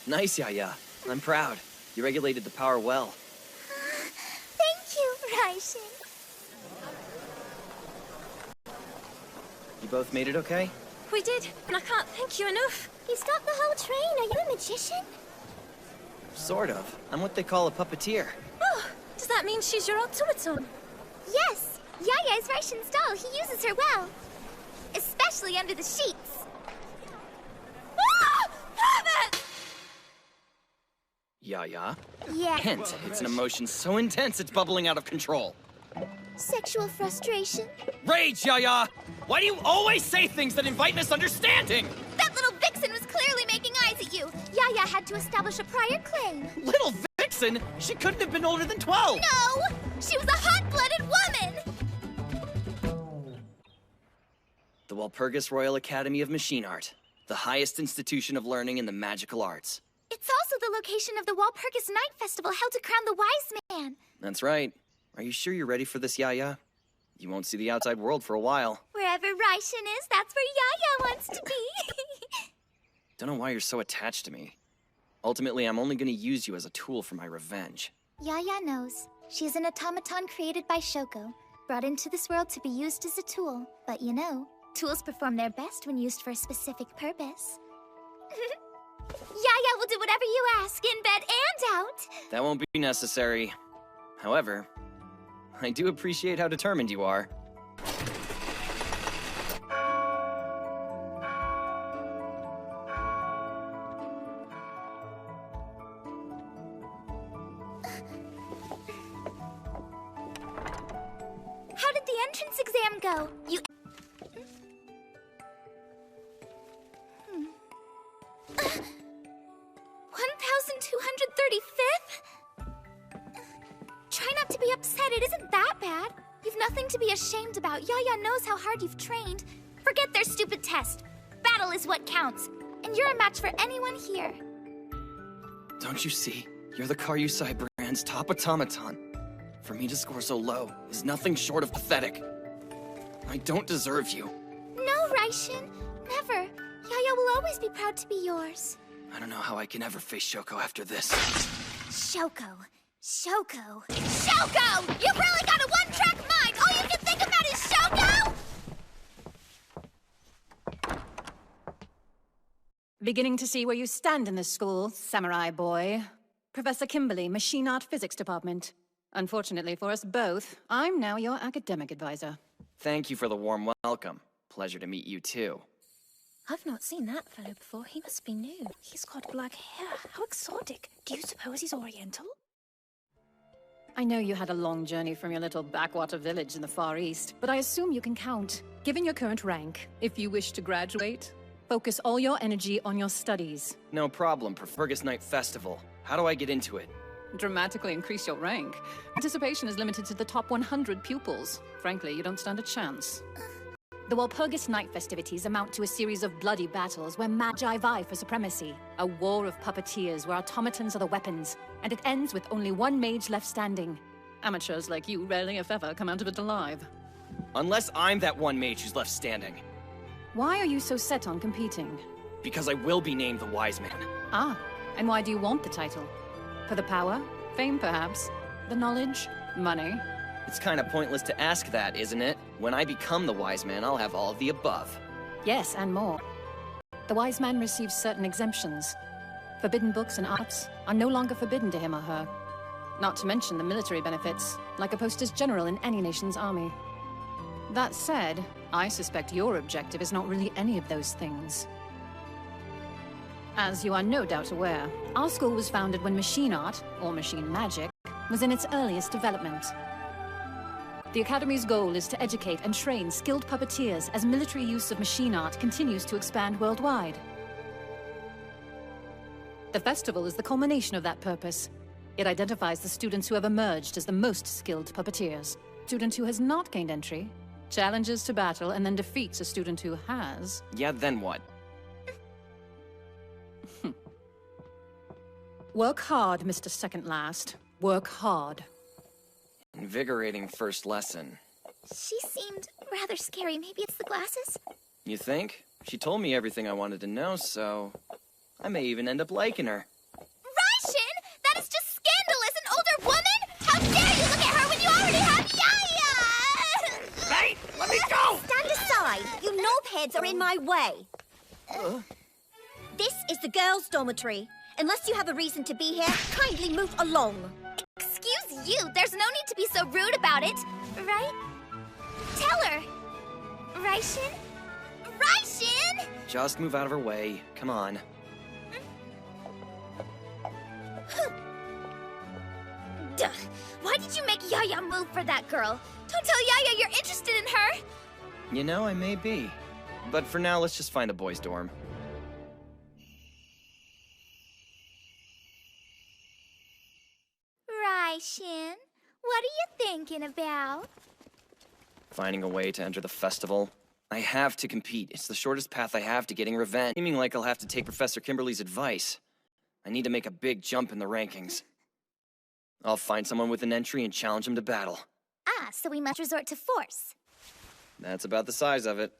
Nice, Yaya. I'm proud. You regulated the power well. Thank you, Raishin. You both made it okay? We did, and I can't thank you enough. You stopped the whole train. Are you a magician? Sort of. I'm what they call a puppeteer. Oh, does that mean she's your automaton? Yes. Yaya is Raishin's doll. He uses her well. Especially under the sheets. Ah! Damn it! Yaya? Yeah. Hint, it's an emotion so intense it's bubbling out of control. Sexual frustration. Rage, Yaya! Why do you always say things that invite misunderstanding? That little vixen was clearly making eyes at you. Yaya had to establish a prior claim. Little vixen? She couldn't have been older than 12! No! She was a hot-blooded woman! The Walpurgis Royal Academy of Machine Art, the highest institution of learning in the magical arts. It's also the location of the Walpurgis Night Festival held to crown the Wise Man. That's right. Are you sure you're ready for this, Yaya? You won't see the outside world for a while. Wherever Raishin is, that's where Yaya wants to be. Don't know why you're so attached to me. Ultimately, I'm only gonna use you as a tool for my revenge. Yaya knows. She's an automaton created by Shoko, brought into this world to be used as a tool. But you know, tools perform their best when used for a specific purpose. Yaya will do whatever you ask, in bed and out. That won't be necessary. However, I do appreciate how determined you are. How did the entrance exam go? You... 1235th? Try not to be upset, it isn't that bad. You've nothing to be ashamed about. Yaya knows how hard you've trained. Forget their stupid test. Battle is what counts. And you're a match for anyone here. Don't you see? You're the Karyusai brand's top automaton. For me to score so low is nothing short of pathetic. I don't deserve you. No, Raishin. Never. Yaya will always be proud to be yours. I don't know how I can ever face Shoko after this. Shoko. Shoko. Shoko! You've really got a one-track mind! All you can think about is Shoko! Beginning to see where you stand in this school, samurai boy. Professor Kimberly, Machine Art Physics Department. Unfortunately for us both, I'm now your academic advisor. Thank you for the warm welcome. Pleasure to meet you too. I've not seen that fellow before. He must be new. He's got black hair. How exotic. Do you suppose he's Oriental? I know you had a long journey from your little backwater village in the Far East, but I assume you can count. Given your current rank, if you wish to graduate, focus all your energy on your studies. No problem, Walpurgis Night Festival. How do I get into it? Dramatically increase your rank. Participation is limited to the top 100 pupils. Frankly, you don't stand a chance. The Walpurgis Night festivities amount to a series of bloody battles where magi vie for supremacy. A war of puppeteers where automatons are the weapons, and it ends with only one mage left standing. Amateurs like you rarely, if ever, come out of it alive. Unless I'm that one mage who's left standing. Why are you so set on competing? Because I will be named the Wise Man. Ah, and why do you want the title? For the power? Fame, perhaps? The knowledge? Money? It's kind of pointless to ask that, isn't it? When I become the Wise Man, I'll have all of the above. Yes, and more. The Wise Man receives certain exemptions. Forbidden books and arts are no longer forbidden to him or her. Not to mention the military benefits, like a post as general in any nation's army. That said, I suspect your objective is not really any of those things. As you are no doubt aware, our school was founded when machine art, or machine magic, was in its earliest development. The Academy's goal is to educate and train skilled puppeteers as military use of machine art continues to expand worldwide. The festival is the culmination of that purpose. It identifies the students who have emerged as the most skilled puppeteers. Student who has not gained entry, challenges to battle, and then defeats a student who has. Yeah, then what? Work hard, Mr. Second Last. Work hard. Invigorating first lesson. She seemed rather scary. Maybe it's the glasses? You think? She told me everything I wanted to know, so I may even end up liking her. airheads are in my way. This is the girls' dormitory. Unless you have a reason to be here, kindly move along. Excuse you, there's no need to be so rude about it, right? Tell her. Raishin? Raishin! Just move out of her way. Come on. Duh. Why did you make Yaya move for that girl? Don't tell Yaya you're interested in her! You know, I may be. But for now, let's just find the boys' dorm. Raishin, what are you thinking about? Finding a way to enter the festival. I have to compete. It's the shortest path I have to getting revenge. Seeming like I'll have to take Professor Kimberly's advice. I need to make a big jump in the rankings. I'll find someone with an entry and challenge him to battle. Ah, so we must resort to force. That's about the size of it.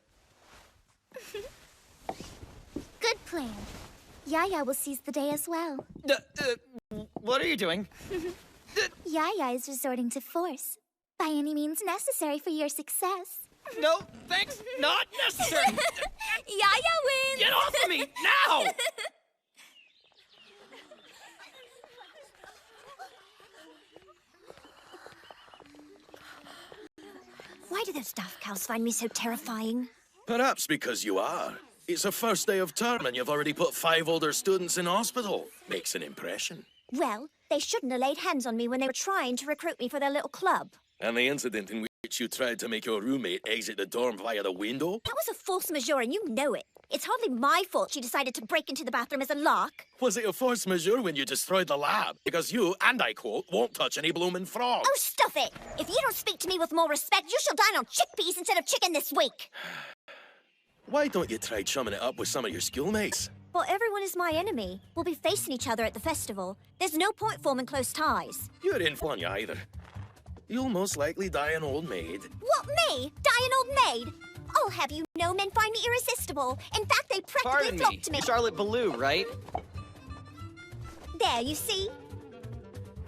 Good plan. Yaya will seize the day as well. What are you doing? Yaya is resorting to force. By any means necessary for your success. No, thanks. Not necessary. Yaya wins! Get off of me, now! Why do those daft cows find me so terrifying? Perhaps because you are. It's the first day of term and you've already put 5 older students in hospital. Makes an impression. Well, they shouldn't have laid hands on me when they were trying to recruit me for their little club. And the incident in which you tried to make your roommate exit the dorm via the window? That was a force majeure and you know it. It's hardly my fault she decided to break into the bathroom as a lark. Was it a force majeure when you destroyed the lab? Because you, and I quote, won't touch any bloomin' frogs. Oh, stuff it! If you don't speak to me with more respect, you shall dine on chickpeas instead of chicken this week. Why don't you try chumming it up with some of your schoolmates? Well, everyone is my enemy. We'll be facing each other at the festival. There's no point forming close ties. You're in for you either. You'll most likely die an old maid. What, me? Die an old maid? I'll have you know men find me irresistible. In fact, they practically Pardon flock me, to me. Charlotte Ballou, right? There, you see?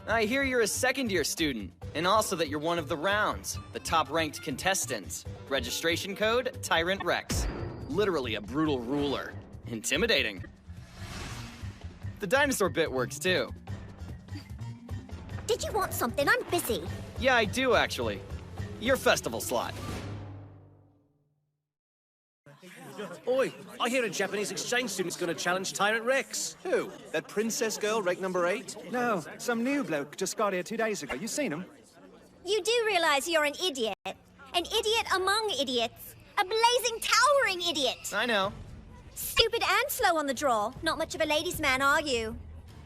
I hear you're a second-year student, and also that you're one of the rounds, the top-ranked contestants. Registration code, Tyrant Rex. Literally a brutal ruler. Intimidating. The dinosaur bit works, too. Did you want something? I'm busy. Yeah, I do, actually. Your festival slot. Oi, I hear a Japanese exchange student's gonna challenge Tyrant Rex. Who? That princess girl, rank number 8? No, some new bloke just got here 2 days ago. You seen him? You do realize you're an idiot. An idiot among idiots. A blazing, towering idiot. I know. Stupid and slow on the draw. Not much of a ladies' man, are you?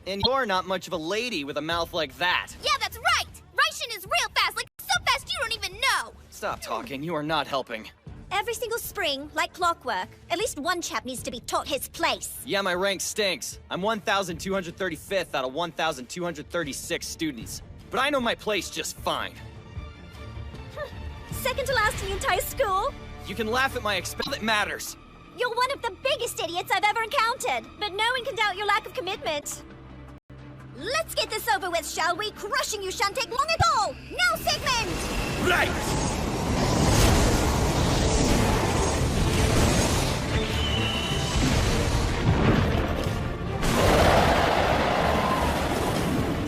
And you're not much of a lady with a mouth like that. Yeah, that's right! Raishin is real fast, like so fast you don't even know! Stop talking, you are not helping. Every single spring, like clockwork, at least one chap needs to be taught his place. Yeah, my rank stinks. I'm 1,235th out of 1,236 students. But I know my place just fine. Second to last in the entire school? You can laugh at my expense. That matters. You're one of the biggest idiots I've ever encountered, but no one can doubt your lack of commitment. Let's get this over with, shall we? Crushing you shan't take long at all! Now, Sigmund! Right!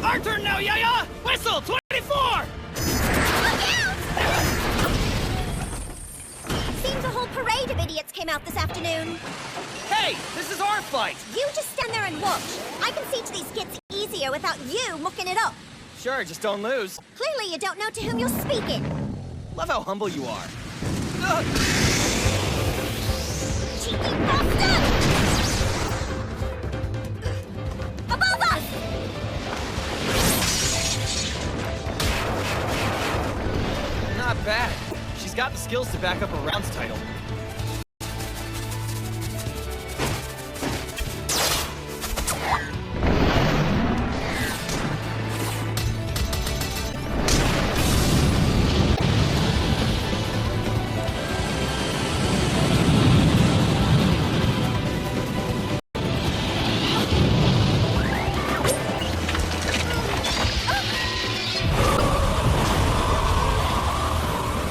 Our turn now, Yaya! Whistle, 24! Look out! Seems a whole parade of idiots came out this afternoon. Hey, this is our fight! You just stand there and watch. I can see to these kids easier without you mucking it up. Sure, just don't lose. Clearly you don't know to whom you're speaking. Love how humble you are. Cheeky bastard! Above us! Not bad. She's got the skills to back up a rounds title.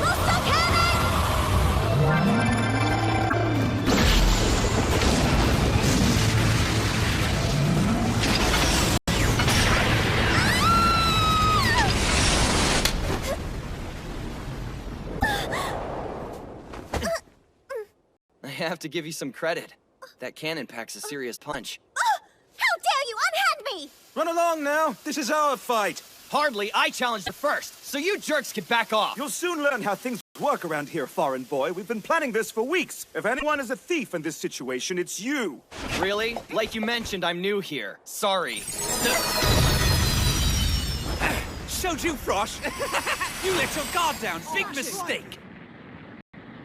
Lost our cannon! have to give you some credit. That cannon packs a serious punch. Oh! How dare you unhand me! Run along now. This is our fight. Hardly, I challenged it first, so you jerks can back off. You'll soon learn how things work around here, foreign boy. We've been planning this for weeks. If anyone is a thief in this situation, it's you. Really? Like you mentioned, I'm new here. Sorry. Showed you, Frosh. You let your guard down. Big mistake.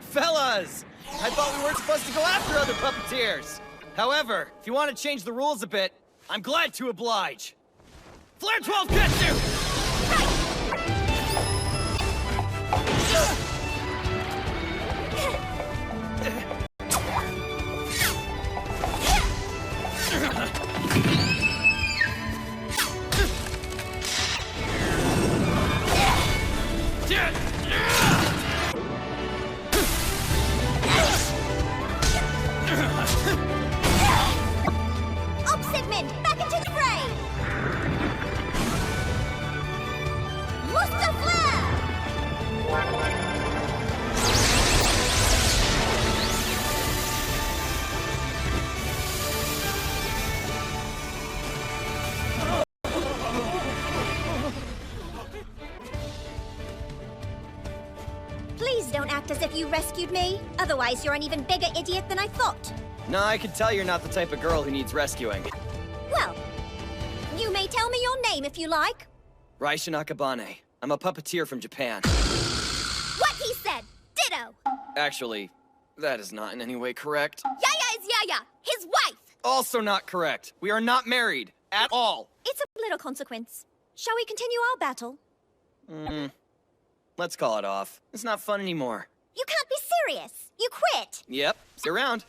Fellas! I thought we weren't supposed to go after other puppeteers. However, if you want to change the rules a bit, I'm glad to oblige. Flare 12 gets you! Up, Sigmund! Back into the fray! Muster flare! Please don't act as if you rescued me. Otherwise, you're an even bigger idiot than I thought. No, I can tell you're not the type of girl who needs rescuing. Well, you may tell me your name if you like. Raishin Akabane. I'm a puppeteer from Japan. What he said! Ditto! Actually, that is not in any way correct. Yaya is Yaya, his wife! Also not correct. We are not married. At all. It's a little consequence. Shall we continue our battle? Let's call it off. It's not fun anymore. You can't be serious. You quit. Yep. See you around.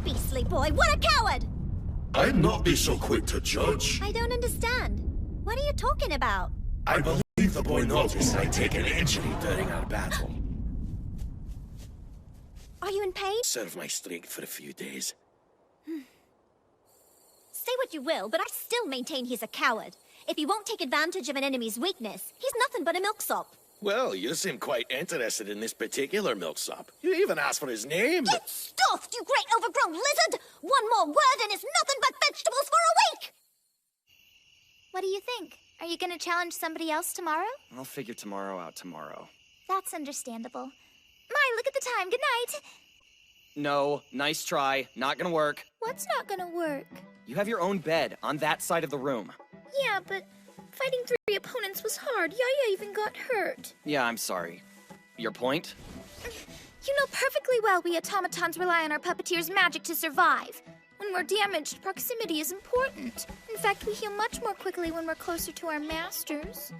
Beastly boy, what a coward! I'd not be so quick to judge. I don't understand. What are you talking about? I believe the boy noticed I'd taken an injury during our battle. Are you in pain? Serve my strength for a few days. Say what you will, but I still maintain he's a coward. If he won't take advantage of an enemy's weakness, he's nothing but a milksop. Well, you seem quite interested in this particular milksop. You even asked for his name. Get stuffed, you great overgrown lizard! One more word and it's nothing but vegetables for a week! What do you think? Are you gonna challenge somebody else tomorrow? I'll figure tomorrow out tomorrow. That's understandable. My, look at the time. Good night. No, nice try. Not gonna work. What's not gonna work? You have your own bed on that side of the room. Yeah, but fighting 3 opponents was hard. Yaya even got hurt. Yeah, I'm sorry. Your point? You know perfectly well we automatons rely on our puppeteer's magic to survive. When we're damaged, proximity is important. In fact, we heal much more quickly when we're closer to our masters.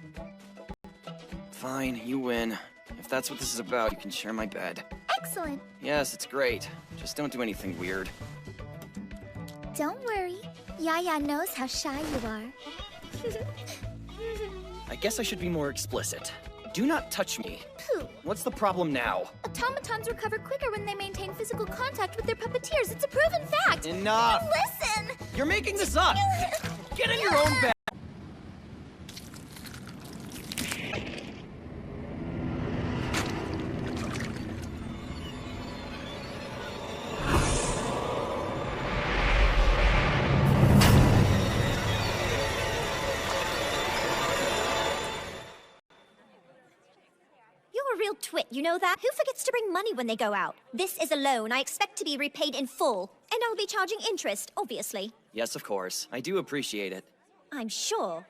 Fine, you win. If that's what this is about, you can share my bed. Excellent. Yes, it's great. Just don't do anything weird. Don't worry. Yaya knows how shy you are. I guess I should be more explicit. Do not touch me. Pooh. What's the problem now? Automatons recover quicker when they maintain physical contact with their puppeteers. It's a proven fact. Enough! Listen! You're making this up! Get in your own bed! You're a real twit, you know that? Who forgets to bring money when they go out? This is a loan. I expect to be repaid in full. And I'll be charging interest, obviously. Yes, of course. I do appreciate it. I'm sure.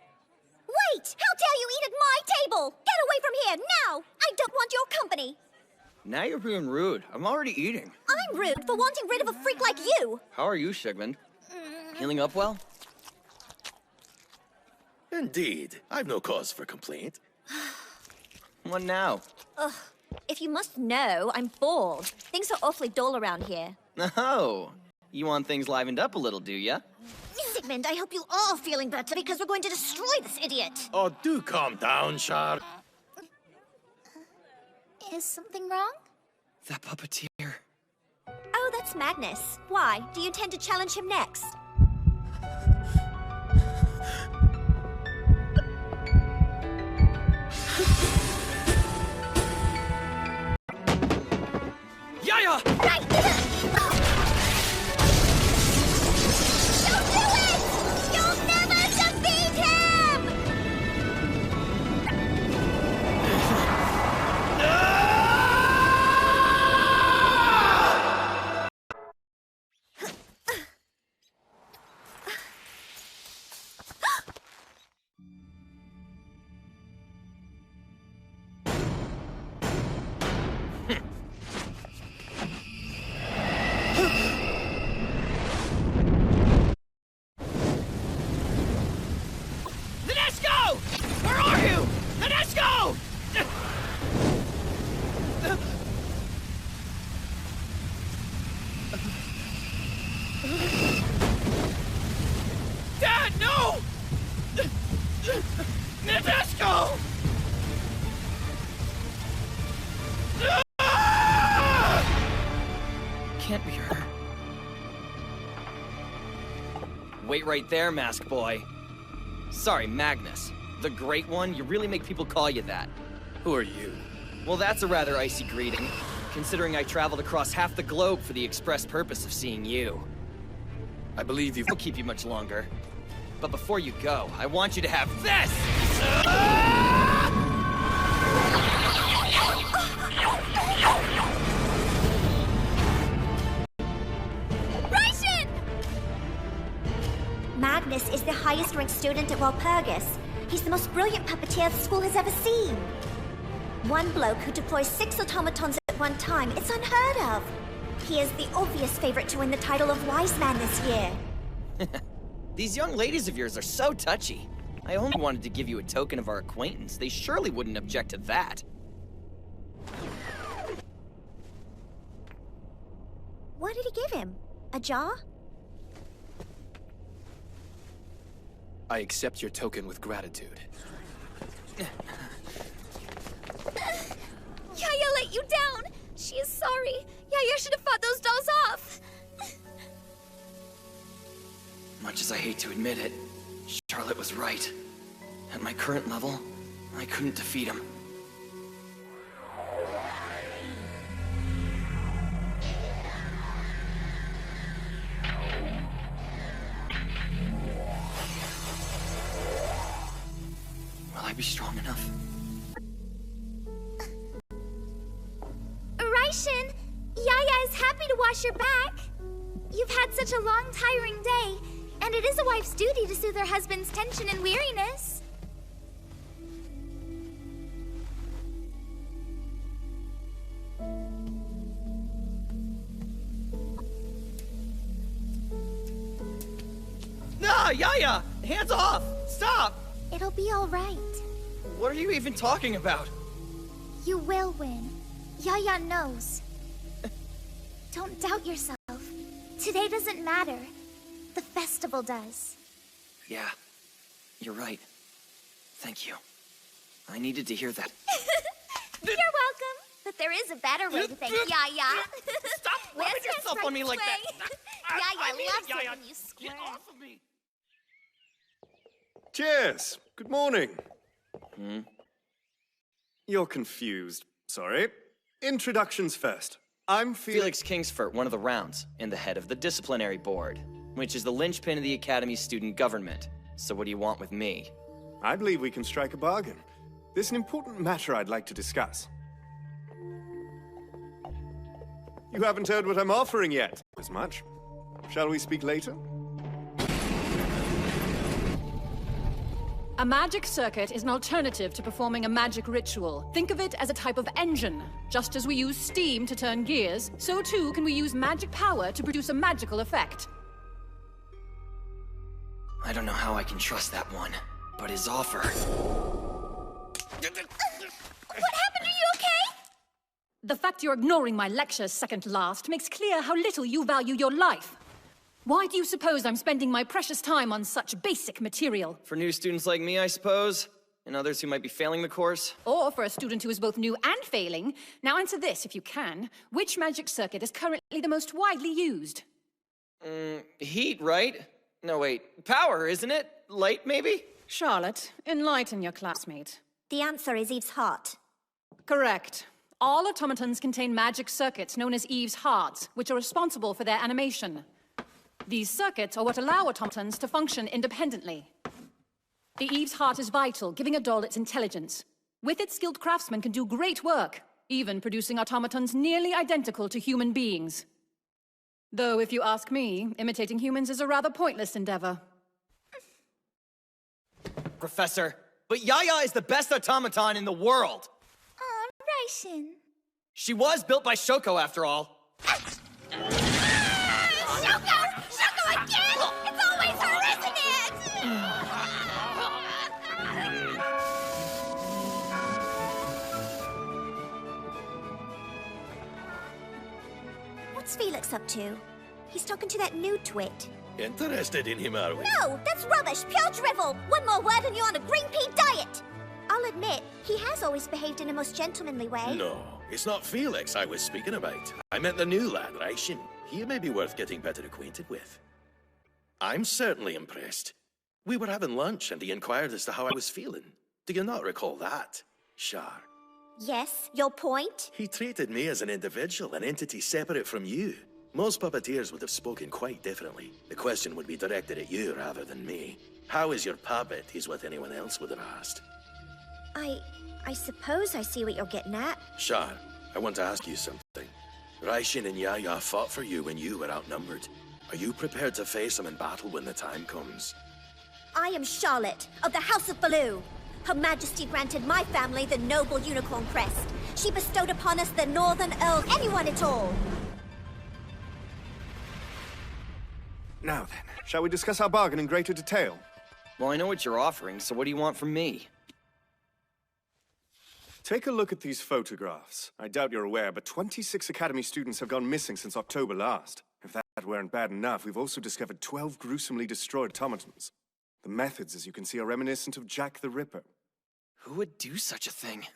Wait! How dare you eat at my table? Get away from here, now! I don't want your company! Now you're being rude. I'm already eating. I'm rude for wanting rid of a freak like you! How are you, Sigmund? Healing up well? Indeed. I've no cause for complaint. What now? Ugh. If you must know, I'm bored. Things are awfully dull around here. Oh, you want things livened up a little, do ya? Sigmund, I hope you are feeling better because we're going to destroy this idiot. Oh, do calm down, Char. Is something wrong? That puppeteer. Oh, that's Magnus. Why? Do you intend to challenge him next? Yaya! Right! Don't do it! You'll never defeat him! Nadeshko! Where are you? Nadeshko! Dad, no! Nadeshko! Can't be her. Wait right there, Mask Boy. Sorry, Magnus. The Great One, you really make people call you that. Who are you? Well, that's a rather icy greeting, considering I traveled across half the globe for the express purpose of seeing you. I believe you've... Won't keep you much longer. But before you go, I want you to have this! Raishin! Magnus is the highest ranked student at Walpurgis. He's the most brilliant puppeteer the school has ever seen. One bloke who deploys 6 automatons at one time, it's unheard of. He is the obvious favorite to win the title of Wise Man this year. These young ladies of yours are so touchy. I only wanted to give you a token of our acquaintance. They surely wouldn't object to that. What did he give him? A jar? I accept your token with gratitude. Yaya let you down! She is sorry. Yaya should have fought those dolls off. Much as I hate to admit it, Charlotte was right. At my current level, I couldn't defeat him. Will I be strong enough? Raishin, Yaya is happy to wash your back. You've had such a long, tiring day, and it is a wife's duty to soothe her husband's tension and weariness. No, Yaya! Hands off! Stop! It'll be all right. What are you even talking about? You will win. Yaya knows. Don't doubt yourself. Today doesn't matter. The festival does. Yeah, you're right. Thank you. I needed to hear that. You're welcome. But there is a better way to thank Yaya. Stop rubbing Let's yourself right on me like that. this way. I Yaya mean, loves Yaya, it when you squirm. get off of me. Cheers! Good morning. You're confused. Sorry. Introductions first. I'm Felix Kingsford, one of the rounds, and the head of the disciplinary board, which is the linchpin of the Academy's student government. So what do you want with me? I believe we can strike a bargain. There's an important matter I'd like to discuss. You haven't heard what I'm offering yet. As much. Shall we speak later? A magic circuit is an alternative to performing a magic ritual. Think of it as a type of engine. Just as we use steam to turn gears, so too can we use magic power to produce a magical effect. I don't know how I can trust that one, but his offer... What happened? Are you okay? The fact you're ignoring my lectures second last makes clear how little you value your life. Why do you suppose I'm spending my precious time on such basic material? For new students like me, I suppose? And others who might be failing the course? Or for a student who is both new and failing? Now answer this, if you can. Which magic circuit is currently the most widely used? Heat, right? No, wait. Power, isn't it? Light, maybe? Charlotte, enlighten your classmate. The answer is Eve's heart. Correct. All automatons contain magic circuits known as Eve's hearts, which are responsible for their animation. These circuits are what allow automatons to function independently. The Eve's heart is vital, giving a doll its intelligence. With it, skilled craftsmen can do great work, even producing automatons nearly identical to human beings. Though, if you ask me, imitating humans is a rather pointless endeavor. Professor, but Yaya is the best automaton in the world! Aw, Raishin. She was built by Shoko, after all. Shoko! Shoko again! It's always her, isn't it? What's Felix up to? He's talking to that new twit. Interested in him, are we? No, that's rubbish, pure drivel. One more word and you're on a green pea diet. I'll admit, he has always behaved in a most gentlemanly way. No, it's not Felix I was speaking about. I meant the new lad, Raishin. He may be worth getting better acquainted with. I'm certainly impressed. We were having lunch and he inquired as to how I was feeling. Do you not recall that, Shar? Yes, your point? He treated me as an individual, an entity separate from you. Most puppeteers would have spoken quite differently. The question would be directed at you rather than me. How is your puppet is what anyone else would have asked. I suppose I see what you're getting at. Shar, I want to ask you something. Raishin and Yaya fought for you when you were outnumbered. Are you prepared to face them in battle when the time comes? I am Charlotte, of the House of Baloo. Her Majesty granted my family the noble unicorn crest. She bestowed upon us the Northern Earl, anyone at all. Now then, shall we discuss our bargain in greater detail? Well, I know what you're offering, so what do you want from me? Take a look at these photographs. I doubt you're aware, but 26 Academy students have gone missing since October last. If that weren't bad enough, we've also discovered 12 gruesomely destroyed automatons. The methods, as you can see, are reminiscent of Jack the Ripper. Who would do such a thing?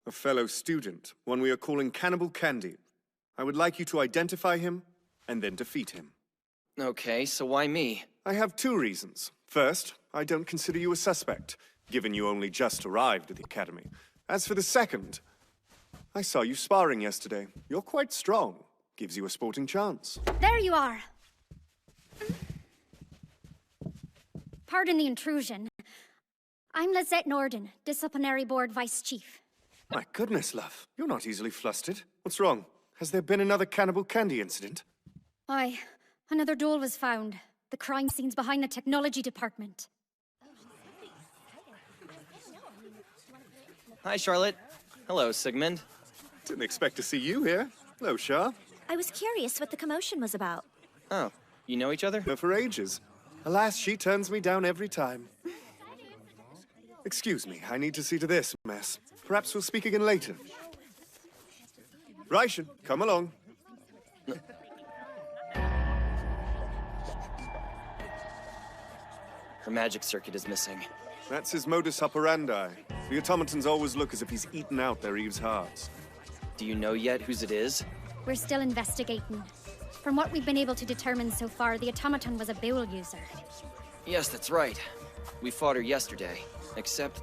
A fellow student, one we are calling Cannibal Candy. I would like you to identify him and then defeat him. Okay, so why me? I have two reasons. First, I don't consider you a suspect, given you only just arrived at the Academy. As for the second, I saw you sparring yesterday. You're quite strong. Gives you a sporting chance. There you are. Pardon the intrusion. I'm Lizette Norden, Disciplinary Board Vice Chief. My goodness, love. You're not easily flustered. What's wrong? Has there been another Cannibal Candy incident? Aye. Another doll was found. The crime scene's behind the technology department. Hi, Charlotte. Hello, Sigmund. Didn't expect to see you here. Hello, Shah. I was curious what the commotion was about. Oh, you know each other? Her for ages. Alas, she turns me down every time. Excuse me, I need to see to this mess. Perhaps we'll speak again later. Raishin, come along. Her magic circuit is missing. That's his modus operandi. The automatons always look as if he's eaten out their Eve's hearts. Do you know yet whose it is? We're still investigating. From what we've been able to determine so far, the automaton was a Bowl user. Yes, that's right. We fought her yesterday, except...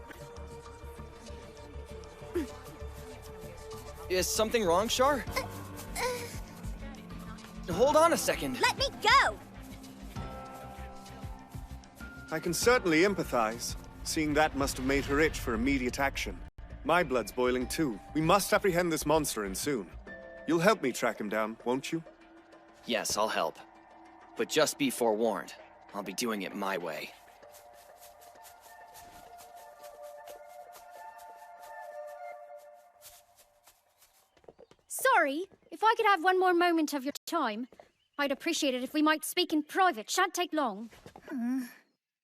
Is something wrong, Char? Hold on a second. Let me go! I can certainly empathize. Seeing that must have made her itch for immediate action. My blood's boiling too. We must apprehend this monster and soon. You'll help me track him down, won't you? Yes, I'll help. But just be forewarned. I'll be doing it my way. Sorry, if I could have one more moment of your time, I'd appreciate it if we might speak in private. Shan't take long.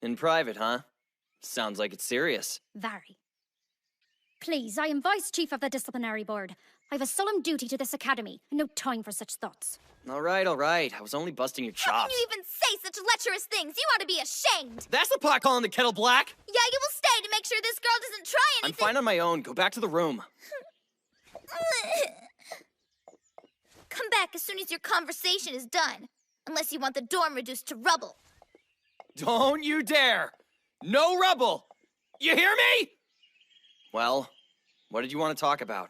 In private, huh? Sounds like it's serious. Very. Please, I am Vice Chief of the Disciplinary Board. I have a solemn duty to this academy, and no time for such thoughts. All right. I was only busting your chops. How can you even say such lecherous things? You ought to be ashamed. That's the pot calling the kettle black! Yeah, you will stay to make sure this girl doesn't try I'm anything. fine on my own. Go back to the room. Come back as soon as your conversation is done. Unless you want the dorm reduced to rubble. Don't you dare! No rubble! You hear me? Well, What did you want to talk about?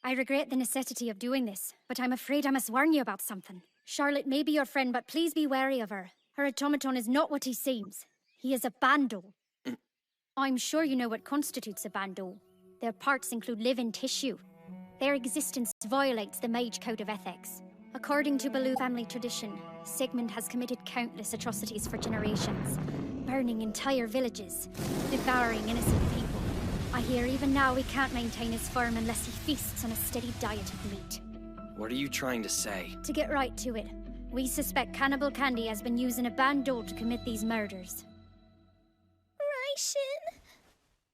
I regret the necessity of doing this, but I'm afraid I must warn you about something. Charlotte may be your friend, but please be wary of her. Her automaton is not what he seems. He is a bando. I'm sure you know what constitutes a bando. Their parts include living tissue. Their existence violates the Mage Code of Ethics. According to Baloo family tradition, Sigmund has committed countless atrocities for generations, burning entire villages, devouring innocent people. I hear even now he can't maintain his firm unless he feasts on a steady diet of meat. What are you trying to say? To get right to it, we suspect Cannibal Candy has been using a bando to commit these murders. Raishin,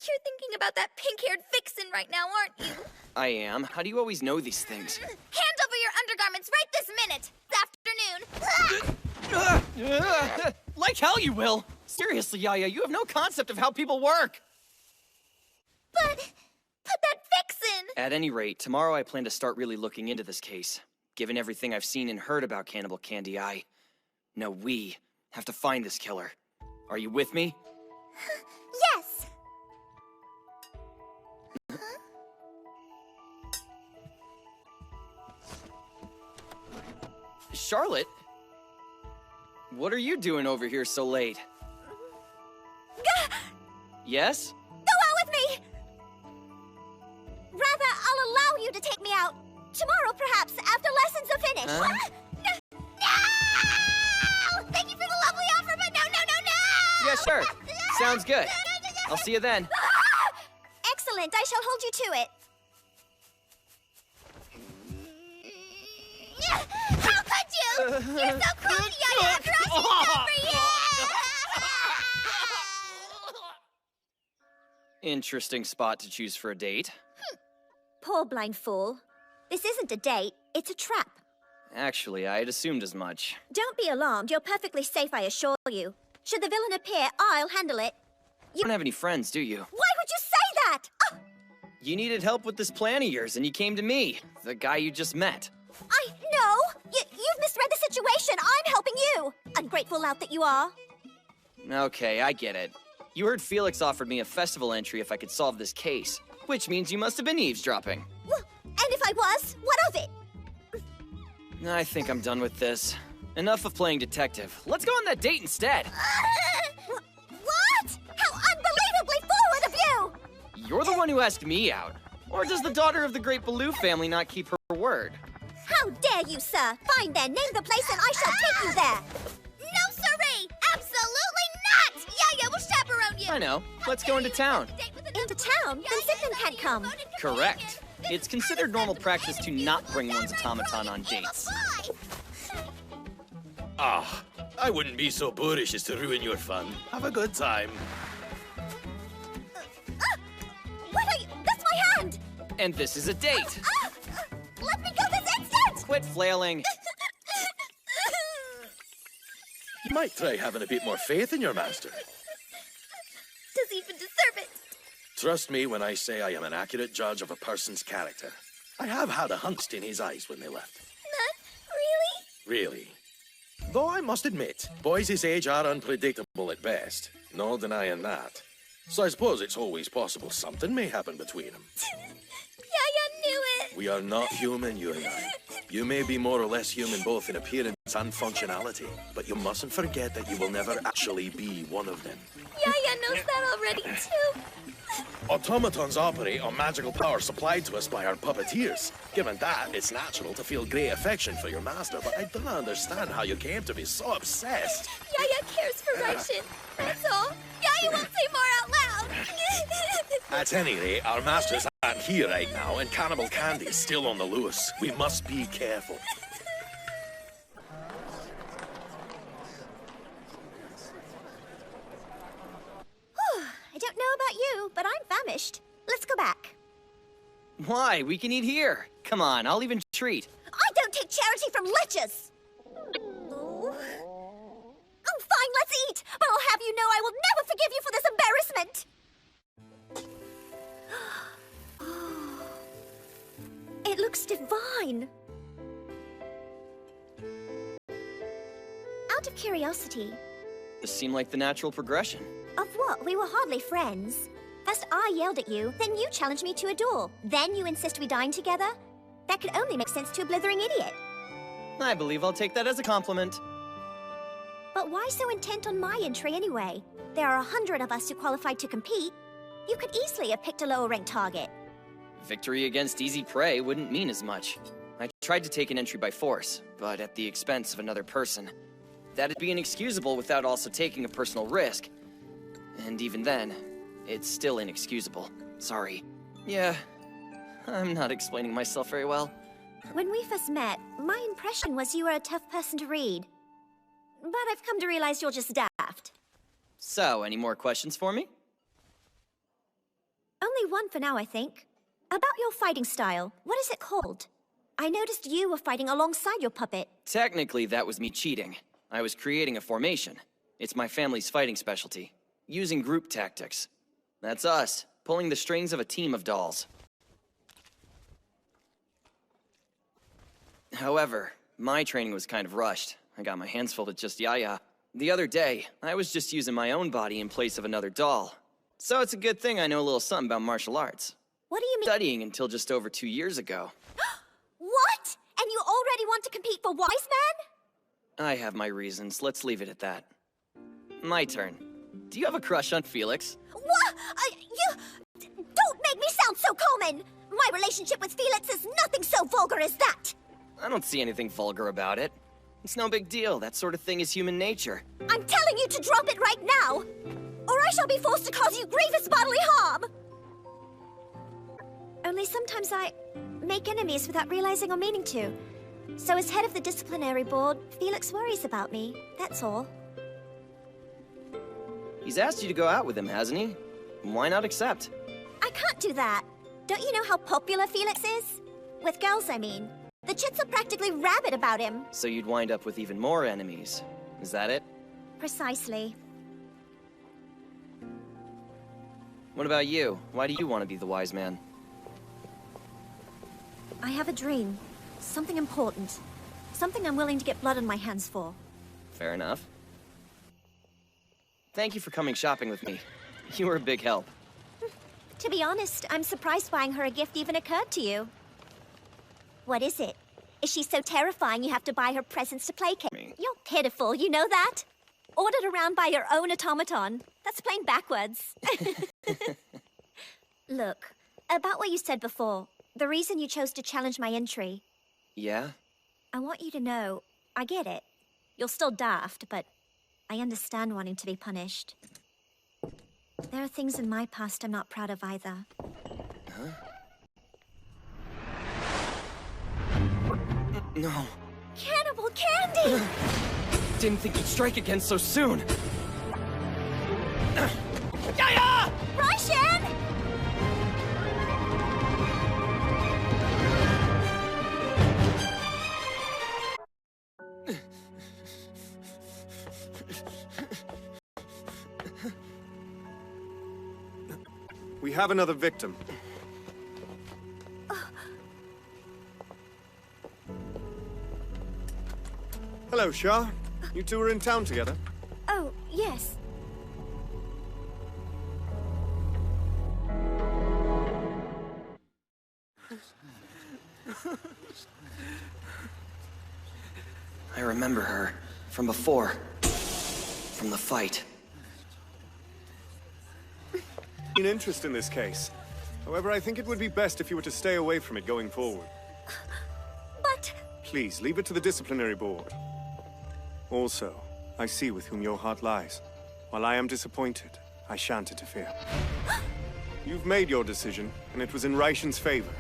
you're thinking about that pink-haired vixen right now, aren't you? I am. How do you always know these things? Hand over your undergarments right this minute! This afternoon! Like hell you will! Seriously, Yaya, you have no concept of how people work! But that vixen! At any rate, tomorrow I plan to start really looking into this case. Given everything I've seen and heard about Cannibal Candy, we have to find this killer. Are you with me? Yes! Charlotte? What are you doing over here so late? Yes? Go out with me! Rather, I'll allow you to take me out. Tomorrow, perhaps, after lessons are finished. Huh? No! Thank you for the lovely offer, but no! Yeah, sure. Sounds good. I'll see you then. Excellent, I shall hold you to it. How could you? You're so cruel, Yaya! After all she's done for you! Interesting spot to choose for a date. Poor blind fool. This isn't a date, it's a trap. Actually, I had assumed as much. Don't be alarmed, you're perfectly safe, I assure you. Should the villain appear, I'll handle it. You don't have any friends, do you? Why would you say that? Oh, You needed help with this plan of yours, and you came to me, the guy you just met. I know! You've misread the situation, I'm helping you! Ungrateful lout that you are. Okay, I get it. You heard Felix offered me a festival entry if I could solve this case, which means you must have been eavesdropping. Well, and if I was, what of it? I think I'm done with this. Enough of playing detective. Let's go on that date instead. What? How unbelievably forward of you! You're the one who asked me out. Or does the daughter of the great Baloo family not keep her word? How dare you, sir! Fine then, name the place and I shall take you there! No, siree! Absolutely not! Yaya will chaperone you! I know. Let's go into town. Into town? Then Sigmund can't come. Correct. It's considered normal practice to not bring one's automaton on dates. Ah, I wouldn't be so boorish as to ruin your fun. Have a good time. What are you? That's my hand! And this is a date. Let me go this instant! Quit flailing. You might try having a bit more faith in your master. Does he even deserve it? Trust me when I say I am an accurate judge of a person's character. I have had a hunch in his eyes when they left. Not really? Really. Though I must admit, boys his age are unpredictable at best. No denying that. So I suppose it's always possible something may happen between them. Yaya knew it! We are not human, you and I. You may be more or less human both in appearance and functionality, but you mustn't forget that you will never actually be one of them. Yaya knows that already, too. Automatons operate on magical power supplied to us by our puppeteers. Given that, it's natural to feel great affection for your master, but I don't understand how you came to be so obsessed. Yaya cares for Raishin. That's all. Yaya won't say more out loud. At any rate, our masters aren't here right now, and Cannibal Candy is still on the loose. We must be careful. I don't know about you, but I'm famished. Let's go back. Why? We can eat here. Come on, I'll even treat. I don't take charity from lechers! Oh, fine, let's eat! But I'll have you know I will never forgive you for this embarrassment! It looks divine. Out of curiosity, This seemed like the natural progression. of what? We were hardly friends. First I yelled at you, then you challenged me to a duel. Then you insist we dine together? That could only make sense to a blithering idiot. I believe I'll take that as a compliment. But why so intent on my entry anyway? There are 100 of us who qualified to compete. You could easily have picked a lower-ranked target. Victory against easy prey wouldn't mean as much. I tried to take an entry by force, but at the expense of another person. That'd be inexcusable without also taking a personal risk. And even then, it's still inexcusable. Sorry. Yeah, I'm not explaining myself very well. When we first met, my impression was you were a tough person to read. But I've come to realize you're just daft. So, any more questions for me? Only one for now, I think. About your fighting style, what is it called? I noticed you were fighting alongside your puppet. Technically, that was me cheating. I was creating a formation. It's my family's fighting specialty. Using group tactics. That's us, pulling the strings of a team of dolls. However, my training was kind of rushed. I got my hands full with just Yaya. The other day, I was just using my own body in place of another doll. So it's a good thing I know a little something about martial arts. What do you mean? Studying until just over 2 years ago. What? And you already want to compete for Wise Man? I have my reasons. Let's leave it at that. My turn. Do you have a crush on Felix? What? Don't make me sound so common! My relationship with Felix is nothing so vulgar as that! I don't see anything vulgar about it. It's no big deal. That sort of thing is human nature. I'm telling you to drop it right now! Or I shall be forced to cause you grievous bodily harm! Only sometimes I make enemies without realizing or meaning to. So as head of the disciplinary board, Felix worries about me, that's all. He's asked you to go out with him, hasn't he? Why not accept? I can't do that. Don't you know how popular Felix is? With girls, I mean. The chits are practically rabid about him. So you'd wind up with even more enemies. Is that it? Precisely. What about you? Why do you want to be the wise man? I have a dream. Something important. Something I'm willing to get blood on my hands for. Fair enough. Thank you for coming shopping with me. You were a big help. To be honest, I'm surprised buying her a gift even occurred to you. What is it? Is she so terrifying you have to buy her presents to placate? You're pitiful, you know that? Ordered around by your own automaton. That's plain backwards. Look, about what you said before, the reason you chose to challenge my entry. Yeah? I want you to know, I get it. You're still daft, but I understand wanting to be punished. There are things in my past I'm not proud of either. Huh? No. Cannibal candy! Didn't think you'd strike again so soon. Yaya! Raishan! We have another victim. Hello, Shah. You two are in town together? Oh, yes. I remember her from before. From the fight. An interest in this case. However, I think it would be best if you were to stay away from it going forward. But... Please, leave it to the disciplinary board. Also, I see with whom your heart lies. While I am disappointed, I shan't interfere. You've made your decision, and it was in Raishan's favor.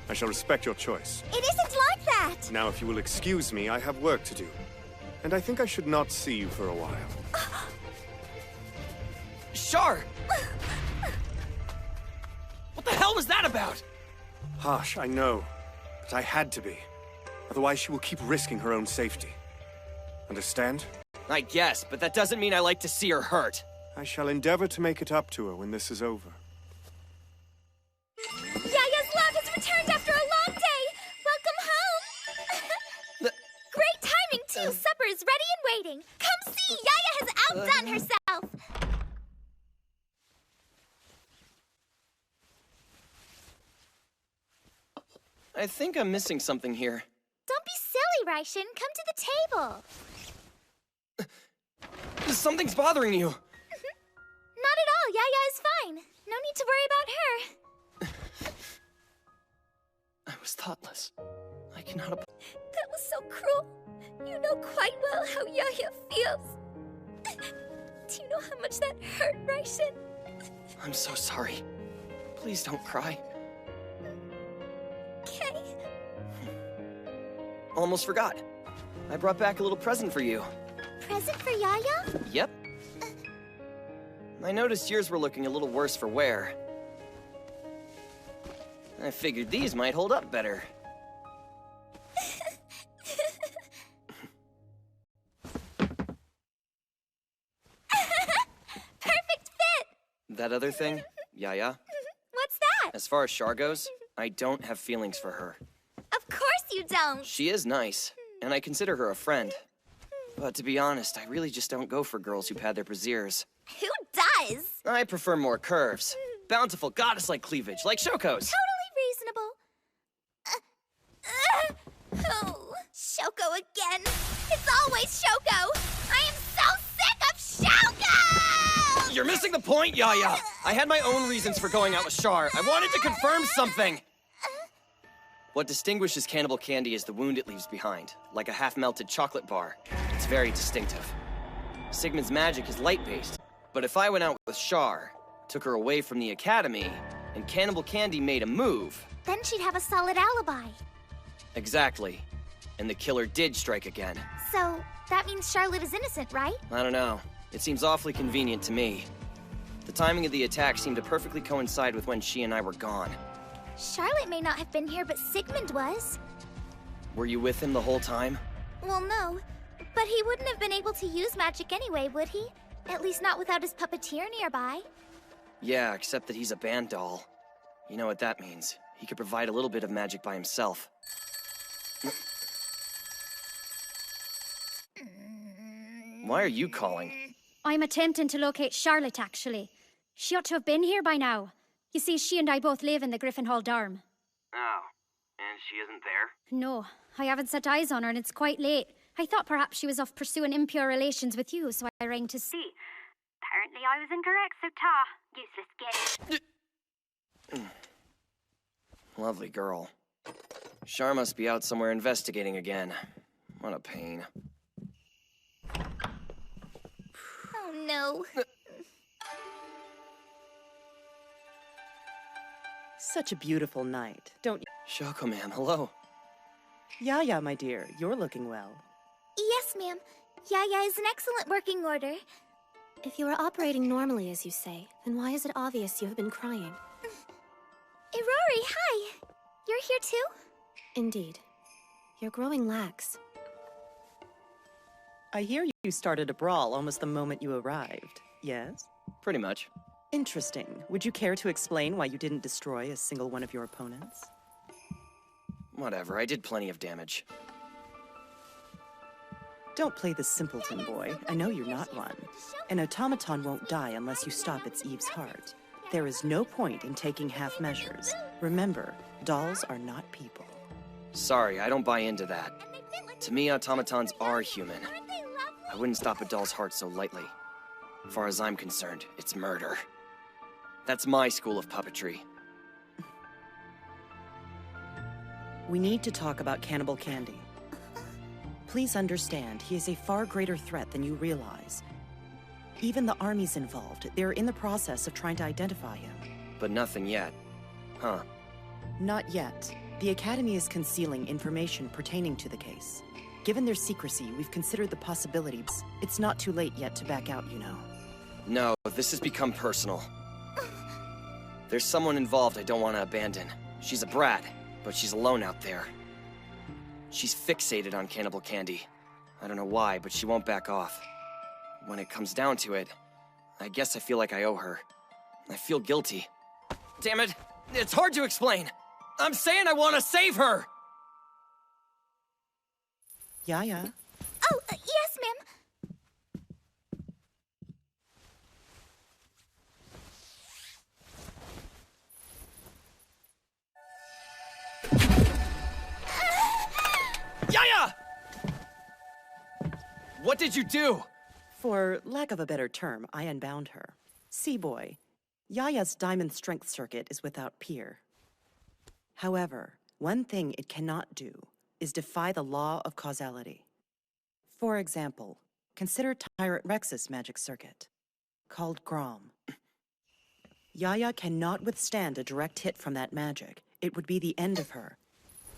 I shall respect your choice. It isn't like that! Now, if you will excuse me, I have work to do. And I think I should not see you for a while. Shar! What the hell was that about? Harsh, I know. But I had to be. Otherwise, she will keep risking her own safety. Understand? I guess, but that doesn't mean I like to see her hurt. I shall endeavor to make it up to her when this is over. Yaya's love has returned after a long day! Welcome home! Great timing, too! Supper is ready and waiting! Come see! Yaya has outdone herself! I think I'm missing something here. Don't be silly, Raishin. Come to the table. Something's bothering you. Not at all. Yaya is fine. No need to worry about her. I was thoughtless. I cannot... That was so cruel. You know quite well how Yaya feels. Do you know how much that hurt, Raishin? I'm so sorry. Please don't cry. Okay. Almost forgot. I brought back a little present for you. Present for Yaya? Yep. I noticed yours were looking a little worse for wear. I figured these might hold up better. Perfect fit! That other thing, Yaya, What's that? as far as Char goes, I don't have feelings for her. Of course you don't! She is nice, and I consider her a friend. But to be honest, I really just don't go for girls who pad their brassieres. Who does? I prefer more curves. Bountiful goddess-like cleavage, like Shoko's. Totally reasonable. Oh, Shoko again. It's always Shoko. I am so sick of Shoko! You're missing the point, Yaya. I had my own reasons for going out with Char. I wanted to confirm something. What distinguishes Cannibal Candy is the wound it leaves behind, like a half-melted chocolate bar. It's very distinctive. Sigmund's magic is light-based, but if I went out with Char, took her away from the academy, and Cannibal Candy made a move... Then she'd have a solid alibi. Exactly. And the killer did strike again. So, that means Charlotte is innocent, right? I don't know. It seems awfully convenient to me. The timing of the attack seemed to perfectly coincide with when she and I were gone. Charlotte may not have been here, but Sigmund was. Were you with him the whole time? Well, no. But he wouldn't have been able to use magic anyway, would he? At least not without his puppeteer nearby. Yeah, except that he's a band doll. You know what that means. He could provide a little bit of magic by himself. Why are you calling? I'm attempting to locate Charlotte, actually. She ought to have been here by now. You see, she and I both live in the Griffin Hall dorm. Oh, and she isn't there? No, I haven't set eyes on her and it's quite late. I thought perhaps she was off pursuing impure relations with you, so I rang to see. Apparently I was incorrect, so ta. Useless git. Lovely girl. Char must be out somewhere investigating again. What a pain. Oh, no. Such a beautiful night, don't you? Shoko, ma'am, hello. Yaya, my dear, you're looking well. Yes, ma'am. Yaya is in excellent working order. If you are operating normally, as you say, then why is it obvious you have been crying? Rory, hi. You're here too? Indeed. You're growing lax. I hear you started a brawl almost the moment you arrived, yes? Pretty much. Interesting. Would you care to explain why you didn't destroy a single one of your opponents? Whatever, I did plenty of damage. Don't play the simpleton, boy. I know you're not one. An automaton won't die unless you stop its Eve's heart. There is no point in taking half measures. Remember, dolls are not people. Sorry, I don't buy into that. To me, automatons are human. I wouldn't stop a doll's heart so lightly. As far as I'm concerned, it's murder. That's my school of puppetry. We need to talk about Cannibal Candy. Please understand, he is a far greater threat than you realize. Even the army's involved. They're in the process of trying to identify him. But nothing yet. Huh. Not yet. The Academy is concealing information pertaining to the case. Given their secrecy, we've considered the possibilities. It's not too late yet to back out, you know. No, this has become personal. There's someone involved I don't want to abandon. She's a brat, but she's alone out there. She's fixated on Cannibal Candy. I don't know why, but she won't back off. When it comes down to it, I guess I feel like I owe her. I feel guilty. Damn it! It's hard to explain! I'm saying I want to save her! Yaya? Oh, yes, ma'am. did you do? For lack of a better term, I unbound her. See, boy, Yaya's diamond strength circuit is without peer. However, one thing it cannot do is defy the law of causality. For example, consider Tyrant Rex's magic circuit, called Grom. Yaya cannot withstand a direct hit from that magic. It would be the end of her.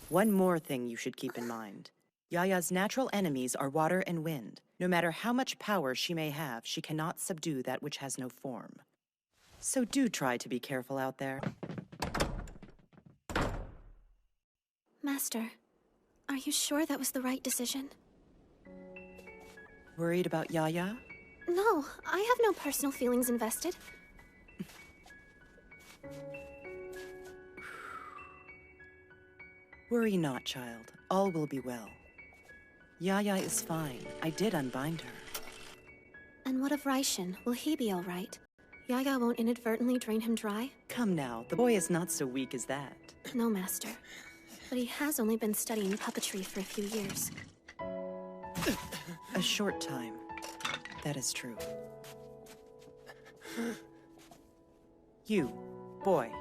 One more thing you should keep in mind. Yaya's natural enemies are water and wind. No matter how much power she may have, she cannot subdue that which has no form. So do try to be careful out there. Master, are you sure that was the right decision? Worried about Yaya? No, I have no personal feelings invested. Worry not, child. All will be well. Yaya is fine. I did unbind her. And what of Raishin? Will he be all right? Yaya won't inadvertently drain him dry? Come now, the boy is not so weak as that. No, Master. But he has only been studying puppetry for a few years. A short time. That is true. You, boy.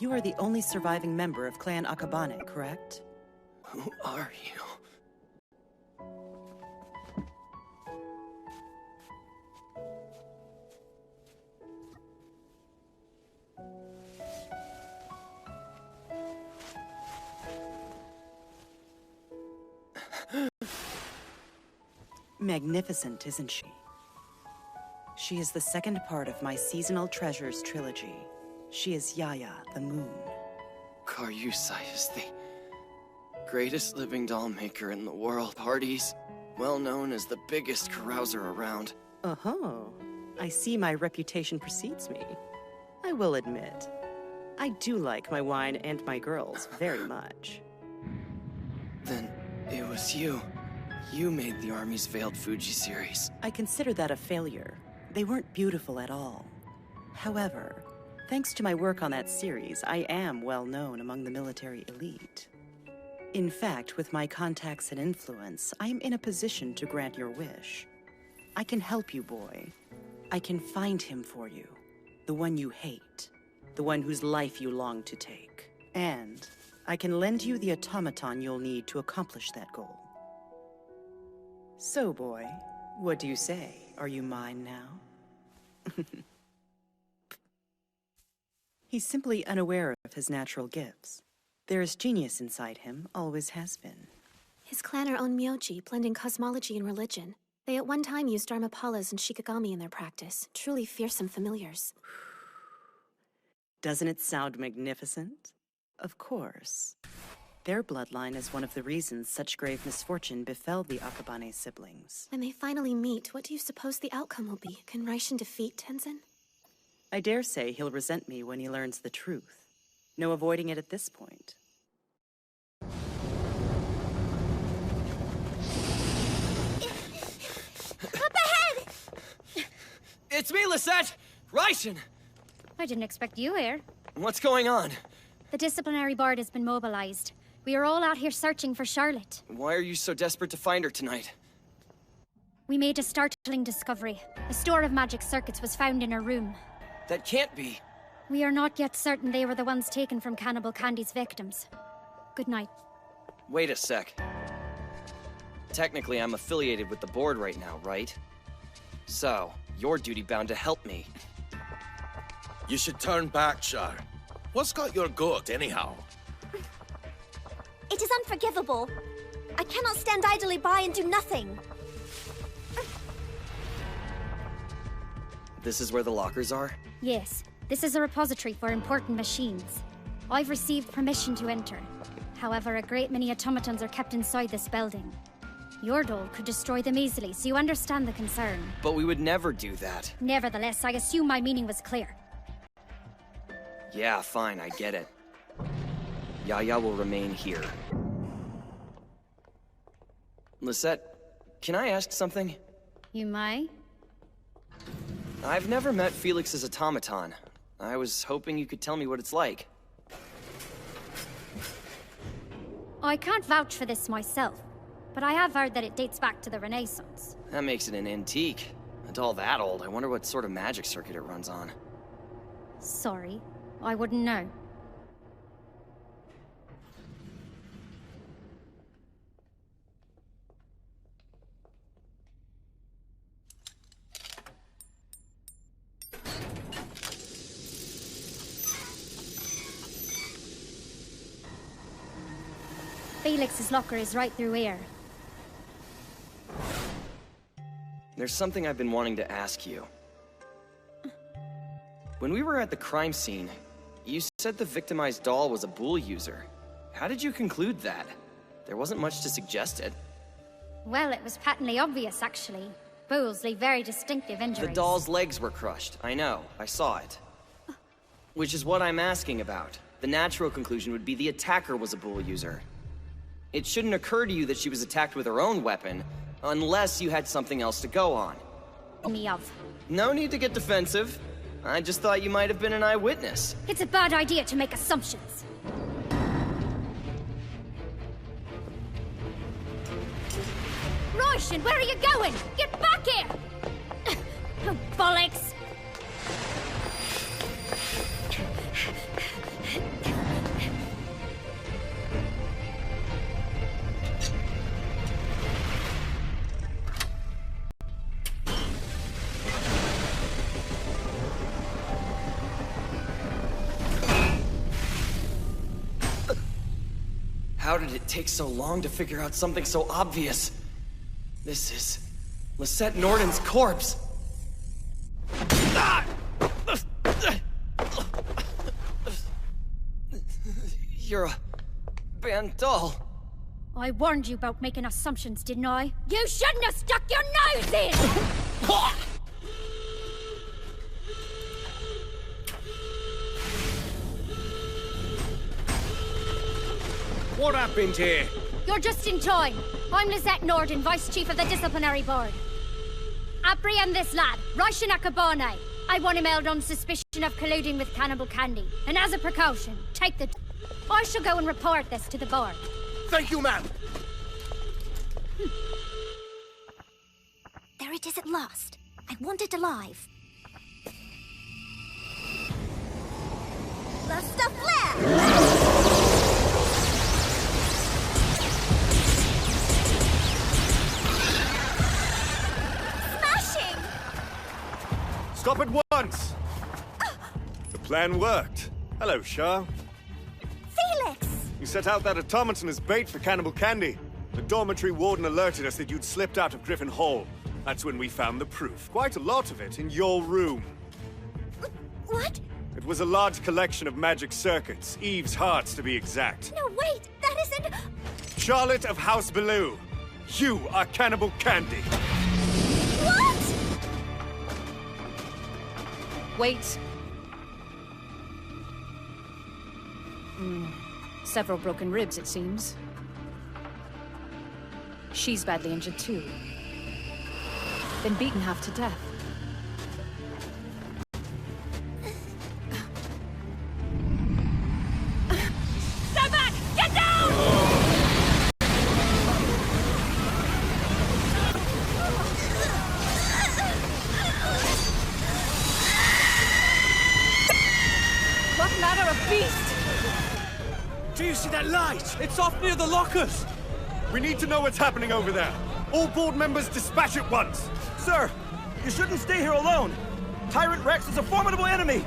You are the only surviving member of Clan Akabane, correct? Who are you? Magnificent, isn't she? She is the second part of my Seasonal Treasures trilogy. She is Yaya, the moon. Karyusai is the greatest living doll maker in the world. Parties, well known as the biggest carouser around. Oh, I see my reputation precedes me. I will admit, I do like my wine and my girls very much. Then it was you. You made the Army's Veiled Fuji series. I consider that a failure. They weren't beautiful at all. However, thanks to my work on that series, I am well known among the military elite. In fact, with my contacts and influence, I am in a position to grant your wish. I can help you, boy. I can find him for you. The one you hate. The one whose life you long to take. And I can lend you the automaton you'll need to accomplish that goal. So, boy, what do you say? Are you mine now? He's simply unaware of his natural gifts. There is genius inside him, always has been. His clan are own Myoji, blending cosmology and religion. They at one time used Dharmapalas and Shikigami in their practice. Truly fearsome familiars. Doesn't it sound magnificent? Of course. Their bloodline is one of the reasons such grave misfortune befell the Akabane siblings. When they finally meet, what do you suppose the outcome will be? Can Raishin defeat Tenzin? I dare say he'll resent me when he learns the truth. No avoiding it at this point. Up ahead! It's me, Lisette! Raishin! I didn't expect you here. What's going on? The disciplinary board has been mobilized. We are all out here searching for Charlotte. Why are you so desperate to find her tonight? We made a startling discovery. A store of magic circuits was found in her room. That can't be. We are not yet certain they were the ones taken from Cannibal Candy's victims. Good night. Wait a sec. Technically, I'm affiliated with the board right now, right? So, you're duty-bound to help me. You should turn back, Char. What's got your goat, anyhow? It is unforgivable. I cannot stand idly by and do nothing. This is where the lockers are? Yes, this is a repository for important machines. I've received permission to enter. However, a great many automatons are kept inside this building. Your doll could destroy them easily, so you understand the concern. But we would never do that. Nevertheless, I assume my meaning was clear. Yeah, fine, I get it. Yaya will remain here. Lisette, can I ask something? You may? I've never met Felix's automaton. I was hoping you could tell me what it's like. I can't vouch for this myself, but I have heard that it dates back to the Renaissance. That makes it an antique. A doll that old, I wonder what sort of magic circuit it runs on. Sorry, I wouldn't know. Felix's locker is right through here. There's something I've been wanting to ask you. When we were at the crime scene, you said the victimized doll was a Boole user. How did you conclude that? There wasn't much to suggest it. Well, it was patently obvious, actually. Booles leave very distinctive injuries. The doll's legs were crushed. I know. I saw it. Which is what I'm asking about. The natural conclusion would be the attacker was a Boole user. It shouldn't occur to you that she was attacked with her own weapon, unless you had something else to go on. Me of. No need to get defensive. I just thought you might have been an eyewitness. It's a bad idea to make assumptions. Royshin, where are you going? Get back here! Oh, bollocks! How did it take so long to figure out something so obvious? This is Lisette Norden's corpse. You're a banned doll. I warned you about making assumptions, didn't I? You shouldn't have stuck your nose in! What happened here? You're just in time. I'm Lisette Norden, Vice Chief of the Disciplinary Board. Apprehend this lad, Royshin Akabane. I want him held on suspicion of colluding with Cannibal Candy. And as a precaution, take the... I shall go and report this to the board. Thank you, ma'am. There it is at last. I want it alive. Luster flare! Stop at once! The plan worked. Hello, Shah. Felix! You set out that automaton as bait for Cannibal Candy. The dormitory warden alerted us that you'd slipped out of Griffin Hall. That's when we found the proof. Quite a lot of it in your room. What? It was a large collection of magic circuits. Eve's hearts, to be exact. No, wait! That isn't... Charlotte of House Bellew. You are Cannibal Candy. What? Wait. Several broken ribs, it seems. She's badly injured too. Been beaten half to death. Stand back! Get down! What manner of beast? Do you see that light? It's off near the lockers. We need to know what's happening over there. All board members dispatch at once. Sir, you shouldn't stay here alone. Tyrant Rex is a formidable enemy.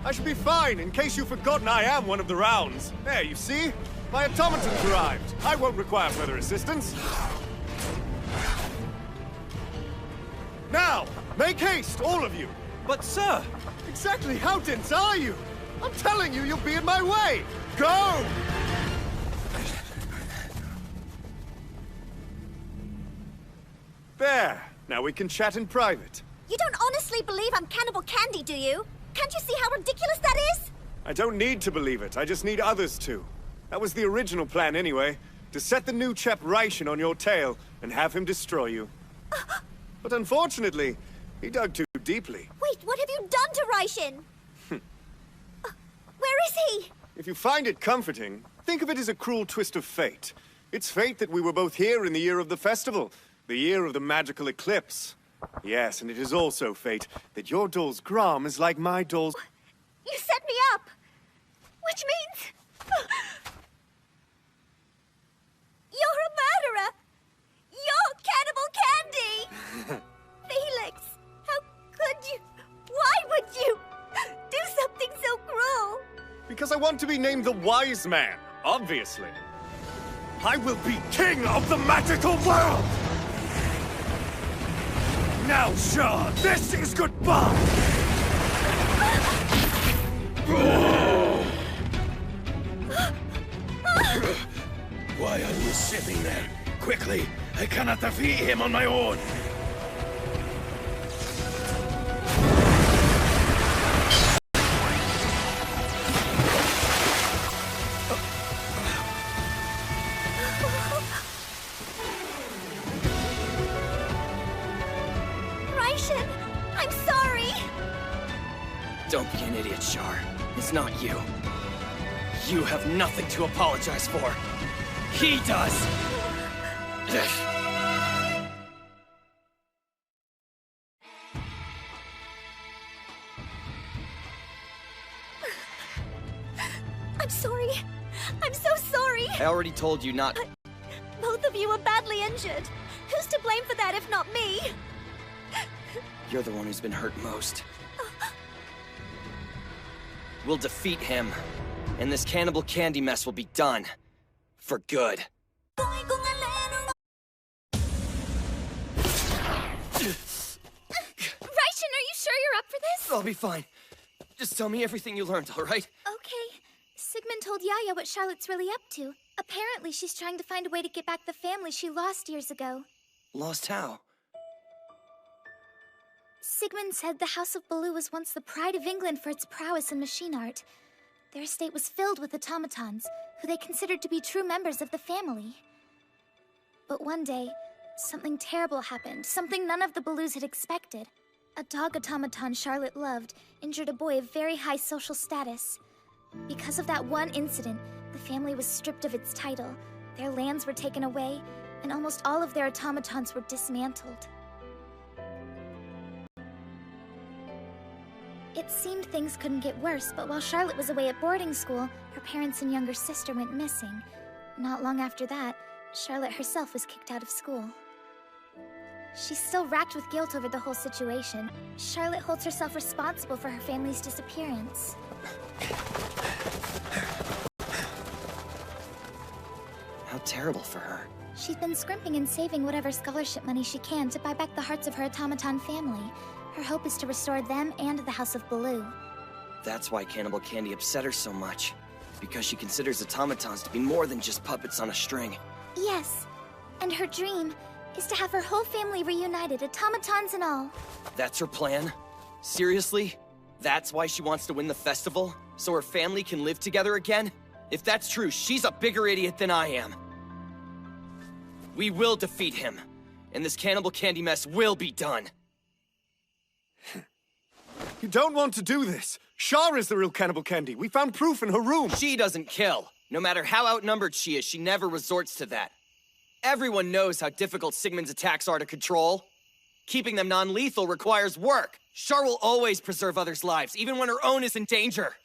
I should be fine. In case you've forgotten, I am one of the rounds. There, you see? My automaton's arrived. I won't require further assistance. Now, make haste, all of you. But sir... Exactly how dense are you? I'm telling you, you'll be in my way. Go! There. Now we can chat in private. You don't honestly believe I'm Cannibal Candy, do you? Can't you see how ridiculous that is? I don't need to believe it. I just need others to. That was the original plan anyway. To set the new chap Raishin on your tail and have him destroy you. But unfortunately, he dug too deeply. Wait, what have you done to Raishin? Where is he? If you find it comforting, think of it as a cruel twist of fate. It's fate that we were both here in the year of the festival. The year of the magical eclipse. Yes, and it is also fate that your doll's Grom is like my doll's... You set me up! Which means... You're a murderer! You're Cannibal Candy! Felix, how could you... Why would you do something so cruel? Because I want to be named the Wise Man, obviously. I will be king of the magical world! Now, Shaw, this is goodbye! Why are you sitting there? Quickly! I cannot defeat him on my own! Raishin, I'm sorry! Don't be an idiot, Char. It's not you. You have nothing to apologize for. He does! I'm sorry. I'm so sorry. I already told you not... Both of you were badly injured. Who's to blame for that if not me? You're the one who's been hurt most. We'll defeat him, and this Cannibal Candy mess will be done. For good. Raishin, are you sure you're up for this? I'll be fine. Just tell me everything you learned, all right? Okay. Sigmund told Yaya what Charlotte's really up to. Apparently, she's trying to find a way to get back the family she lost years ago. Lost how? Sigmund said the House of Baloo was once the pride of England for its prowess in machine art. Their estate was filled with automatons, who they considered to be true members of the family. But one day, something terrible happened, something none of the Baloos had expected. A dog automaton Charlotte loved injured a boy of very high social status. Because of that one incident, the family was stripped of its title, their lands were taken away, and almost all of their automatons were dismantled. It seemed things couldn't get worse, but while Charlotte was away at boarding school, her parents and younger sister went missing. Not long after that, Charlotte herself was kicked out of school. She's still racked with guilt over the whole situation. Charlotte holds herself responsible for her family's disappearance. How terrible for her. She's been scrimping and saving whatever scholarship money she can to buy back the hearts of her automaton family. Her hope is to restore them and the House of Baloo. That's why Cannibal Candy upset her so much. Because she considers automatons to be more than just puppets on a string. Yes, and her dream is to have her whole family reunited, automatons and all. That's her plan? Seriously? That's why she wants to win the festival? So her family can live together again? If that's true, she's a bigger idiot than I am. We will defeat him, and this Cannibal Candy mess will be done. You don't want to do this. Shar is the real Cannibal Candy. We found proof in her room. She doesn't kill. No matter how outnumbered she is, she never resorts to that. Everyone knows how difficult Sigmund's attacks are to control. Keeping them non-lethal requires work. Shar will always preserve others' lives, even when her own is in danger.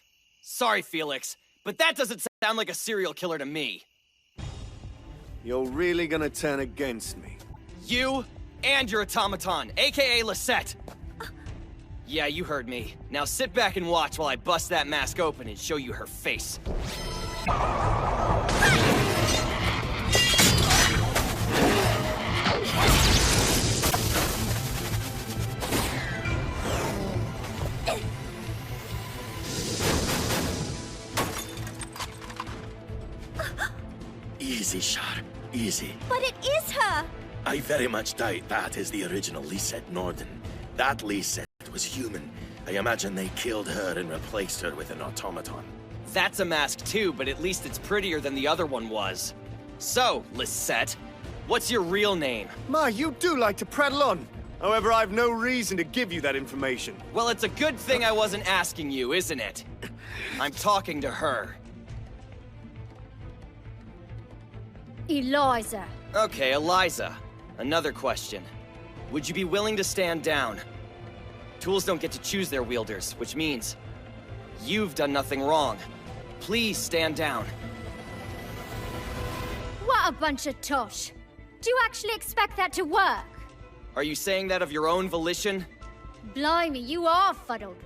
Sorry, Felix, but that doesn't sound like a serial killer to me. You're really gonna turn against me? You and your automaton, aka Lisette. Yeah, you heard me. Now sit back and watch while I bust that mask open and show you her face. Easy, Shar. Easy. But it is her! I very much doubt that is the original Lisette Norden. That Lisette was human. I imagine they killed her and replaced her with an automaton. That's a mask too, but at least it's prettier than the other one was. So, Lisette, what's your real name? Ma, you do like to prattle on. However, I've no reason to give you that information. Well, it's a good thing I wasn't asking you, isn't it? I'm talking to her. Eliza. Okay, Eliza. Another question. Would you be willing to stand down? Tools don't get to choose their wielders, which means you've done nothing wrong. Please stand down. What a bunch of tosh. Do you actually expect that to work? Are you saying that of your own volition? Blimey, you are fuddled.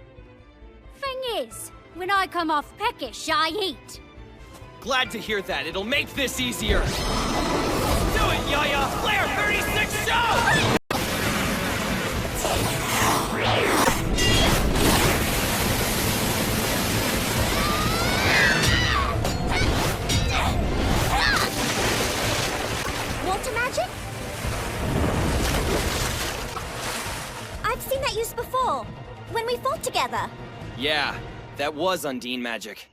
Thing is, when I come off peckish, I eat. Glad to hear that. It'll make this easier. Do it, Yaya! Flare 36 show! Water magic? I've seen that used before, when we fought together. Yeah, that was Undine magic.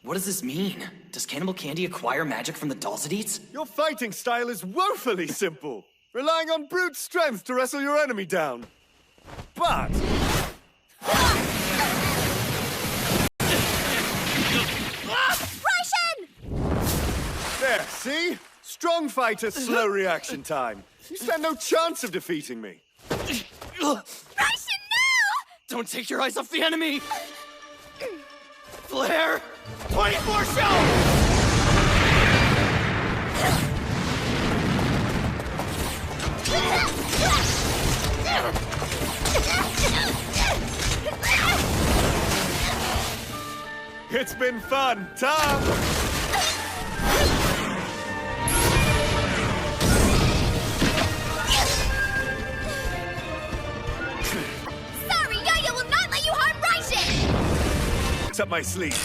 What does this mean? Does Cannibal Candy acquire magic from the dolls it eats? Your fighting style is woefully simple, relying on brute strength to wrestle your enemy down. But... There, see? Strong fighter, slow reaction time. You stand no chance of defeating me. Rytion, no! Don't take your eyes off the enemy! Flare! 24 show! It's been fun, Tom! Sorry, Yaya will not let you harm Rytion! It's up my sleeve.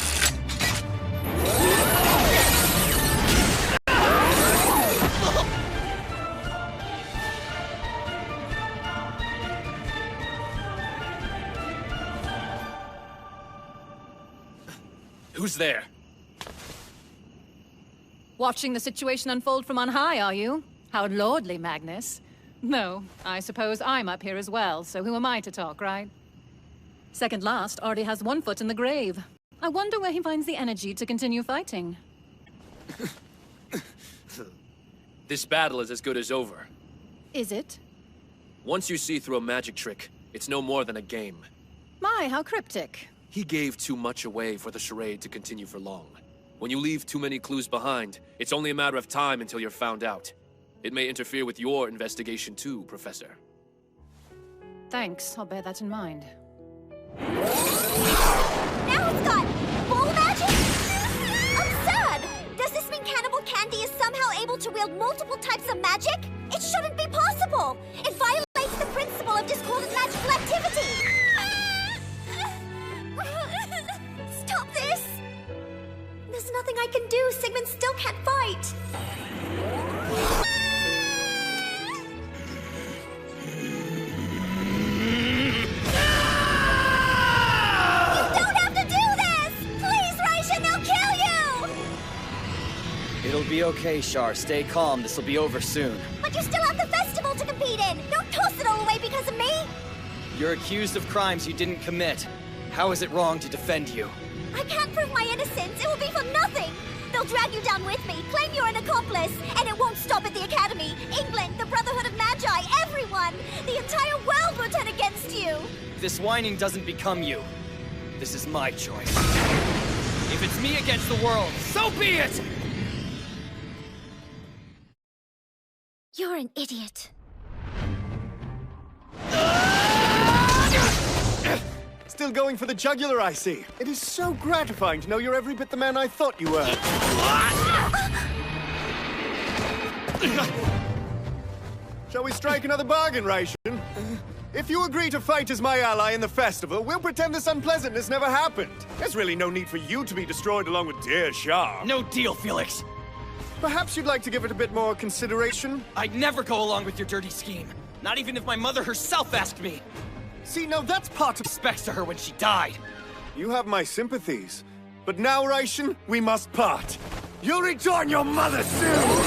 Who's there? Watching the situation unfold from on high, are you? How lordly, Magnus. No, I suppose I'm up here as well, so who am I to talk, right? Second last already has one foot in the grave. I wonder where he finds the energy to continue fighting. This battle is as good as over. Is it? Once you see through a magic trick, it's no more than a game. My, how cryptic. He gave too much away for the charade to continue for long. When you leave too many clues behind, it's only a matter of time until you're found out. It may interfere with your investigation too, Professor. Thanks, I'll bear that in mind. Now it's got bull magic? Absurd! Does this mean Cannibal Candy is somehow able to wield multiple types of magic? It shouldn't be possible! It violates the principle of discordant magical activity! Stop this! There's nothing I can do. Sigmund still can't fight. You don't have to do this! Please, Rytion, they'll kill you! It'll be okay, Shar. Stay calm. This'll be over soon. But you still have the festival to compete in! Don't toss it all away because of me! You're accused of crimes you didn't commit. How is it wrong to defend you? I can't prove my innocence. It will be for nothing. They'll drag you down with me, claim you're an accomplice, and it won't stop at the Academy. England, the Brotherhood of Magi, everyone! The entire world will turn against you! This whining doesn't become you. This is my choice. If it's me against the world, so be it! You're an idiot. Still going for the jugular, I see. It is so gratifying to know you're every bit the man I thought you were. Shall we strike another bargain, Rytion? If you agree to fight as my ally in the festival, we'll pretend this unpleasantness never happened. There's really no need for you to be destroyed along with dear Shar. No deal, Felix. Perhaps you'd like to give it a bit more consideration? I'd never go along with your dirty scheme. Not even if my mother herself asked me. See, now that's part of Respects to her when she died. You have my sympathies. But now, Rytion, we must part. You'll rejoin your mother soon!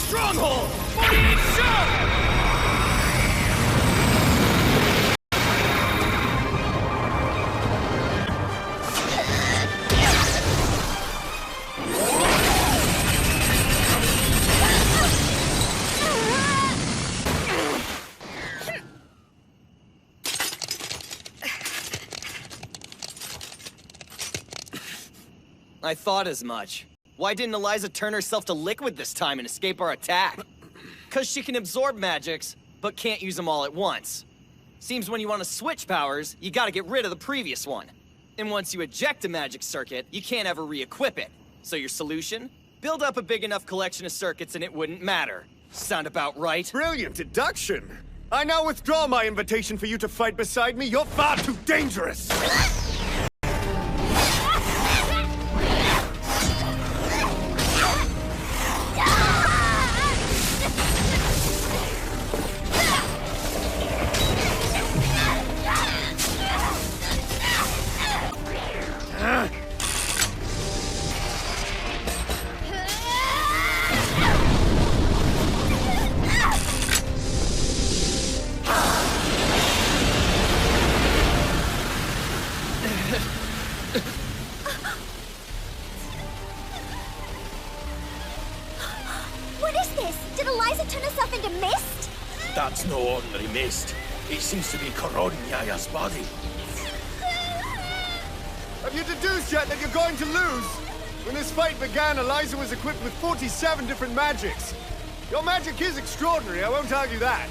Stronghold! 48 show! I thought as much. Why didn't Eliza turn herself to liquid this time and escape our attack? 'Cause she can absorb magics, but can't use them all at once. Seems when you want to switch powers, you gotta get rid of the previous one. And once you eject a magic circuit, you can't ever re-equip it. So your solution? Build up a big enough collection of circuits and it wouldn't matter. Sound about right? Brilliant deduction! I now withdraw my invitation for you to fight beside me. You're far too dangerous! What is this? Did Eliza turn herself into mist? That's no ordinary mist. It seems to be corroding Yaya's body. Have you deduced yet that you're going to lose? When this fight began, Eliza was equipped with 47 different magics. Your magic is extraordinary, I won't argue that.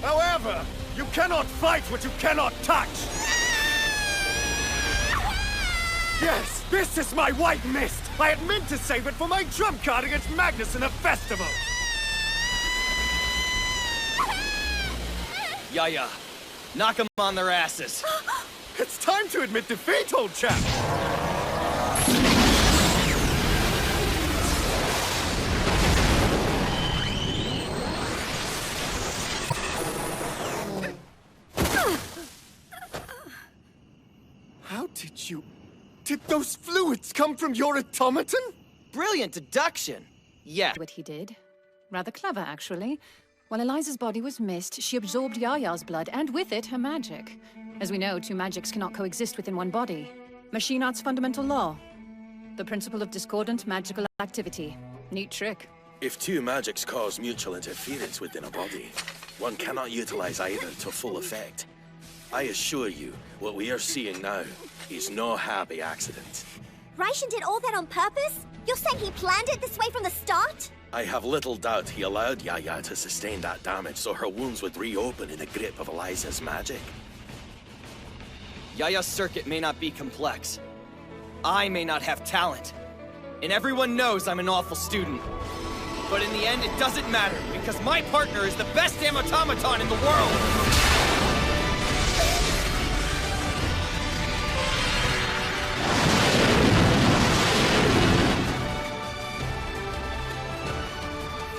However, you cannot fight what you cannot touch! Yes, this is my white mist! I had meant to save it for my trump card against Magnus in a festival! Yaya, knock them on their asses. It's time to admit defeat, old chap! How did you... Did those fluids come from your automaton? Brilliant deduction. Yeah. What he did. Rather clever, actually. While Eliza's body was mist, she absorbed Yaya's blood, and with it, her magic. As we know, two magics cannot coexist within one body. Machine art's fundamental law. The principle of discordant magical activity. Neat trick. If two magics cause mutual interference within a body, one cannot utilize either to full effect. I assure you, what we are seeing now is no happy accident. Raishin did all that on purpose? You're saying he planned it this way from the start? I have little doubt he allowed Yaya to sustain that damage so her wounds would reopen in the grip of Eliza's magic. Yaya's circuit may not be complex. I may not have talent. And everyone knows I'm an awful student. But in the end, it doesn't matter, because my partner is the best damn automaton in the world!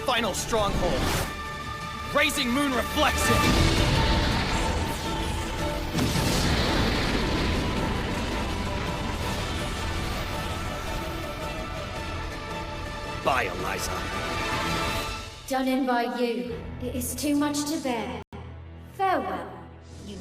Final stronghold. Raising Moon Reflection. Bye, Eliza. Done in by you. It is too much to bear. Farewell, you...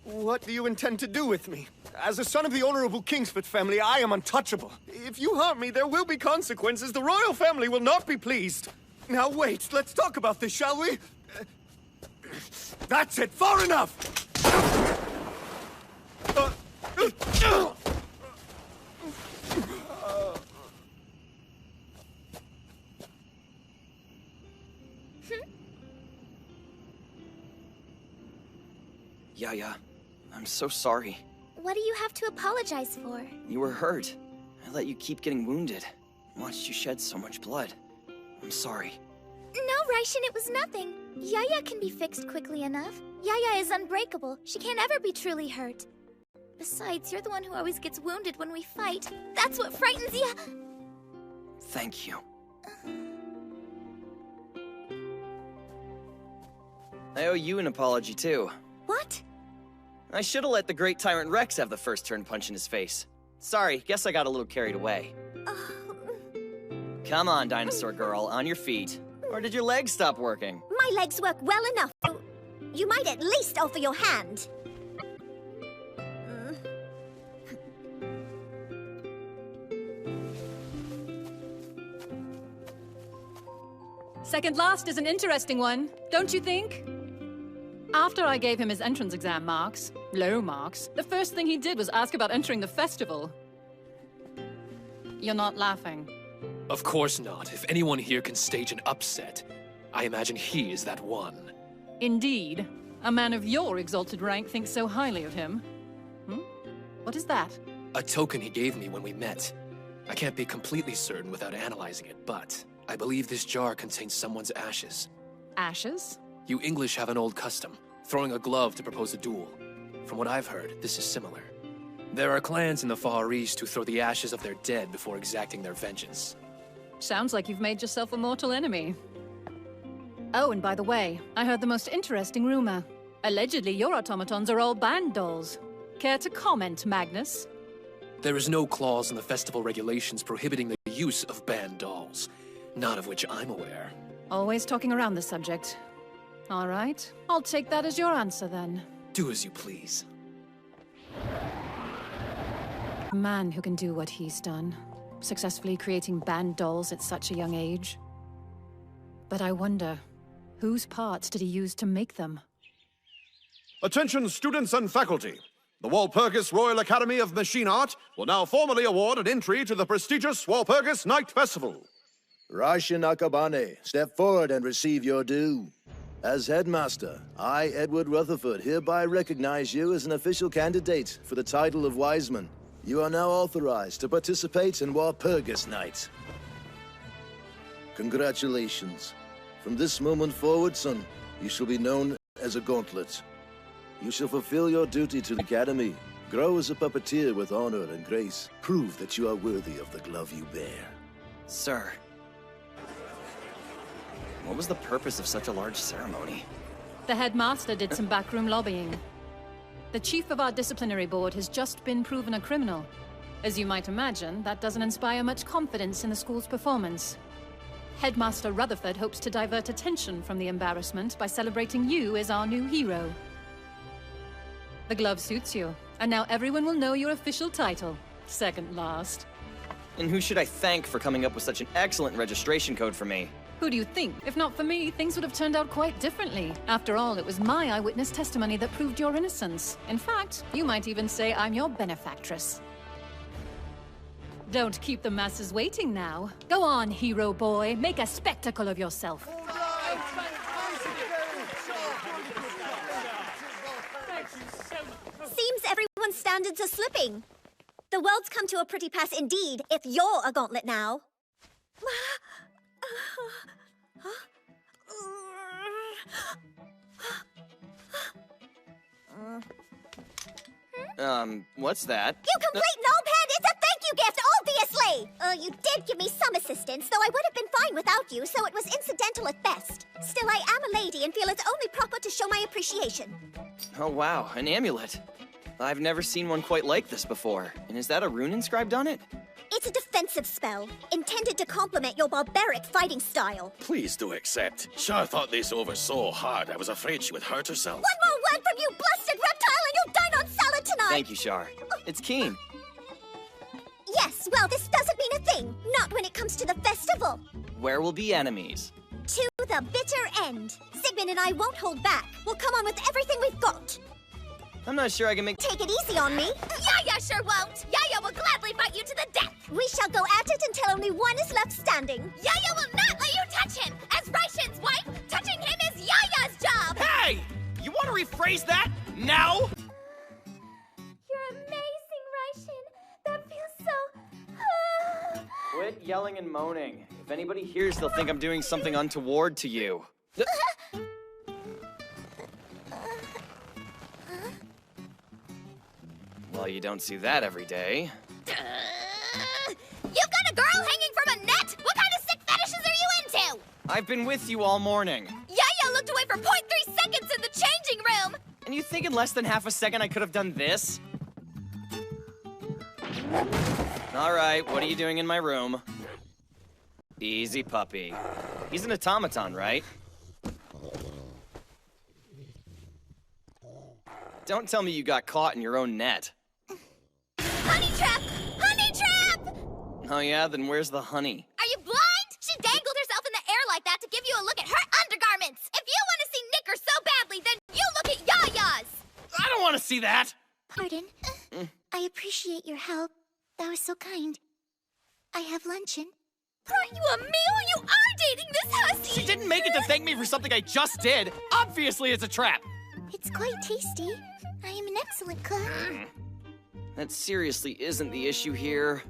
What do you intend to do with me? As a son of the Honorable Kingsford family, I am untouchable. If you harm me, there will be consequences. The royal family will not be pleased. Now wait, let's talk about this, shall we? That's it, far enough! Yaya, I'm so sorry. What do you have to apologize for? You were hurt. I let you keep getting wounded. Watched you shed so much blood. I'm sorry. No, Raishin, it was nothing. Yaya can be fixed quickly enough. Yaya is unbreakable. She can't ever be truly hurt. Besides, you're the one who always gets wounded when we fight. That's what frightens ya. Thank you. I owe you an apology, too. What? I should have let the great Tyrant Rex have the first turn punch in his face. Sorry, guess I got a little carried away. Come on, dinosaur girl, on your feet. Or did your legs stop working? My legs work well enough. You might at least offer your hand. Second last is an interesting one, don't you think? After I gave him his entrance exam marks, low marks, the first thing he did was ask about entering the festival. You're not laughing. Of course not. If anyone here can stage an upset, I imagine he is that one. Indeed. A man of your exalted rank thinks so highly of him. What is that? A token he gave me when we met. I can't be completely certain without analyzing it, but I believe this jar contains someone's ashes. Ashes? You English have an old custom, throwing a glove to propose a duel. From what I've heard, this is similar. There are clans in the Far East who throw the ashes of their dead before exacting their vengeance. Sounds like you've made yourself a mortal enemy. Oh, and by the way, I heard the most interesting rumor. Allegedly, your automatons are all band dolls. Care to comment, Magnus? There is no clause in the festival regulations prohibiting the use of band dolls. Not of which I'm aware. Always talking around the subject. All right, I'll take that as your answer then. Do as you please. A man who can do what he's done, successfully creating band dolls at such a young age. But I wonder, whose parts did he use to make them? Attention students and faculty. The Walpurgis Royal Academy of Machine Art will now formally award an entry to the prestigious Walpurgis Night Festival. Raishin Akabane, step forward and receive your due. As headmaster, I, Edward Rutherford, hereby recognize you as an official candidate for the title of Wiseman. You are now authorized to participate in Walpurgis Night. Congratulations. From this moment forward, son, you shall be known as a Gauntlet. You shall fulfill your duty to the Academy, grow as a puppeteer with honor and grace, prove that you are worthy of the glove you bear. Sir, what was the purpose of such a large ceremony? The headmaster did some backroom lobbying. The chief of our disciplinary board has just been proven a criminal. As you might imagine, that doesn't inspire much confidence in the school's performance. Headmaster Rutherford hopes to divert attention from the embarrassment by celebrating you as our new hero. The glove suits you, and now everyone will know your official title, second last. And who should I thank for coming up with such an excellent registration code for me? Who do you think? If not for me, things would have turned out quite differently. After all, it was my eyewitness testimony that proved your innocence. In fact, you might even say I'm your benefactress. Don't keep the masses waiting now. Go on, hero boy. Make a spectacle of yourself. Seems everyone's standards are slipping. The world's come to a pretty pass indeed, if you're a gauntlet now. What's that? You complete knobhead! It's a thank you gift, obviously! You did give me some assistance, though I would have been fine without you, so it was incidental at best. Still, I am a lady and feel it's only proper to show my appreciation. Oh wow, an amulet. I've never seen one quite like this before. And is that a rune inscribed on it? It's a defensive spell, intended to complement your barbaric fighting style. Please do accept. Char thought this over so hard, I was afraid she would hurt herself. One more word from you, blasted reptile, and you'll dine on salad tonight! Thank you, Char. It's keen. Yes, well, this doesn't mean a thing. Not when it comes to the festival. Where will be enemies? To the bitter end. Sigmund and I won't hold back. We'll come on with everything we've got. I'm not sure I can make... Take it easy on me. Yaya sure won't. Yaya will gladly fight you to the death. We shall go at it until only one is left standing. Yaya will not let you touch him. As Raishin's wife, touching him is Yaya's job. Hey! You want to rephrase that? Now? You're amazing, Raishin. That feels so... Quit yelling and moaning. If anybody hears, they'll think I'm doing something untoward to you. Well, you don't see that every day. You've got a girl hanging from a net? What kind of sick fetishes are you into? I've been with you all morning. Yaya looked away for 0.3 seconds in the changing room. And you think in less than half a second I could have done this? All right, what are you doing in my room? Easy, puppy. He's an automaton, right? Don't tell me you got caught in your own net. Honey trap! Honey trap! Oh yeah, then where's the honey? Are you blind? She dangled herself in the air like that forgot to give you a look at her undergarments! If you want to see knickers so badly, then you look at Yaya's! I don't want to see that! Pardon. I appreciate your help. That was so kind. I have luncheon. Brought you a meal? You are dating this hussy! She didn't make it to thank me for something I just did! Obviously it's a trap! It's quite tasty. I am an excellent cook. That seriously isn't the issue here.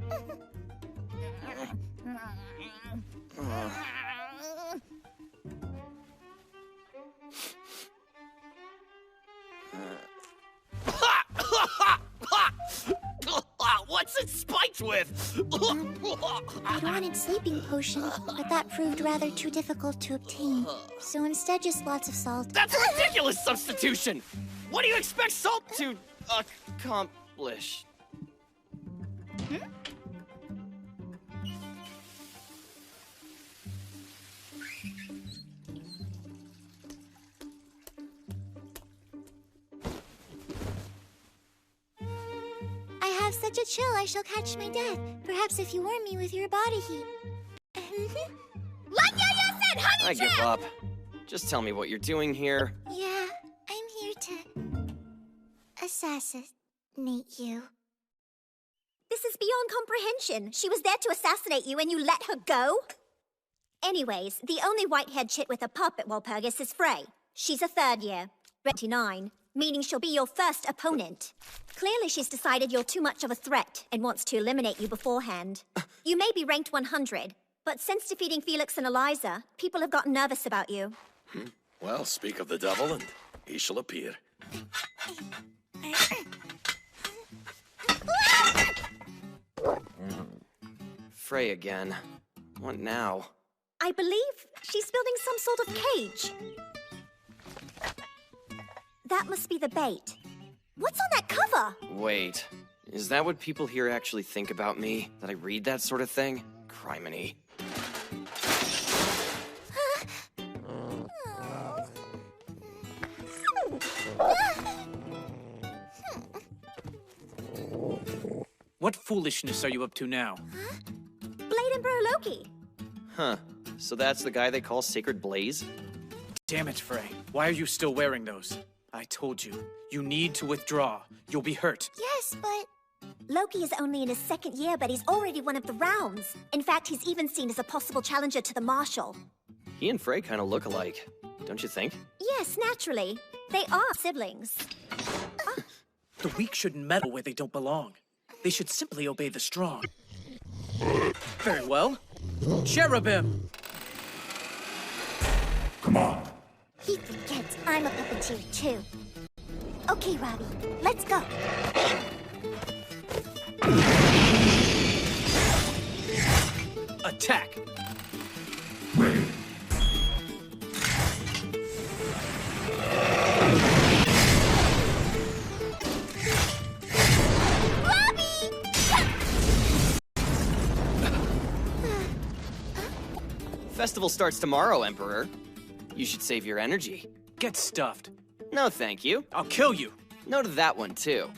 What's it spiked with? I'd wanted sleeping potion, but that proved rather too difficult to obtain. So instead, just lots of salt. That's a ridiculous substitution! What do you expect salt to accomplish? I have such a chill, I shall catch my death. Perhaps if you warm me with your body heat. Like Yaya said, honey I give up. Just tell me what you're doing here. Yeah, I'm here to assassinate you. This is beyond comprehension. She was there to assassinate you and you let her go? Anyways, the only white-haired chit with a pup at Walpurgis is Frey. She's a third year, 29, meaning she'll be your first opponent. Clearly she's decided you're too much of a threat and wants to eliminate you beforehand. You may be ranked 100, but since defeating Felix and Eliza, people have gotten nervous about you. Well, speak of the devil and he shall appear. Frey again. What now? I believe she's building some sort of cage. That must be the bait. What's on that cover? Wait, is that what people here actually think about me? That I read that sort of thing? Criminy. What foolishness are you up to now? Blade and Bro Loki. Huh. So that's the guy they call Sacred Blaze? Damn it, Frey. Why are you still wearing those? I told you. You need to withdraw. You'll be hurt. Yes, but... Loki is only in his second year, but he's already one of the rounds. In fact, he's even seen as a possible challenger to the Marshal. He and Frey kind of look alike, don't you think? Yes, naturally. They are siblings. The weak shouldn't meddle where they don't belong. They should simply obey the strong. Very well. Cherubim! Come on. He forgets I'm a puppeteer, too. Okay, Robbie, let's go. Attack! Festival starts tomorrow, Emperor. You should save your energy. Get stuffed. No, thank you. I'll kill you. No to that one, too.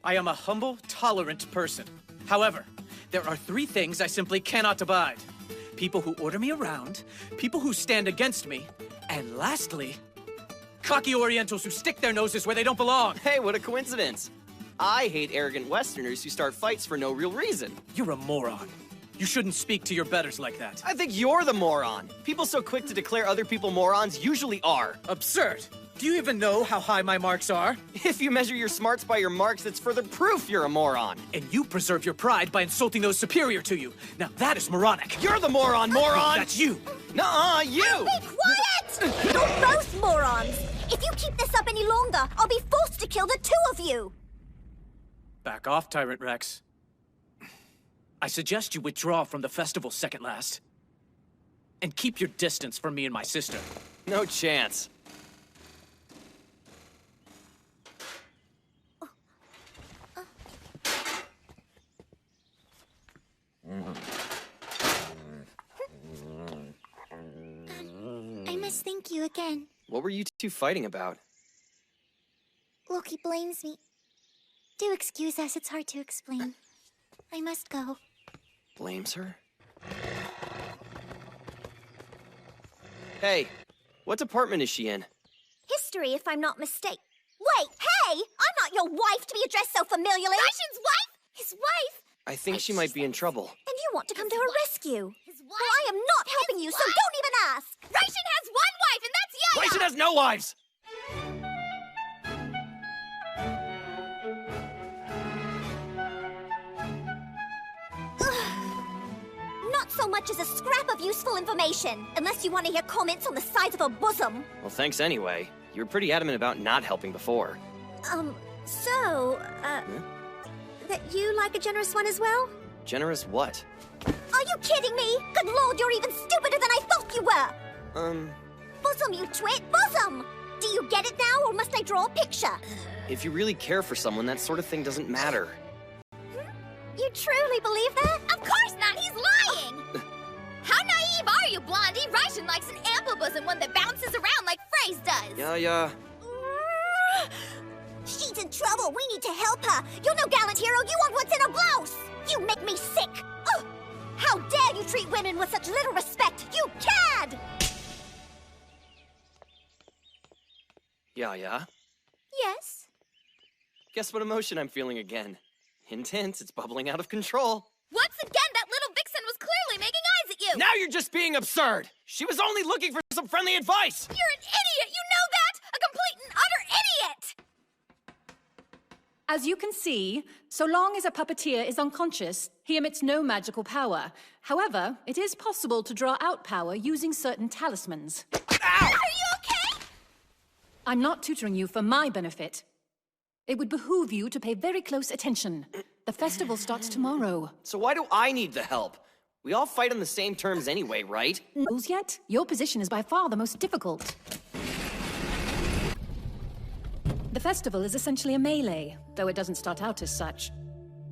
I am a humble, tolerant person. However, there are 3 things I simply cannot abide. People who order me around, people who stand against me, and lastly, cocky Orientals who stick their noses where they don't belong. Hey, what a coincidence. I hate arrogant Westerners who start fights for no real reason. You're a moron. You shouldn't speak to your betters like that. I think you're the moron. People so quick to declare other people morons usually are. Absurd. Do you even know how high my marks are? If you measure your smarts by your marks, that's further proof you're a moron. And you preserve your pride by insulting those superior to you. Now that is moronic. You're the moron, moron! That's you. Nuh-uh, you! Be quiet! You're both morons. If you keep this up any longer, I'll be forced to kill the 2 of you. Back off, Tyrant Rex. I suggest you withdraw from the festival second last. And keep your distance from me and my sister. No chance. I must thank you again. What were you 2 fighting about? Loki blames me. Do excuse us, it's hard to explain. I must go. Blames her? Hey, what department is she in? History, if I'm not mistaken. Wait, hey! I'm not your wife to be addressed so familiarly! Raishin's wife? His wife? I think she might be in trouble. And you want to come to her rescue? Well, I am not helping you, so don't even ask! Raishin has one wife, and that's Yaya! Raishin has no wives! Not so much as a scrap of useful information, unless you want to hear comments on the size of her bosom. Well, thanks anyway. You were pretty adamant about not helping before. That you like a generous one as well? Generous what? Are you kidding me? Good lord, you're even stupider than I thought you were! Bosom, you twit! Bosom! Do you get it now, or must I draw a picture? If you really care for someone, that sort of thing doesn't matter. You truly believe that? Of course not! He's lying! How naive are you, Blondie? Raishin likes an ample bosom, one that bounces around like Phrase does! Yeah. She's in trouble. We need to help her. You're no gallant hero. You want what's in her blouse. You make me sick. Oh, how dare you treat women with such little respect? You cad! Yeah. Yes? Guess what emotion I'm feeling again? Hint, hint, it's bubbling out of control. Once again, that little vixen was clearly making eyes at you! Now you're just being absurd! She was only looking for some friendly advice! You're an idiot! You know that? A complete and utter idiot! As you can see, so long as a puppeteer is unconscious, he emits no magical power. However, it is possible to draw out power using certain talismans. Ow! Are you okay? I'm not tutoring you for my benefit. It would behoove you to pay very close attention. The festival starts tomorrow. So why do I need the help? We all fight on the same terms anyway, right? Rules yet? Your position is by far the most difficult. The festival is essentially a melee, though it doesn't start out as such.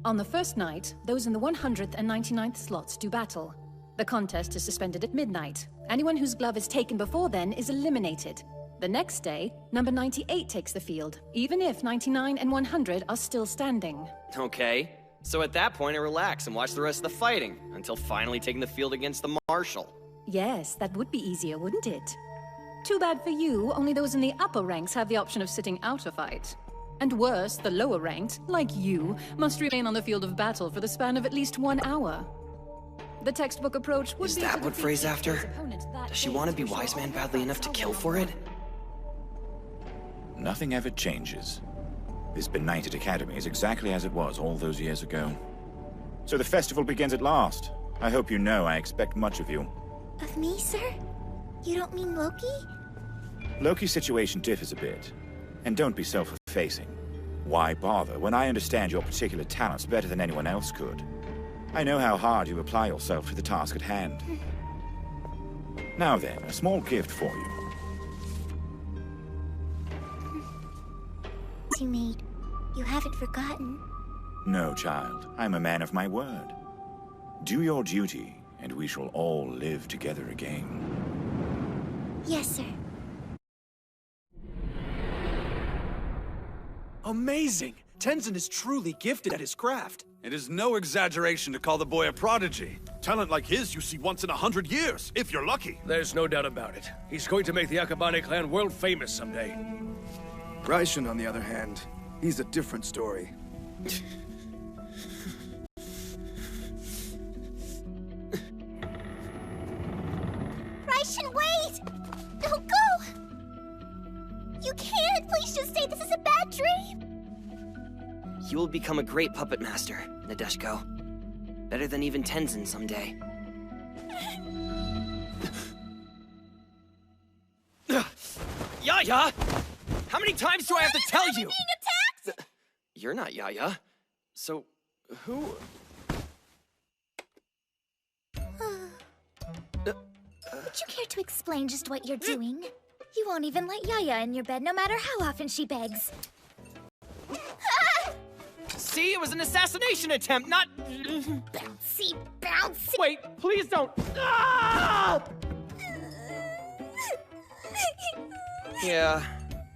On the first night, those in the 100th and 99th slots do battle. The contest is suspended at midnight. Anyone whose glove is taken before then is eliminated. The next day, number 98 takes the field, even if 99 and 100 are still standing. Okay. So at that point, I relax and watch the rest of the fighting, until finally taking the field against the Marshal. Yes, that would be easier, wouldn't it? Too bad for you, only those in the upper ranks have the option of sitting out a fight. And worse, the lower ranked, like you, must remain on the field of battle for the span of at least 1 hour. The textbook approach would be... Is that what Frey's after? Does she want to be Wise Man badly enough to kill for it? Nothing ever changes. This benighted academy is exactly as it was all those years ago. So the festival begins at last. I hope you know I expect much of you. Of me, sir? You don't mean Loki? Loki's situation differs a bit. And don't be self-effacing. Why bother when I understand your particular talents better than anyone else could? I know how hard you apply yourself to the task at hand. Now then, a small gift for you. You made. You haven't forgotten. No, child. I'm a man of my word. Do your duty, and we shall all live together again. Yes, sir. Amazing! Tenzin is truly gifted at his craft. It is no exaggeration to call the boy a prodigy. Talent like his you see once in 100 years, if you're lucky. There's no doubt about it. He's going to make the Akabane clan world famous someday. Raishin, on the other hand, he's a different story. Raishin, wait! Don't go! You can't! Please just say this is a bad dream! You will become a great puppet master, Nadeshko. Better than even Tenzin someday. Yaya! How many times do I have to tell you? Being attacked? You're not Yaya. So, who... Would you care to explain just what you're doing? You won't even let Yaya in your bed no matter how often she begs. See, it was an assassination attempt, not... Bouncy, bouncy. Wait, please don't... Ah! Yeah,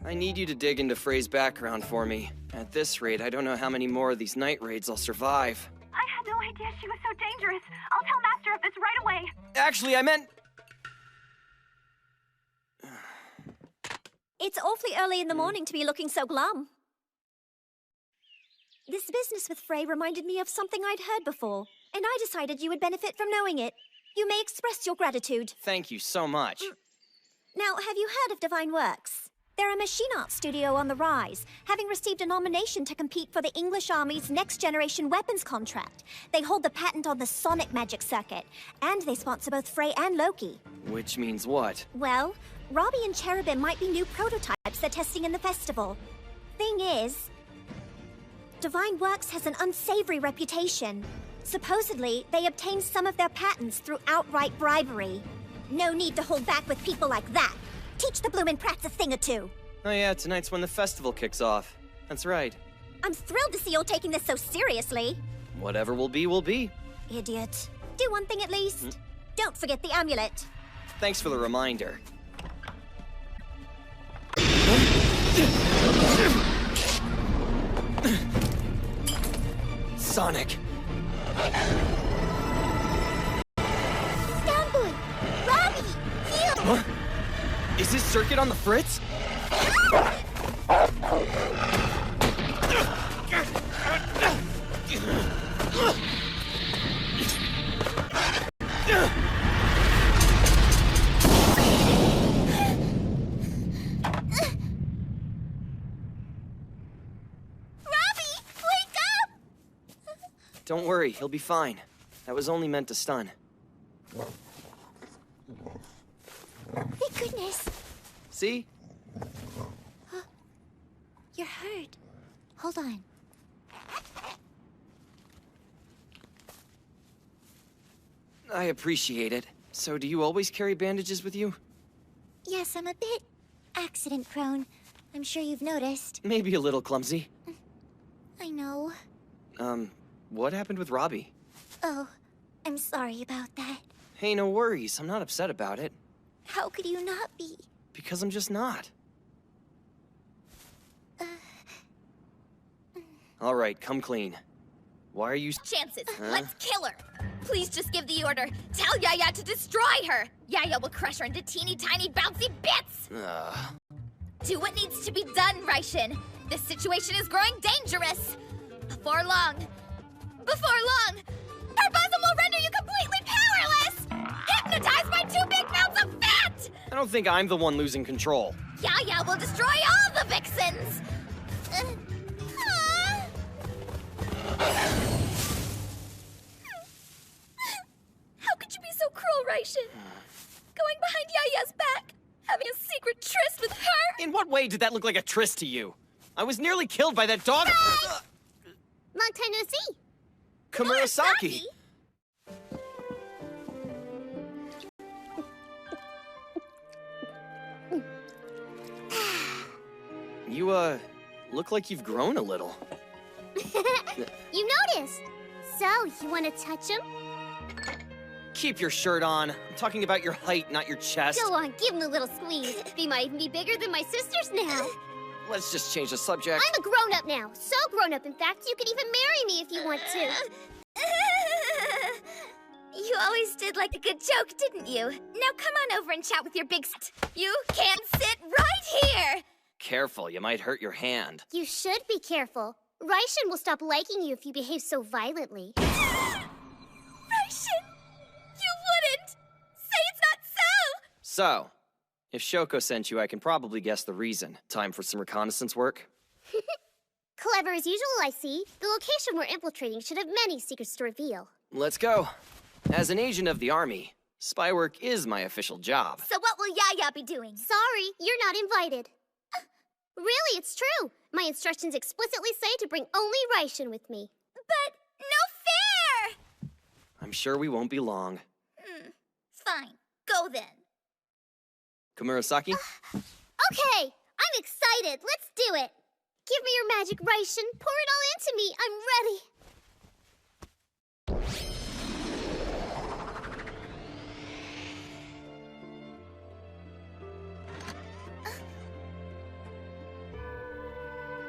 I need you to dig into Frey's background for me. At this rate, I don't know how many more of these night raids I'll survive. I had no idea she was so dangerous. I'll tell Master of this right away. Actually, I meant... It's awfully early in the morning to be looking so glum. This business with Frey reminded me of something I'd heard before, and I decided you would benefit from knowing it. You may express your gratitude. Thank you so much. Now, have you heard of Divine Works? They're a machine art studio on the rise, having received a nomination to compete for the English Army's next-generation weapons contract. They hold the patent on the sonic magic circuit, and they sponsor both Frey and Loki. Which means what? Well, Robbie and Cherubim might be new prototypes they're testing in the festival. Thing is, Divine Works has an unsavory reputation. Supposedly, they obtained some of their patents through outright bribery. No need to hold back with people like that. Teach the bloomin' prats a thing or two. Oh yeah, tonight's when the festival kicks off. That's right. I'm thrilled to see you're taking this so seriously. Whatever will be, will be. Idiot. Do one thing at least. Don't forget the amulet. Thanks for the reminder. Sonic. Stoneboy! Robbie! Heal! Huh? Is this circuit on the fritz? Don't worry, he'll be fine. That was only meant to stun. Thank goodness. See? You're hurt. Hold on. I appreciate it. So do you always carry bandages with you? Yes, I'm a bit accident-prone. I'm sure you've noticed. Maybe a little clumsy. I know. What happened with Robbie? Oh, I'm sorry about that. Hey, no worries. I'm not upset about it. How could you not be? Because I'm just not. All right, come clean. Why are you... Chances. Huh? Let's kill her. Please just give the order. Tell Yaya to destroy her. Yaya will crush her into teeny tiny bouncy bits. Do what needs to be done, Raishin. This situation is growing dangerous. Before long, her bosom will render you completely powerless! Hypnotized by 2 big mounds of fat! I don't think I'm the one losing control. Yaya will destroy all the vixens! How could you be so cruel, Raishin? Going behind Yaya's back, having a secret tryst with her? In what way did that look like a tryst to you? I was nearly killed by that dog... Long time no see. Komurasaki! You, look like you've grown a little. You noticed. So, you want to touch him? Keep your shirt on. I'm talking about your height, not your chest. Go on, give him a little squeeze. They might even be bigger than my sisters now. Let's just change the subject. I'm a grown-up now. So grown-up, in fact, you could even marry me if you want to. You always did like a good joke, didn't you? Now come on over and chat with your big You can sit right here! Careful, you might hurt your hand. You should be careful. Raishin will stop liking you if you behave so violently. Raishin! You wouldn't! Say it's not so! So, if Shoko sent you, I can probably guess the reason. Time for some reconnaissance work? Clever as usual, I see. The location we're infiltrating should have many secrets to reveal. Let's go. As an agent of the army, spy work is my official job. So what will Yaya be doing? Sorry, you're not invited. Really, it's true. My instructions explicitly say to bring only Raishin with me. But no fair! I'm sure we won't be long. Fine. Go then. Komurasaki? Okay, I'm excited. Let's do it. Give me your magic, Raishin. Pour it all into me. I'm ready.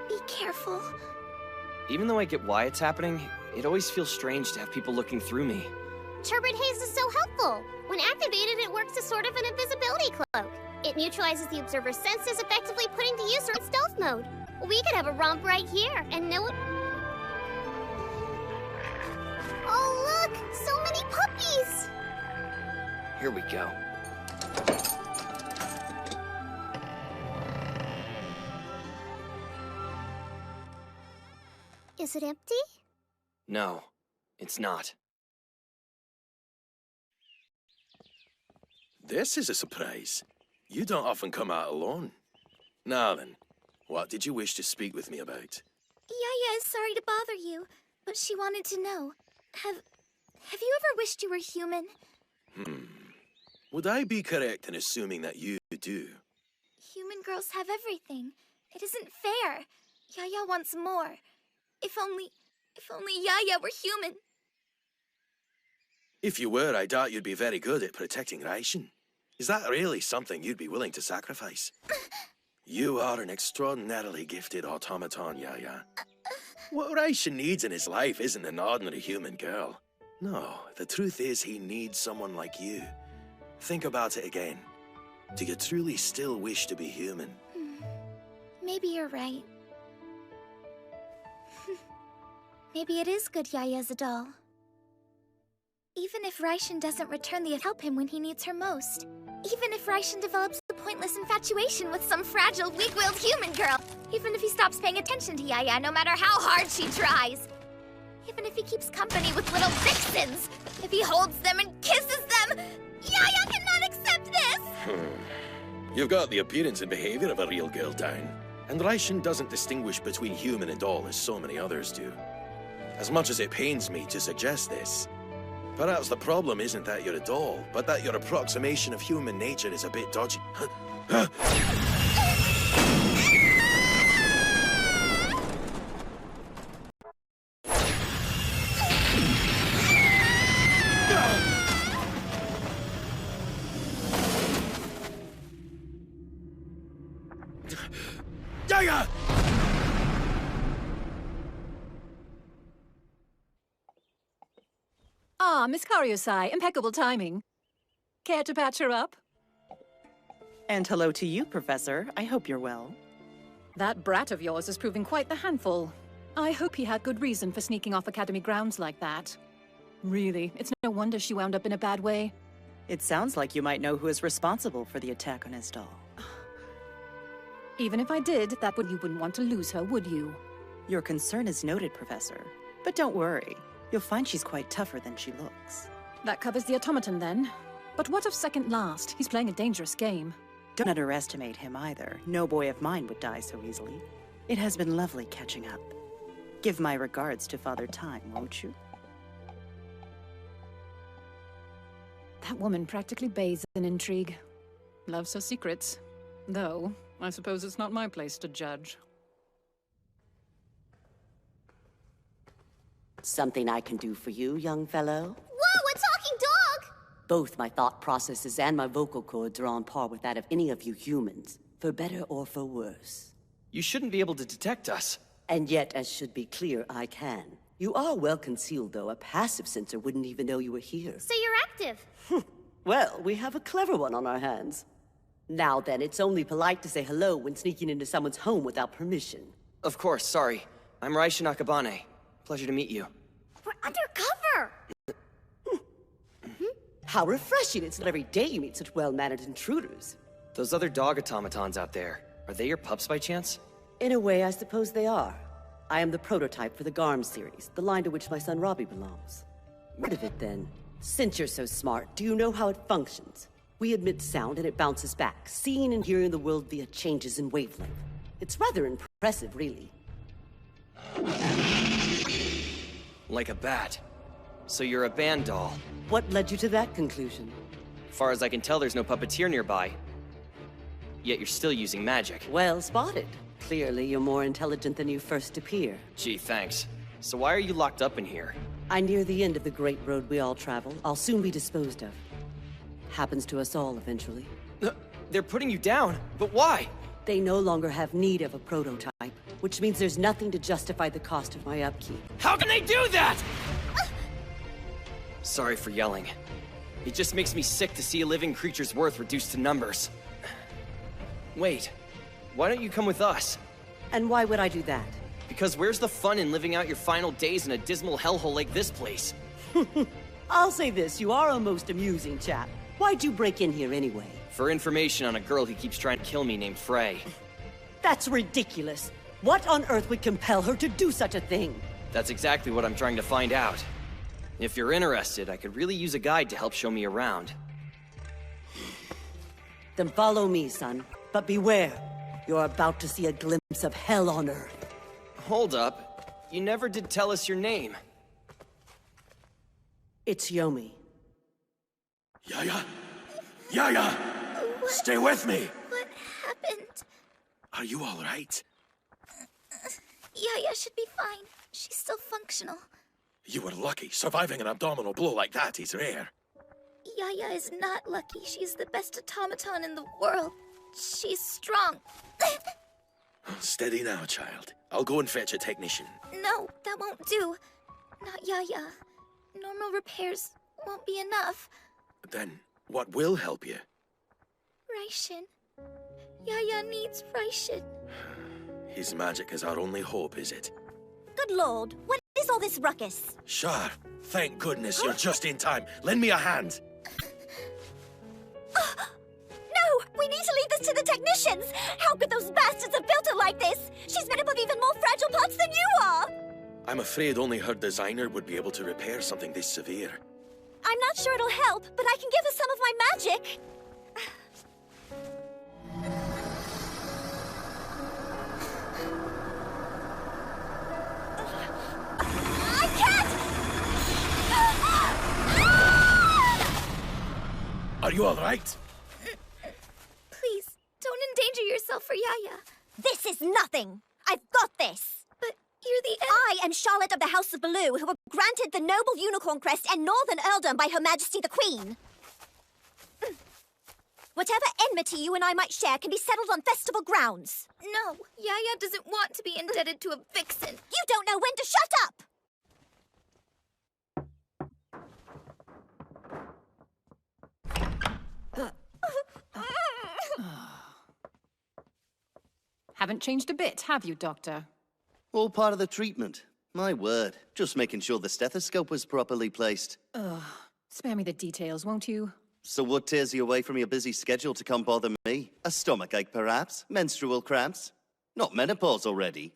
Be careful. Even though I get why it's happening, it always feels strange to have people looking through me. Turbid haze is so helpful. When activated, it works as sort of an invisibility cloak. It It neutralizes the observer's senses, effectively putting the user in stealth mode. We could have a romp right here, and no one... Oh, look! So many puppies! Here we go. Is it empty? No, it's not. This is a surprise. You don't often come out alone. Now then, what did you wish to speak with me about? Yaya is sorry to bother you, but she wanted to know. Have you ever wished you were human? Would I be correct in assuming that you do? Human girls have everything. It isn't fair. Yaya wants more. If only Yaya were human. If you were, I doubt you'd be very good at protecting Raishin. Is that really something you'd be willing to sacrifice? You are an extraordinarily gifted automaton, Yaya. What Raishin needs in his life isn't an ordinary human girl. No, the truth is he needs someone like you. Think about it again. Do you truly still wish to be human? Maybe you're right. Maybe it is good Yaya's a doll. Even if Raishin doesn't return the help him when he needs her most. Even if Raishin develops a pointless infatuation with some fragile, weak-willed human girl. Even if he stops paying attention to Yaya no matter how hard she tries. Even if he keeps company with little vixens. If he holds them and kisses them. Yaya cannot accept this! You've got the appearance and behavior of a real girl, Dan. And Raishin doesn't distinguish between human and doll as so many others do. As much as it pains me to suggest this, perhaps the problem isn't that you're a doll, but that your approximation of human nature is a bit dodgy. Yaya! Ah, Miss Karyosai, impeccable timing. Care to patch her up? And hello to you, Professor. I hope you're well. That brat of yours is proving quite the handful. I hope he had good reason for sneaking off Academy grounds like that. Really, it's no wonder she wound up in a bad way. It sounds like you might know who is responsible for the attack on his doll. Even if I did, you wouldn't want to lose her, would you? Your concern is noted, Professor. But don't worry. You'll find she's quite tougher than she looks. That covers the automaton, then. But what of Second Last? He's playing a dangerous game. Don't underestimate him either. No boy of mine would die so easily. It has been lovely catching up. Give my regards to Father Time, won't you? That woman practically bathes in intrigue. Loves her secrets. Though, I suppose it's not my place to judge. Something I can do for you, young fellow? Whoa, a talking dog! Both my thought processes and my vocal cords are on par with that of any of you humans, for better or for worse. You shouldn't be able to detect us. And yet, as should be clear, I can. You are well concealed, though. A passive sensor wouldn't even know you were here. So you're active? Well, we have a clever one on our hands. Now then, it's only polite to say hello when sneaking into someone's home without permission. Of course, sorry. I'm Raishin Akabane. Pleasure to meet you. We're undercover! How refreshing. It's not every day you meet such well-mannered intruders. Those other dog automatons out there, are they your pups by chance? In a way, I suppose they are. I am the prototype for the GARM series, the line to which my son Robbie belongs. What of it, then? Since you're so smart, do you know how it functions? We emit sound and it bounces back, seeing and hearing the world via changes in wavelength. It's rather impressive, really. Like a bat. So you're a band doll. What led you to that conclusion? Far as I can tell, there's no puppeteer nearby. Yet you're still using magic. Well spotted. Clearly, you're more intelligent than you first appear. Gee, thanks. So why are you locked up in here? I near the end of the great road we all travel. I'll soon be disposed of. Happens to us all eventually. They're putting you down, but why? They no longer have need of a prototype, which means there's nothing to justify the cost of my upkeep. How can they do that? Sorry for yelling. It just makes me sick to see a living creature's worth reduced to numbers. Wait, why don't you come with us? And why would I do that? Because where's the fun in living out your final days in a dismal hellhole like this place? I'll say this, you are a most amusing chap. Why'd you break in here anyway? For information on a girl who keeps trying to kill me named Frey. That's ridiculous. What on earth would compel her to do such a thing? That's exactly what I'm trying to find out. If you're interested, I could really use a guide to help show me around. Then follow me, son. But beware. You're about to see a glimpse of hell on earth. Hold up. You never did tell us your name. It's Yomi. Yaya! Yaya! Stay with me! What happened? Are you all right? Yaya should be fine. She's still functional. You were lucky. Surviving an abdominal blow like that is rare. Yaya is not lucky. She's the best automaton in the world. She's strong. Steady now, child. I'll go and fetch a technician. No, that won't do. Not Yaya. Normal repairs won't be enough. Then, what will help you? Raishin. Yaya needs Raishin. His magic is our only hope, is it? Good lord, what is all this ruckus? Shar, thank goodness you're just in time. Lend me a hand. No! We need to leave this to the technicians! How could those bastards have built it like this? She's made up of even more fragile parts than you are! I'm afraid only her designer would be able to repair something this severe. I'm not sure it'll help, but I can give her some of my magic. I can't! Are you all right? Please, don't endanger yourself for Yaya. This is nothing! I've got this! But you're the I am Charlotte of the House of Baloo, who were granted the noble unicorn crest and northern earldom by Her Majesty the Queen. Whatever enmity you and I might share can be settled on festival grounds. No, Yaya doesn't want to be indebted to a vixen. You don't know when to shut up! Haven't changed a bit, have you, Doctor? All part of the treatment. My word. Just making sure the stethoscope was properly placed. Ugh. Spare me the details, won't you? So what tears you away from your busy schedule to come bother me? A stomachache, perhaps? Menstrual cramps? Not menopause already?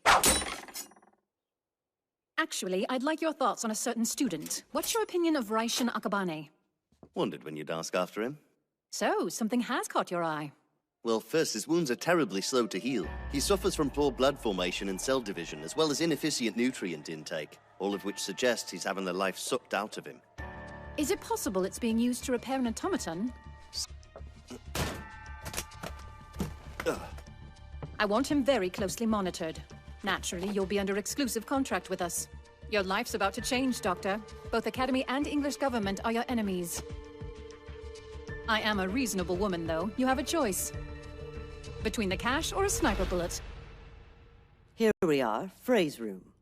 Actually, I'd like your thoughts on a certain student. What's your opinion of Raishin Akabane? Wondered when you'd ask after him. So, something has caught your eye. Well, first, his wounds are terribly slow to heal. He suffers from poor blood formation and cell division, as well as inefficient nutrient intake, all of which suggests he's having the life sucked out of him. Is it possible it's being used to repair an automaton? I want him very closely monitored. Naturally, you'll be under exclusive contract with us. Your life's about to change, Doctor. Both Academy and English government are your enemies. I am a reasonable woman, though. You have a choice. Between the cash or a sniper bullet. Here we are, Frey's room.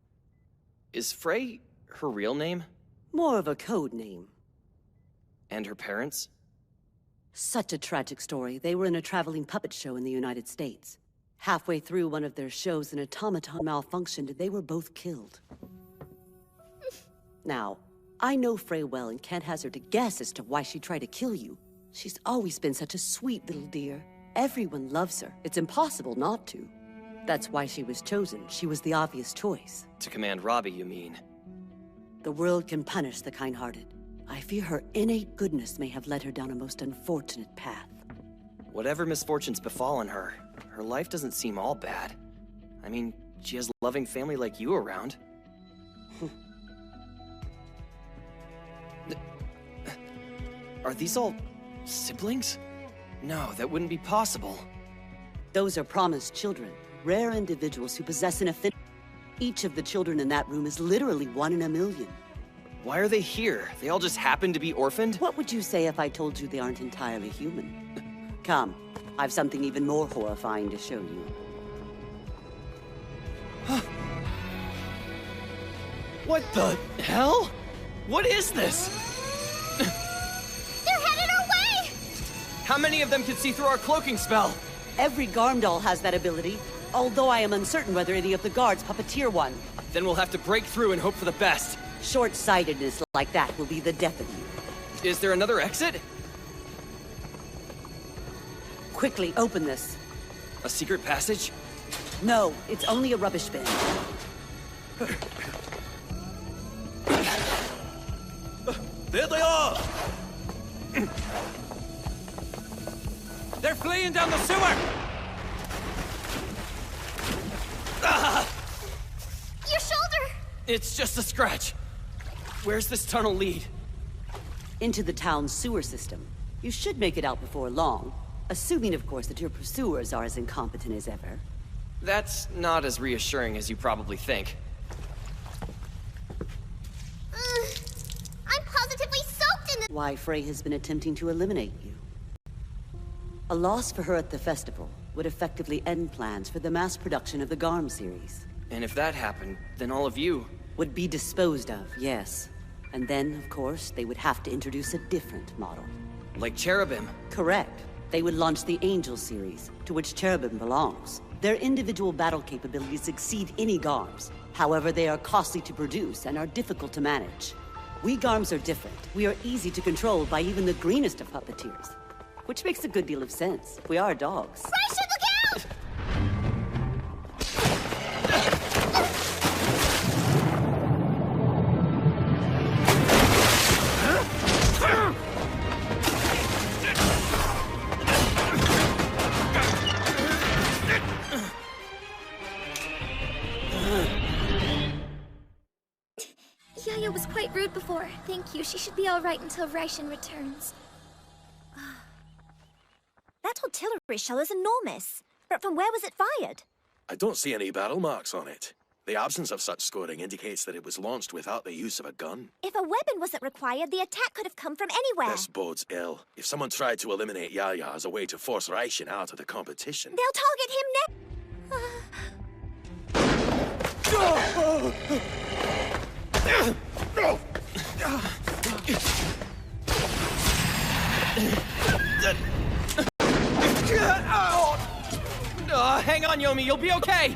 Is Frey her real name? More of a code name. And her parents? Such a tragic story. They were in a traveling puppet show in the United States. Halfway through one of their shows, an automaton malfunctioned and they were both killed. Now, I know Frey well and can't hazard to guess as to why she tried to kill you. She's always been such a sweet little dear. Everyone loves her. It's impossible not to. That's why she was chosen. She was the obvious choice. To command Robbie, you mean? The world can punish the kind-hearted. I fear her innate goodness may have led her down a most unfortunate path. Whatever misfortunes befallen her, her life doesn't seem all bad. I mean, she has a loving family like you around. Are these all siblings? No, that wouldn't be possible. Those are promised children, rare individuals who possess an affinity. Each of the children in that room is literally 1 in a million. Why are they here? They all just happen to be orphaned? What would you say if I told you they aren't entirely human? Come, I've something even more horrifying to show you. What the hell? What is this? They're headed our way! How many of them can see through our cloaking spell? Every Garm doll has that ability, although I am uncertain whether any of the guards puppeteer one. Then we'll have to break through and hope for the best. Short-sightedness like that will be the death of you. Is there another exit? Quickly, open this. A secret passage? No, it's only a rubbish bin. There they are! They're fleeing down the sewer! Ah! Your shoulder! It's just a scratch. Where's this tunnel lead? Into the town's sewer system. You should make it out before long. Assuming, of course, that your pursuers are as incompetent as ever. That's not as reassuring as you probably think. I'm positively soaked in this. Why Frey has been attempting to eliminate you. A loss for her at the festival would effectively end plans for the mass production of the Garm series. And if that happened, then all of you... Would be disposed of, yes. And then, of course, they would have to introduce a different model. Like Cherubim. Correct. They would launch the Angel series, to which Cherubim belongs. Their individual battle capabilities exceed any Garms. However, they are costly to produce and are difficult to manage. We Garms are different. We are easy to control by even the greenest of puppeteers. Which makes a good deal of sense. We are dogs. Raishin, look out! Yaya was quite rude before. Thank you. She should be all right until Raishin returns. That artillery shell is enormous. But from where was it fired? I don't see any battle marks on it. The absence of such scoring indicates that it was launched without the use of a gun. If a weapon wasn't required, the attack could have come from anywhere. This bodes ill. If someone tried to eliminate Yaya as a way to force Raishin out of the competition... They'll target him Hang on, Yomi, you'll be okay!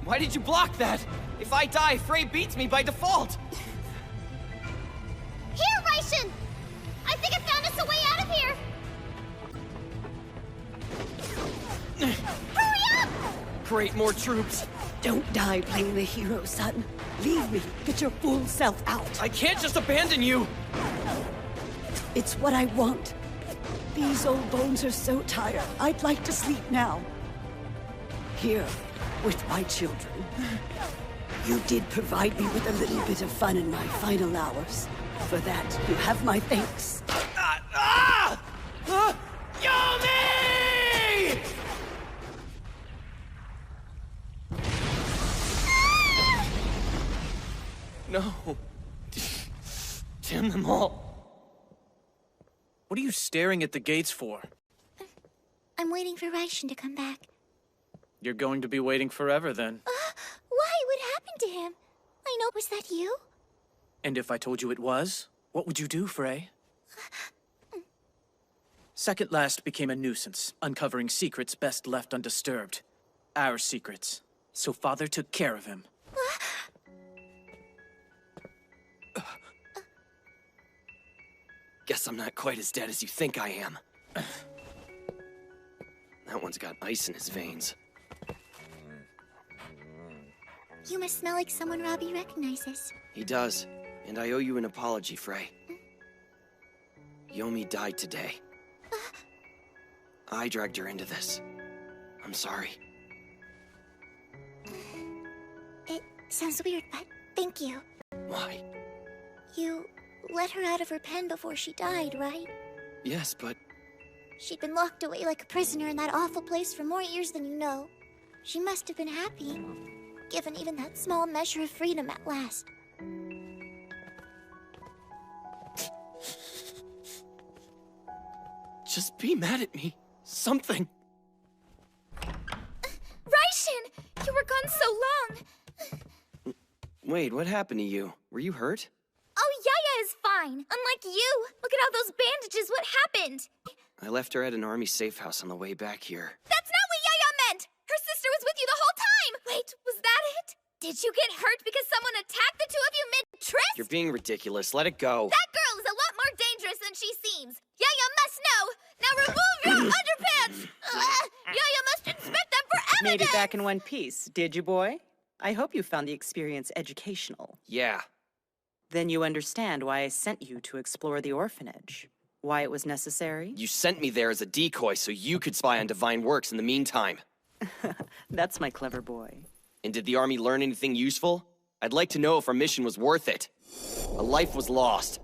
Why did you block that? If I die, Frey beats me by default! Here, Raishin! I think I found us a way out of here! Hurry up! Create more troops. Don't die playing the hero, son. Leave me. Get your full self out. I can't just abandon you! It's what I want. These old bones are so tired. I'd like to sleep now. Here, with my children. You did provide me with a little bit of fun in my final hours. For that, you have my thanks. Yomi! No. Damn them all. What are you staring at the gates for? I'm waiting for Raishin to come back. You're going to be waiting forever then. Why? What happened to him? I know. Was that you? And if I told you it was, what would you do, Frey? Second last became a nuisance, uncovering secrets best left undisturbed. Our secrets. So Father took care of him. Guess I'm not quite as dead as you think I am. That one's got ice in his veins. You must smell like someone Robbie recognizes. He does, and I owe you an apology, Frey. Yomi died today. I dragged her into this. I'm sorry. It sounds weird, but thank you. Why? You let her out of her pen before she died, right? Yes, but... She'd been locked away like a prisoner in that awful place for more years than you know. She must have been happy, given even that small measure of freedom at last. Just be mad at me. Something. Raishin! You were gone so long! Wait, what happened to you? Were you hurt? Oh, Yaya is fine. Unlike you. Look at all those bandages. What happened? I left her at an army safe house on the way back here. That's not what Yaya meant! Her sister was with you the whole time! Wait, was that it? Did you get hurt because someone attacked the two of you mid-tryst? You're being ridiculous. Let it go. That girl is a lot more dangerous than she seems. Yaya must know! Now remove your underpants! Yaya must inspect them for evidence! Made it back in one piece, did you, boy? I hope you found the experience educational. Yeah. Then you understand why I sent you to explore the orphanage. Why it was necessary? You sent me there as a decoy so you could spy on Divine Works in the meantime. That's my clever boy. And did the army learn anything useful? I'd like to know if our mission was worth it. A life was lost.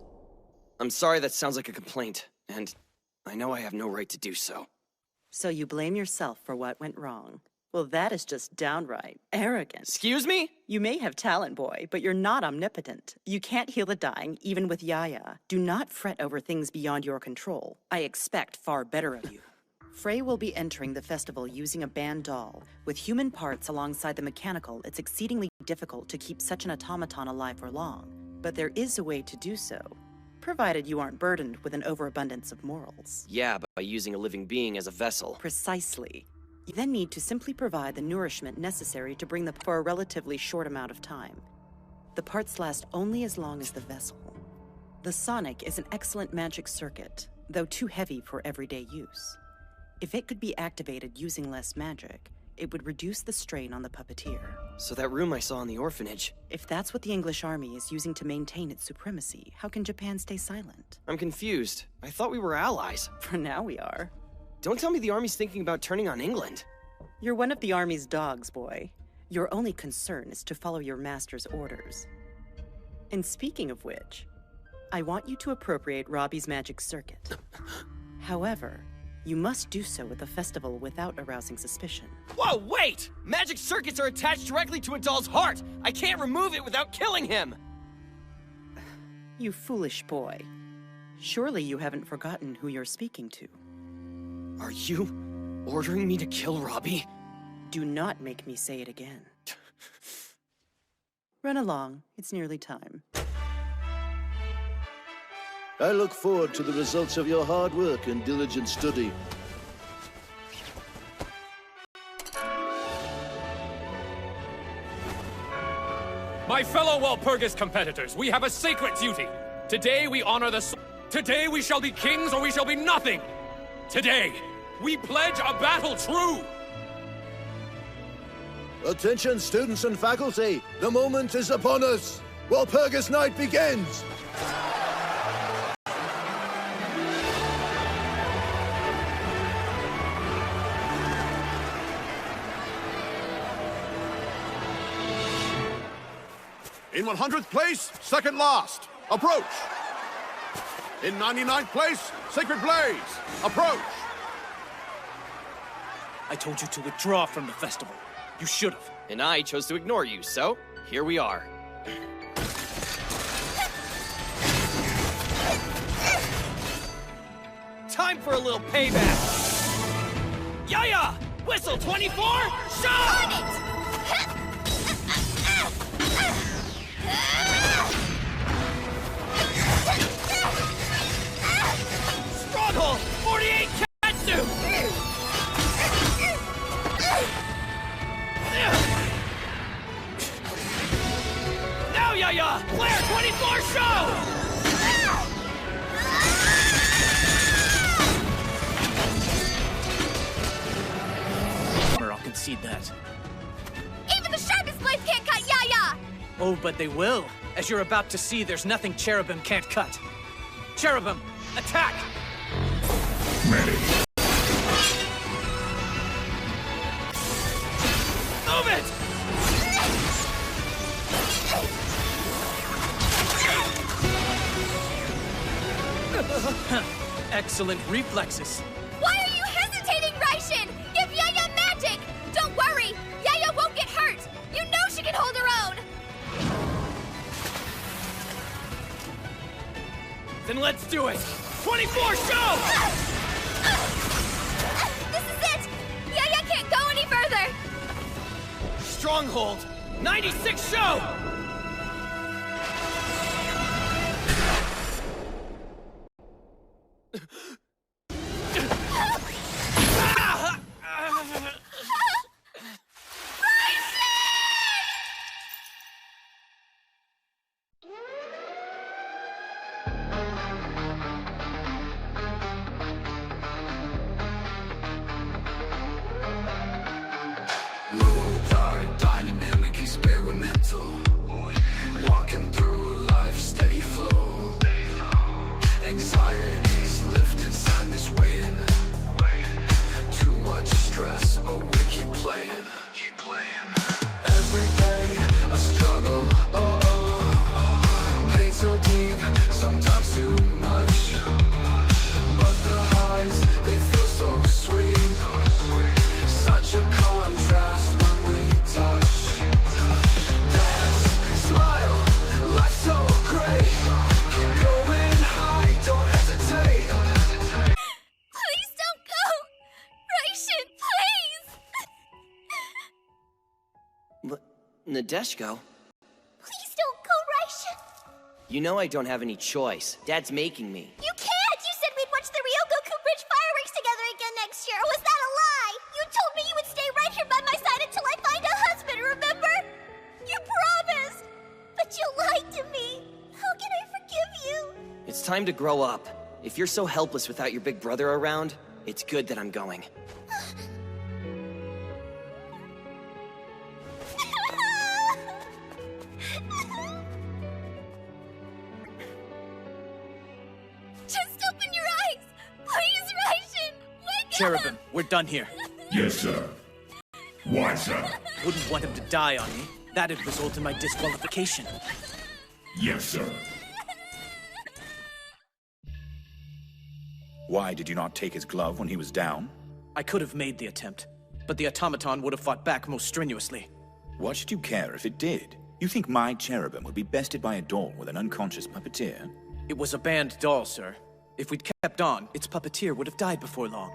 I'm sorry that sounds like a complaint, and I know I have no right to do so. So you blame yourself for what went wrong. Well, that is just downright arrogant. Excuse me? You may have talent, boy, but you're not omnipotent. You can't heal the dying, even with Yaya. Do not fret over things beyond your control. I expect far better of you. Frey will be entering the festival using a band doll. With human parts alongside the mechanical, it's exceedingly difficult to keep such an automaton alive for long. But there is a way to do so, provided you aren't burdened with an overabundance of morals. Yeah, but by using a living being as a vessel. Precisely. You then need to simply provide the nourishment necessary to bring them for a relatively short amount of time. The parts last only as long as the vessel. The Sonic is an excellent magic circuit, though too heavy for everyday use. If it could be activated using less magic, it would reduce the strain on the puppeteer. So that room I saw in the orphanage... If that's what the English army is using to maintain its supremacy, how can Japan stay silent? I'm confused. I thought we were allies. For now we are. Don't tell me the army's thinking about turning on England. You're one of the army's dogs, boy. Your only concern is to follow your master's orders. And speaking of which, I want you to appropriate Robbie's magic circuit. However, you must do so at the festival without arousing suspicion. Whoa, wait! Magic circuits are attached directly to a doll's heart! I can't remove it without killing him! You foolish boy. Surely you haven't forgotten who you're speaking to. Are you ordering me to kill Robbie? Do not make me say it again. Run along. It's nearly time. I look forward to the results of your hard work and diligent study. My fellow Walpurgis competitors, we have a sacred duty. Today we honor the... Today we shall be kings or we shall be nothing. Today, we pledge a battle true! Attention, students and faculty! The moment is upon us! Walpurgis Night begins! In 100th place, second last. Approach! In 99th place, Sacred Blaze. Approach! I told you to withdraw from the festival. You should have. And I chose to ignore you, so here we are. Time for a little payback! Yaya! Whistle 24, shot! On it! Stronghold 48 Katsu! Now, Yaya! Flare 24 show! I'll concede that. Even the sharpest blades can't cut Yaya! Oh, but they will. As you're about to see, there's nothing Cherubim can't cut. Cherubim, attack! Ready. Move it! Excellent reflexes. Why are you hesitating, Raishin? Give Yaya magic! Don't worry, Yaya won't get hurt! You know she can hold her own! Then let's do it! 24 show! This is it! Yaya can't go any further! Stronghold 96 show! Nadeshko? Please don't go, Raishin! You know I don't have any choice. Dad's making me. You can't! You said we'd watch the Ryogoku Bridge fireworks together again next year, or was that a lie? You told me you would stay right here by my side until I find a husband, remember? You promised! But you lied to me! How can I forgive you? It's time to grow up. If you're so helpless without your big brother around, it's good that I'm going. Just open your eyes! Please, Raishin! Wake up! Cherubim, we're done here. Yes, sir. Why, sir? Wouldn't want him to die on me. That'd result in my disqualification. Yes, sir. Why did you not take his glove when he was down? I could have made the attempt, but the automaton would have fought back most strenuously. What should you care if it did? You think my cherubim would be bested by a doll with an unconscious puppeteer? It was a banned doll, sir. If we'd kept on, its puppeteer would have died before long.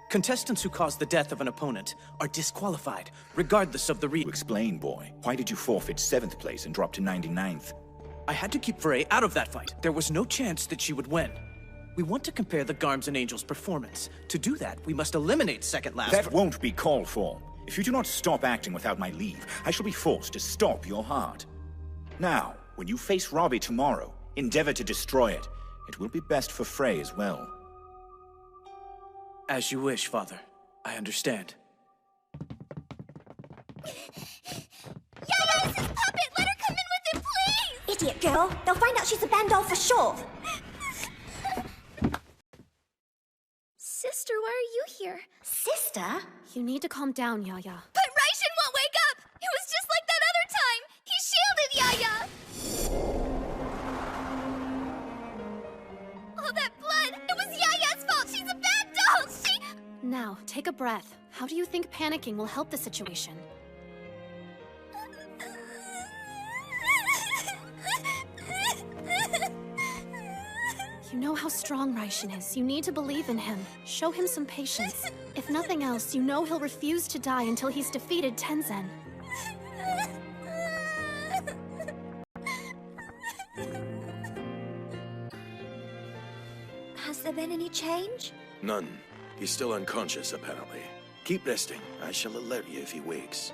Contestants who cause the death of an opponent are disqualified, regardless of the Explain, boy. Why did you forfeit 7th place and drop to 99th? I had to keep Frey out of that fight. There was no chance that she would win. We want to compare the Garms and Angels' performance. To do that, we must eliminate second last. That won't be called for. If you do not stop acting without my leave, I shall be forced to stop your heart. Now, when you face Robbie tomorrow, endeavor to destroy it. It will be best for Frey as well. As you wish, Father. I understand. Yaya is his puppet! Let her come in with him, please! Idiot girl! They'll find out she's a band doll for sure! Sister, why are you here? Sister? You need to calm down, Yaya. But Raishin won't wake up! It was just like that other time! He shielded Yaya! All that blood! It was Yaya's fault! She's a bad doll! She... Now, take a breath. How do you think panicking will help the situation? You know how strong Raishin is. You need to believe in him. Show him some patience. If nothing else, you know he'll refuse to die until he's defeated Tenzen. Has there been any change? None. He's still unconscious, apparently. Keep resting. I shall alert you if he wakes.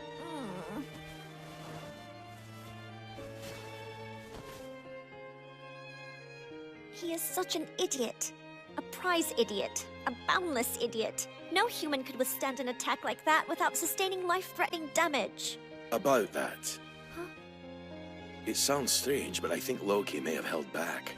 He is such an idiot. A prize idiot. A boundless idiot. No human could withstand an attack like that without sustaining life-threatening damage. About that. It sounds strange, but I think Loki may have held back.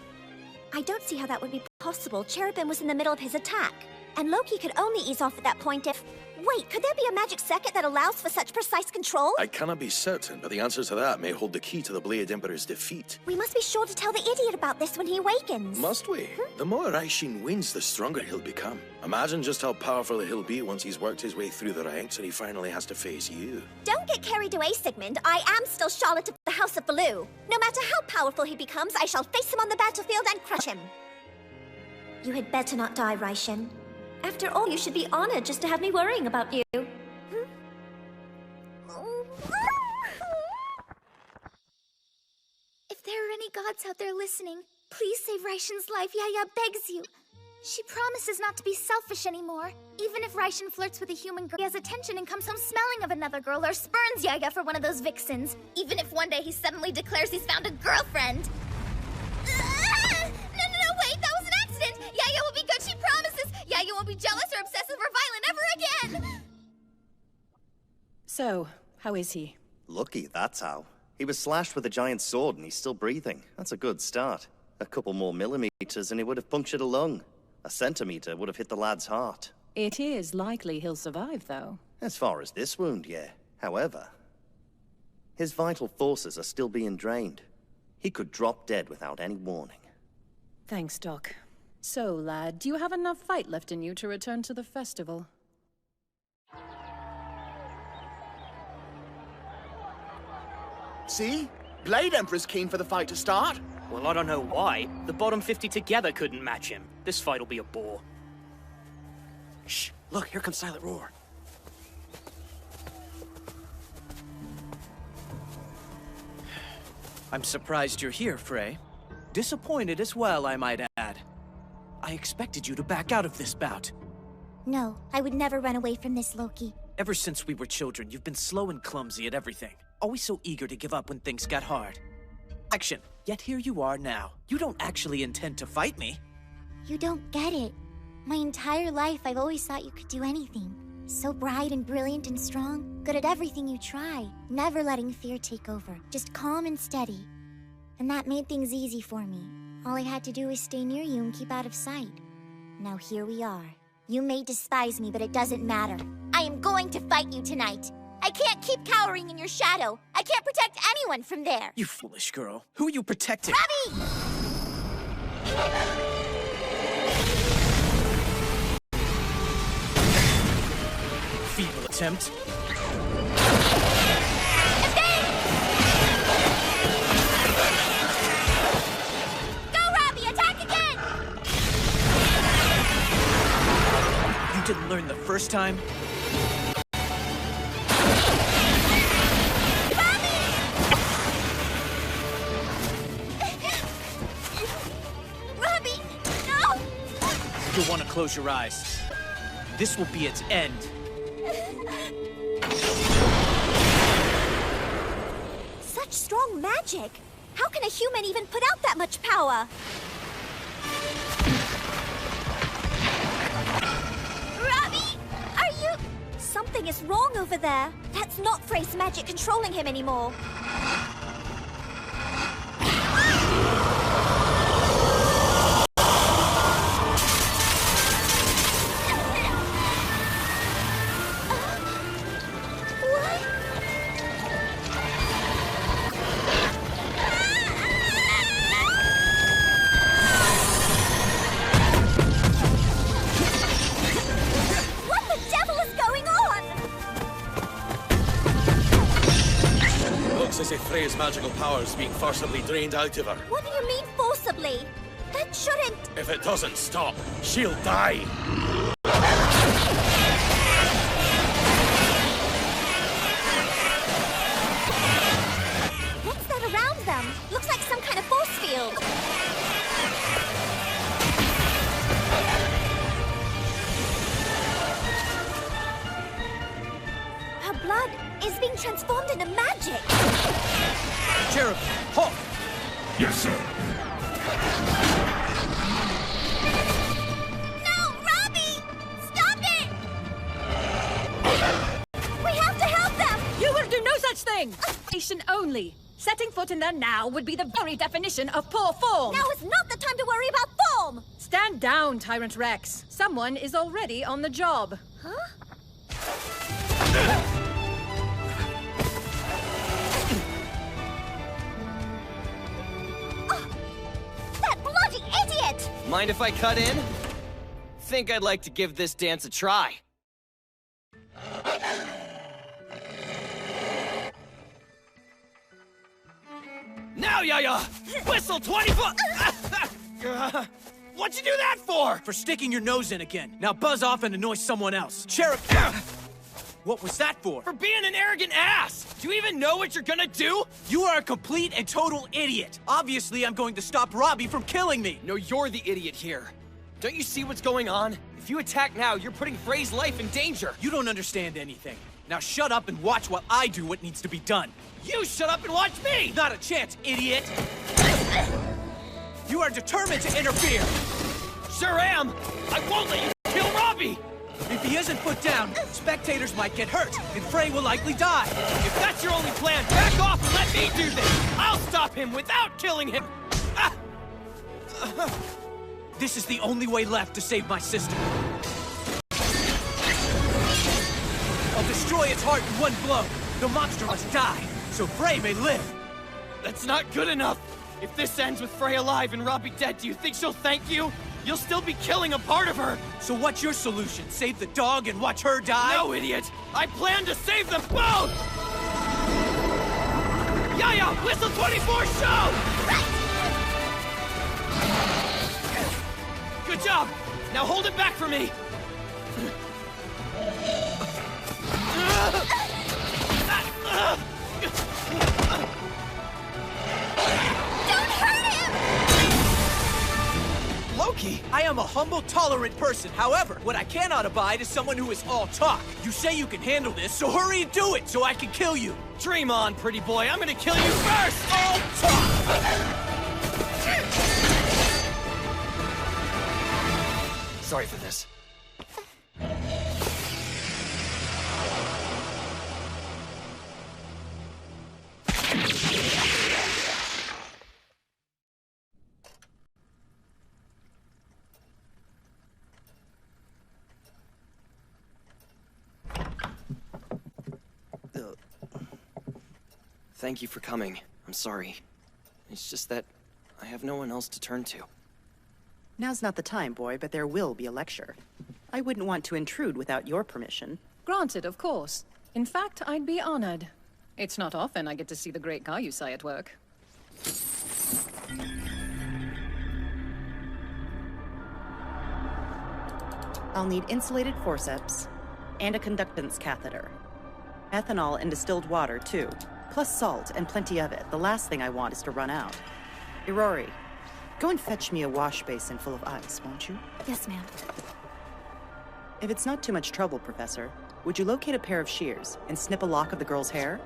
I don't see how that would be possible. Cherubim was in the middle of his attack. And Loki could only ease off at that point if... Wait, could there be a magic circuit that allows for such precise control? I cannot be certain, but the answer to that may hold the key to the Blade Emperor's defeat. We must be sure to tell the idiot about this when he awakens. Must we? The more Raishin wins, the stronger he'll become. Imagine just how powerful he'll be once he's worked his way through the ranks and he finally has to face you. Don't get carried away, Sigmund. I am still Charlotte of the House of Baloo. No matter how powerful he becomes, I shall face him on the battlefield and crush him. You had better not die, Raishin. After all, you should be honored just to have me worrying about you. If there are any gods out there listening, please save Raishin's life, Yaya begs you. She promises not to be selfish anymore. Even if Raishin flirts with a human girl, he has attention and comes home smelling of another girl or spurns Yaya for one of those vixens. Even if one day he suddenly declares he's found a girlfriend. No, wait, that was an accident! Yaya will be good, she promises! Yaya won't be jealous or obsessive or violent ever again! So, how is he? Lucky, that's how. He was slashed with a giant sword and he's still breathing. That's a good start. A couple more millimeters and he would have punctured a lung. A centimeter would have hit the lad's heart. It is likely he'll survive, though. As far as this wound, yeah. However, his vital forces are still being drained. He could drop dead without any warning. Thanks, Doc. So, lad, do you have enough fight left in you to return to the festival? See? Blade Emperor's keen for the fight to start. Well, I don't know why. The bottom 50 together couldn't match him. This fight'll be a bore. Shh! Look, here comes Silent Roar. I'm surprised you're here, Frey. Disappointed as well, I might add. I expected you to back out of this bout. No, I would never run away from this, Loki. Ever since we were children, you've been slow and clumsy at everything. Always so eager to give up when things got hard. Action. Yet here you are now. You don't actually intend to fight me. You don't get it. My entire life, I've always thought you could do anything. So bright and brilliant and strong, good at everything you try, never letting fear take over, just calm and steady. And that made things easy for me. All I had to do was stay near you and keep out of sight. Now here we are. You may despise me, but it doesn't matter. I am going to fight you tonight. I can't keep cowering in your shadow. I can't protect anyone from there. You foolish girl. Who are you protecting? Robbie! Feeble attempt. Go, Robbie! Attack again! You didn't learn the first time? Robbie! No! You'll want to close your eyes. This will be its end. Such strong magic! How can a human even put out that much power? Robbie! Are you... Something is wrong over there. That's not Frey's magic controlling him anymore. As if Freya's magical power is being forcibly drained out of her. What do you mean, forcibly? That shouldn't... If it doesn't stop, she'll die. What's that around them? Looks like some kind of force field. Her blood is being transformed into magic. Cherub, halt! Yes, sir. No, Robbie! Stop it! We have to help them! You will do no such thing! Nation only. Setting foot in there now would be the very definition of poor form. Now is not the time to worry about form! Stand down, Tyrant Rex. Someone is already on the job. Huh? Bloody idiot! Mind if I cut in? Think I'd like to give this dance a try. Now, Yaya! Whistle 24! What'd you do that for? For sticking your nose in again. Now buzz off and annoy someone else. Cherub! What was that for? For being an arrogant ass! Do you even know what you're gonna do? You are a complete and total idiot. Obviously, I'm going to stop Robbie from killing me. No, you're the idiot here. Don't you see what's going on? If you attack now, you're putting Frey's life in danger. You don't understand anything. Now shut up and watch while I do what needs to be done. You shut up and watch me! Not a chance, idiot! You are determined to interfere. Sure am! I won't let you kill Robbie! If he isn't put down, spectators might get hurt, and Frey will likely die. If that's your only plan, back off and let me do this! I'll stop him without killing him! This is the only way left to save my sister. I'll destroy its heart in one blow. The monster must die, so Frey may live. That's not good enough! If this ends with Frey alive and Robbie dead, do you think she'll thank you? You'll still be killing a part of her! So what's your solution? Save the dog and watch her die? No, idiot! I plan to save them both! Yaya! Whistle 24 show! Good job! Now hold it back for me! a humble, tolerant person. However, what I cannot abide is someone who is all talk. You say you can handle this, so hurry and do it so I can kill you. Dream on, pretty boy. I'm gonna kill you first! All talk! Sorry for this. Thank you for coming. I'm sorry. It's just that I have no one else to turn to. Now's not the time, boy, but there will be a lecture. I wouldn't want to intrude without your permission. Granted, of course. In fact, I'd be honored. It's not often I get to see the great Kaiusai at work. I'll need insulated forceps and a conductance catheter. Ethanol and distilled water, too. Plus salt and plenty of it. The last thing I want is to run out. Irori, go and fetch me a wash basin full of ice, won't you? Yes, ma'am. If it's not too much trouble, Professor, would you locate a pair of shears and snip a lock of the girl's hair?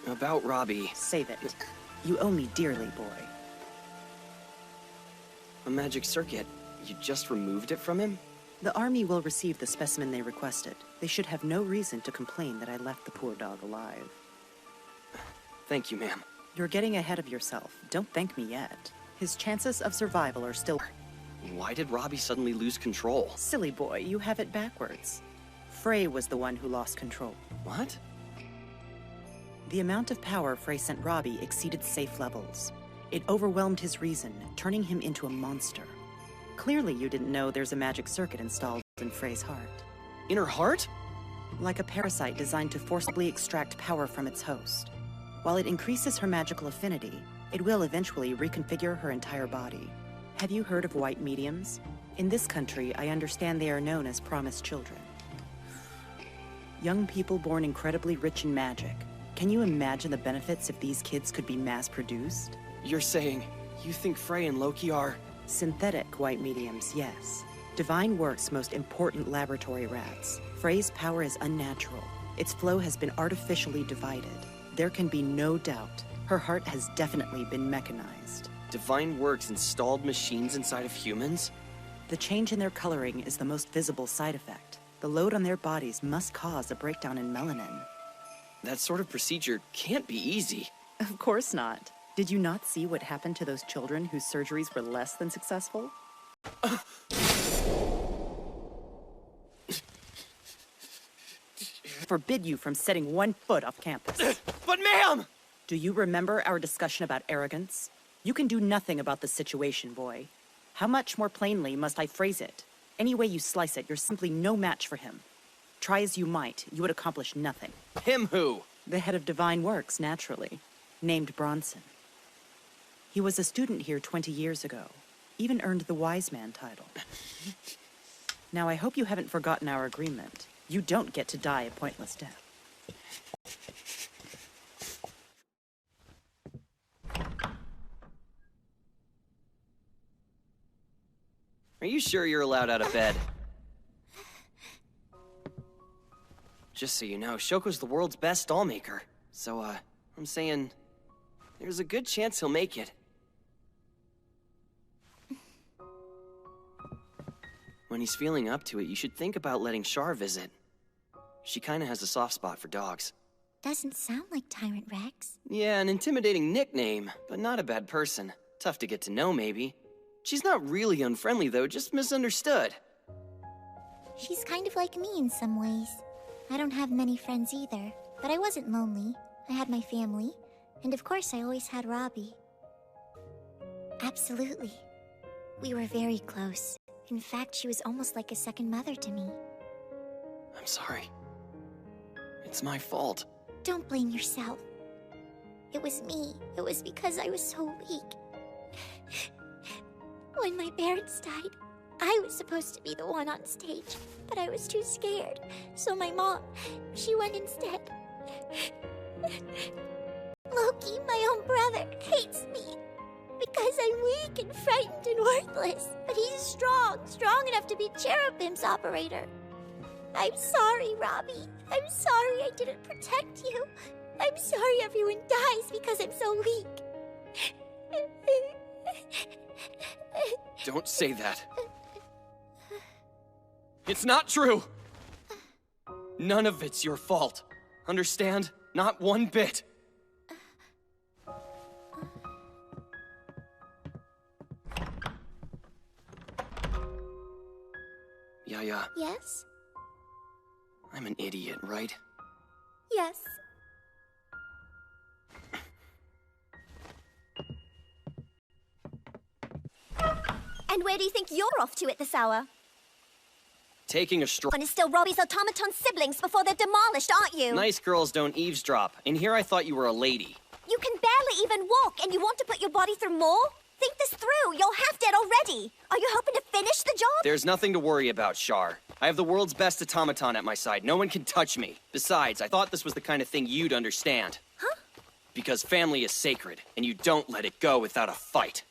About Robbie. Save it. You owe me dearly, boy. A magic circuit. You just removed it from him? The army will receive the specimen they requested. They should have no reason to complain that I left the poor dog alive. Thank you, ma'am. You're getting ahead of yourself. Don't thank me yet. His chances of survival are still... Why did Robbie suddenly lose control? Silly boy, you have it backwards. Frey was the one who lost control. What? The amount of power Frey sent Robbie exceeded safe levels. It overwhelmed his reason, turning him into a monster. Clearly you didn't know there's a magic circuit installed in Frey's heart. In her heart? Like a parasite designed to forcibly extract power from its host. While it increases her magical affinity, it will eventually reconfigure her entire body. Have you heard of white mediums? In this country, I understand they are known as promised children. Young people born incredibly rich in magic. Can you imagine the benefits if these kids could be mass-produced? You're saying you think Frey and Loki are... Synthetic white mediums, yes. Divine Works' most important laboratory rats. Frey's power is unnatural. Its flow has been artificially divided. There can be no doubt. Her heart has definitely been mechanized. Divine Works installed machines inside of humans? The change in their coloring is the most visible side effect. The load on their bodies must cause a breakdown in melanin. That sort of procedure can't be easy. Of course not. Did you not see what happened to those children whose surgeries were less than successful? Forbid you from setting 1 foot off campus. But ma'am! Do you remember our discussion about arrogance? You can do nothing about the situation, boy. How much more plainly must I phrase it? Any way you slice it, you're simply no match for him. Try as you might, you would accomplish nothing. Him who? The head of Divine Works, naturally. Named Bronson. He was a student here 20 years ago. Even earned the Wise Man title. Now, I hope you haven't forgotten our agreement. You don't get to die a pointless death. Are you sure you're allowed out of bed? Just so you know, Shoko's the world's best doll maker. So, I'm saying, there's a good chance he'll make it. When he's feeling up to it, you should think about letting Char visit. She kinda has a soft spot for dogs. Doesn't sound like Tyrant Rex. Yeah, an intimidating nickname, but not a bad person. Tough to get to know, maybe. She's not really unfriendly, though, just misunderstood. She's kind of like me in some ways. I don't have many friends either, but I wasn't lonely. I had my family, and of course I always had Robbie. Absolutely. We were very close. In fact, she was almost like a second mother to me. I'm sorry. It's my fault. Don't blame yourself. It was me. It was because I was so weak. When my parents died, I was supposed to be the one on stage, but I was too scared. So my mom, she went instead. Loki, my own brother, hates me. Because I'm weak and frightened and worthless. But he's strong enough to be Cherubim's operator. I'm sorry, Robbie. I'm sorry I didn't protect you. I'm sorry everyone dies because I'm so weak. Don't say that. It's not true! None of it's your fault. Understand? Not one bit. Yaya, Yes? I'm an idiot, right? Yes. And where do you think you're off to at this hour? Taking a stroll. And is still Robbie's automaton siblings before they're demolished, aren't you? Nice girls don't eavesdrop. And here I thought you were a lady. You can barely even walk, and you want to put your body through more? Think this through. You're half dead already. Are you hoping to finish the job? There's nothing to worry about, Shar. I have the world's best automaton at my side. No one can touch me. Besides, I thought this was the kind of thing you'd understand. Huh? Because family is sacred, and you don't let it go without a fight.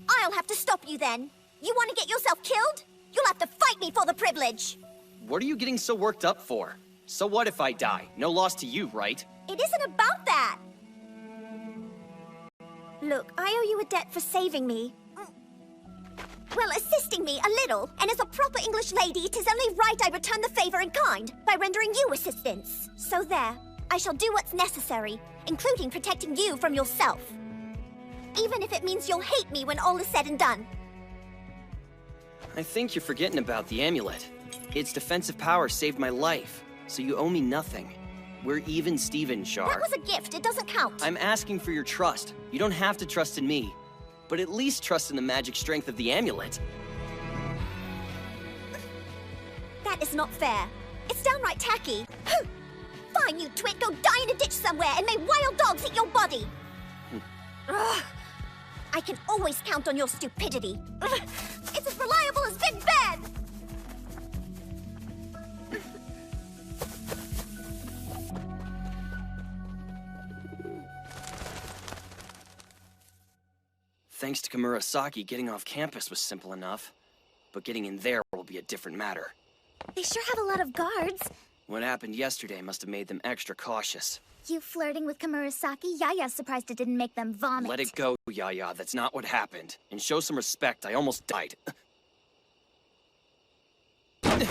I'll have to stop you then. You want to get yourself killed? You'll have to fight me for the privilege. What are you getting so worked up for? So what if I die? No loss to you, right? It isn't about that. Look, I owe you a debt for saving me. Well, assisting me a little. And as a proper English lady, it is only right I return the favor in kind by rendering you assistance. So there, I shall do what's necessary, including protecting you from yourself. Even if it means you'll hate me when all is said and done. I think you're forgetting about the amulet. Its defensive power saved my life, so you owe me nothing. We're even Steven, Shar. That was a gift. It doesn't count. I'm asking for your trust. You don't have to trust in me, but at least trust in the magic strength of the amulet. That is not fair. It's downright tacky. Fine, you twit. Go die in a ditch somewhere and may wild dogs eat your body. Ugh. I can always count on your stupidity. Ugh. It's as reliable as Big Ben! Thanks to Kamurasaki, getting off campus was simple enough. But getting in there will be a different matter. They sure have a lot of guards. What happened yesterday must have made them extra cautious. You flirting with Kamurasaki? Yaya's surprised it didn't make them vomit. Let it go, Yaya. That's not what happened. And show some respect. I almost died. They've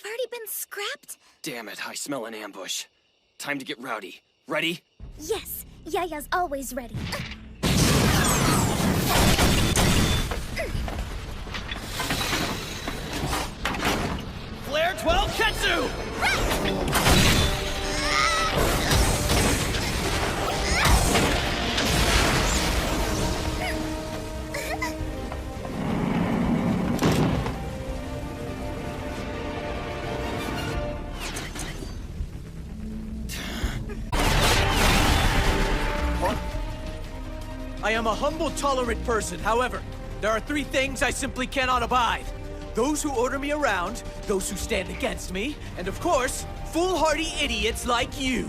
already been scrapped? Damn it, I smell an ambush. Time to get rowdy. Ready? Yes, Yaya's always ready. Flare 12 Ketsu! I am a humble, tolerant person. However, there are 3 things I simply cannot abide. Those who order me around, those who stand against me, and of course, foolhardy idiots like you.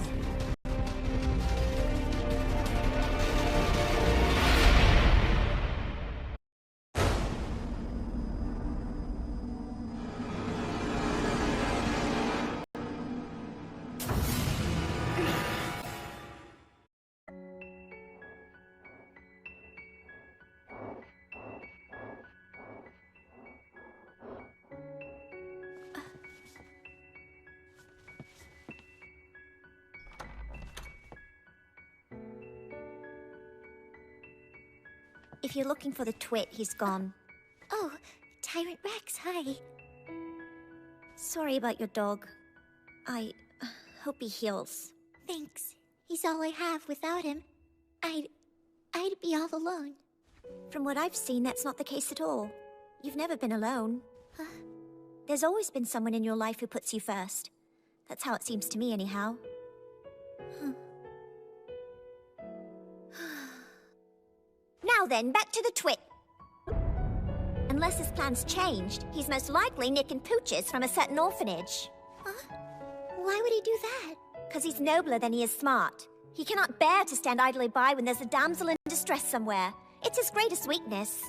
If you're looking for the twit, he's gone. Oh, Tyrant Rex, hi. Sorry about your dog. I hope he heals. Thanks. He's all I have. Without him, I'd be all alone. From what I've seen, that's not the case at all. You've never been alone. There's always been someone in your life who puts you first. That's how it seems to me, anyhow. Now then, back to the twit. Unless his plans changed, he's most likely nicking pooches from a certain orphanage. Huh? Why would he do that? Because he's nobler than he is smart. He cannot bear to stand idly by when there's a damsel in distress somewhere. It's his greatest weakness.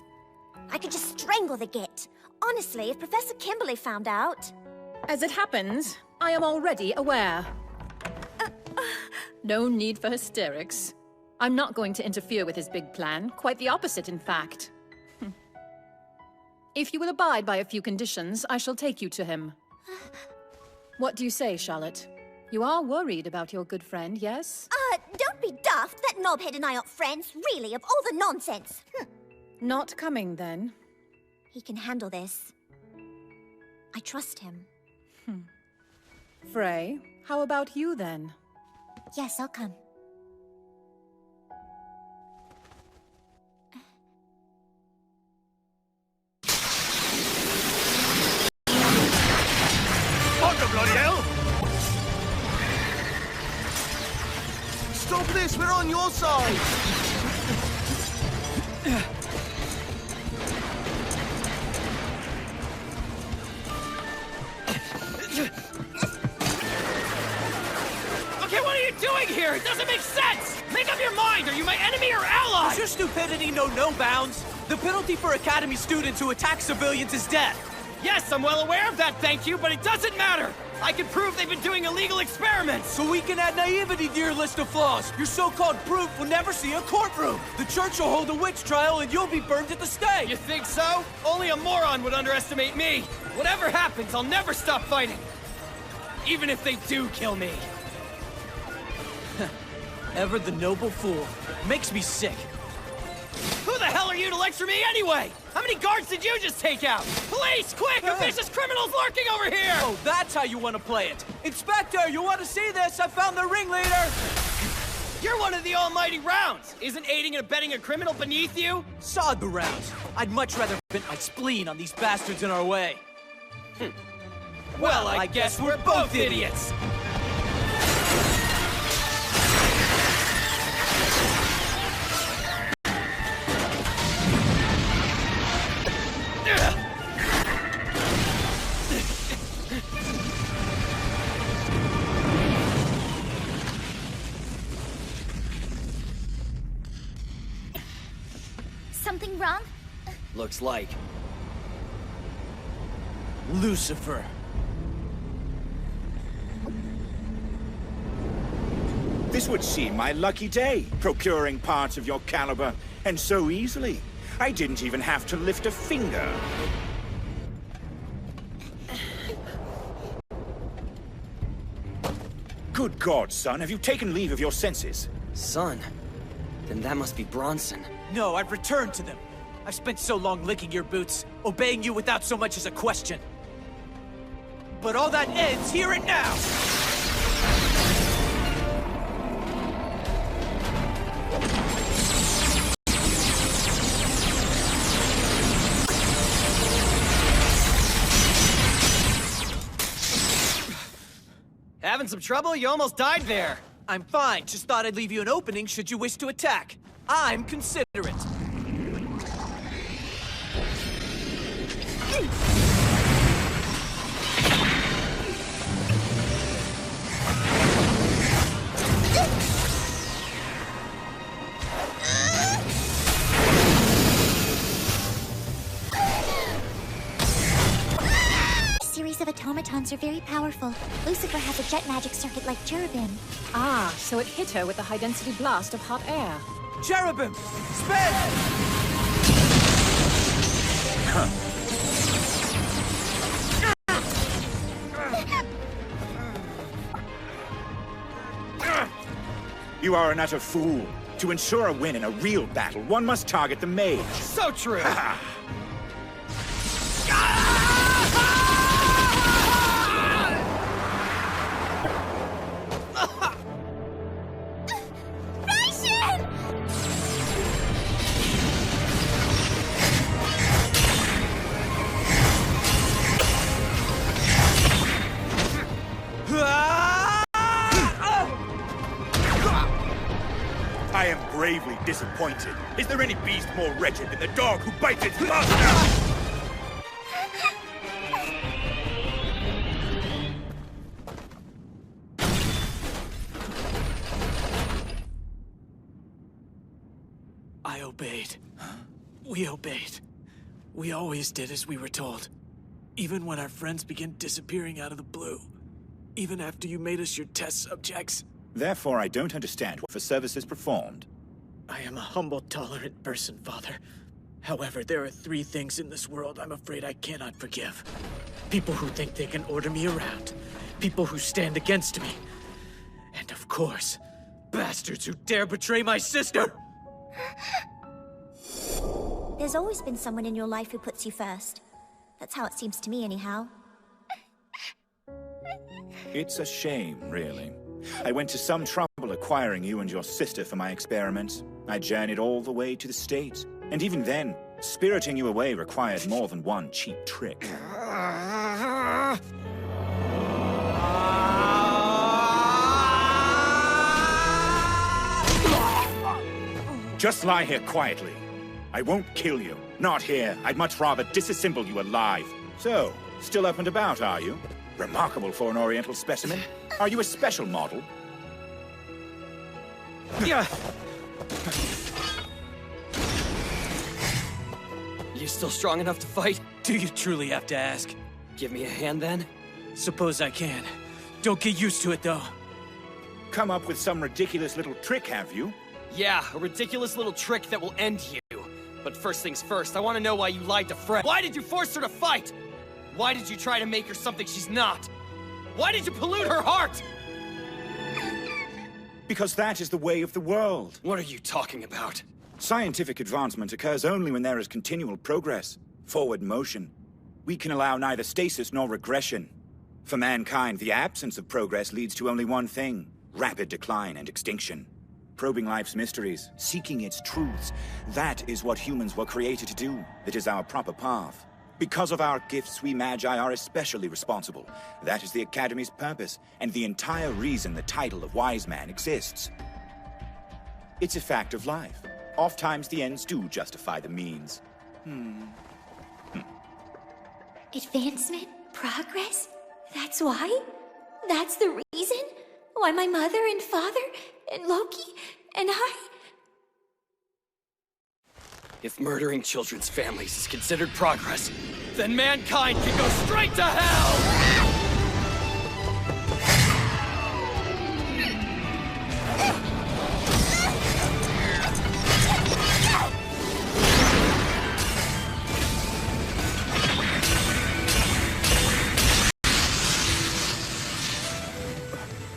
I could just strangle the git. Honestly, if Professor Kimberly found out... As it happens, I am already aware. No need for hysterics. I'm not going to interfere with his big plan. Quite the opposite, in fact. If you will abide by a few conditions, I shall take you to him. What do you say, Charlotte? You are worried about your good friend, yes? Don't be daft. That knobhead and I aren't friends, really, of all the nonsense. Not coming, then? He can handle this. I trust him. Frey, how about you, then? Yes, I'll come. What the bloody hell? Stop this, we're on your side! Okay, what are you doing here? It doesn't make sense! Make up your mind! Are you my enemy or ally? Does your stupidity know no bounds? The penalty for Academy students who attack civilians is death. Yes, I'm well aware of that, thank you, but it doesn't matter! I can prove they've been doing illegal experiments! So we can add naivety to your list of flaws. Your so-called proof will never see a courtroom. The church will hold a witch trial and you'll be burned at the stake. You think so? Only a moron would underestimate me. Whatever happens, I'll never stop fighting. Even if they do kill me. Ever the noble fool. Makes me sick. Who the hell are you to lecture me anyway? How many guards did you just take out? Police, quick! A vicious criminal's lurking over here! Oh, that's how you want to play it. Inspector, you want to see this? I found the ringleader! You're one of the almighty rounds! Isn't aiding and abetting a criminal beneath you? Sod the rounds. I'd much rather vent my spleen on these bastards in our way. Well, I guess we're both idiots! Something wrong? Looks like. Lucifer. This would seem my lucky day, procuring parts of your caliber, and so easily. I didn't even have to lift a finger. Good God, son, have you taken leave of your senses? Son? Then that must be Bronson. No, I've returned to them. I've spent so long licking your boots, obeying you without so much as a question. But all that ends here and now! Having some trouble? You almost died there. I'm fine, just thought I'd leave you an opening should you wish to attack. I'm considerate. Series of automatons are very powerful. Lucifer has a jet magic circuit like Cherubim. Ah, so it hit her with the high-density blast of hot air. Cherubim! Spin! You are an utter fool. To ensure a win in a real battle, one must target the mage. So true! I am bravely disappointed. Is there any beast more wretched than the dog who bites its master? I obeyed. We obeyed. We always did as we were told. Even when our friends began disappearing out of the blue. Even after you made us your test subjects. Therefore, I don't understand what for services performed. I am a humble, tolerant person, Father. However, there are 3 things in this world I'm afraid I cannot forgive. People who think they can order me around. People who stand against me. And of course, bastards who dare betray my sister! There's always been someone in your life who puts you first. That's how it seems to me, anyhow. It's a shame, really. I went to some trouble acquiring you and your sister for my experiments. I journeyed all the way to the States. And even then, spiriting you away required more than one cheap trick. Just lie here quietly. I won't kill you. Not here. I'd much rather disassemble you alive. So, still up and about, are you? Remarkable for an Oriental specimen. Are you a special model? Yeah. You still strong enough to fight? Do you truly have to ask? Give me a hand, then? Suppose I can. Don't get used to it, though. Come up with some ridiculous little trick, have you? Yeah, a ridiculous little trick that will end you. But first things first, I want to know why you lied to Fred. Why did you force her to fight? Why did you try to make her something she's not? Why did you pollute her heart? Because that is the way of the world. What are you talking about? Scientific advancement occurs only when there is continual progress, forward motion. We can allow neither stasis nor regression. For mankind, the absence of progress leads to only one thing: rapid decline and extinction. Probing life's mysteries, seeking its truths, that is what humans were created to do. It is our proper path. Because of our gifts, we Magi are especially responsible. That is the Academy's purpose, and the entire reason the title of Wise Man exists. It's a fact of life. Oftentimes the ends do justify the means. Advancement? Progress? That's why? That's the reason? Why my mother and father and Loki and I... If murdering children's families is considered progress, then mankind can go straight to hell!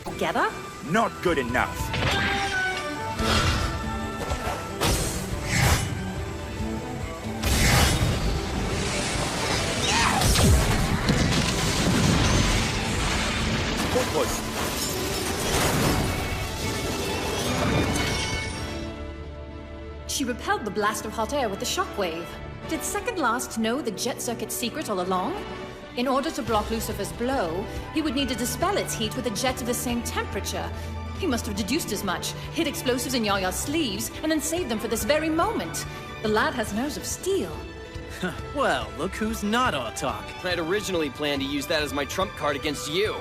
Together? Not good enough. What was... She repelled the blast of hot air with the shockwave. Did Second Last know the jet circuit secret all along? In order to block Lucifer's blow, he would need to dispel its heat with a jet of the same temperature. He must have deduced as much, hid explosives in Yaya's sleeves, and then saved them for this very moment. The lad has nerves of steel. Well, look who's not all talk. I'd originally planned to use that as my trump card against you.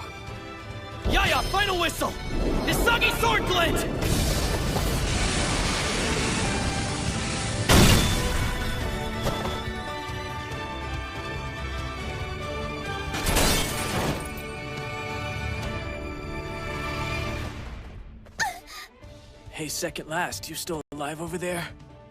Yaya, final whistle! Hisagi sword glint! Hey, Second Last, you still alive over there?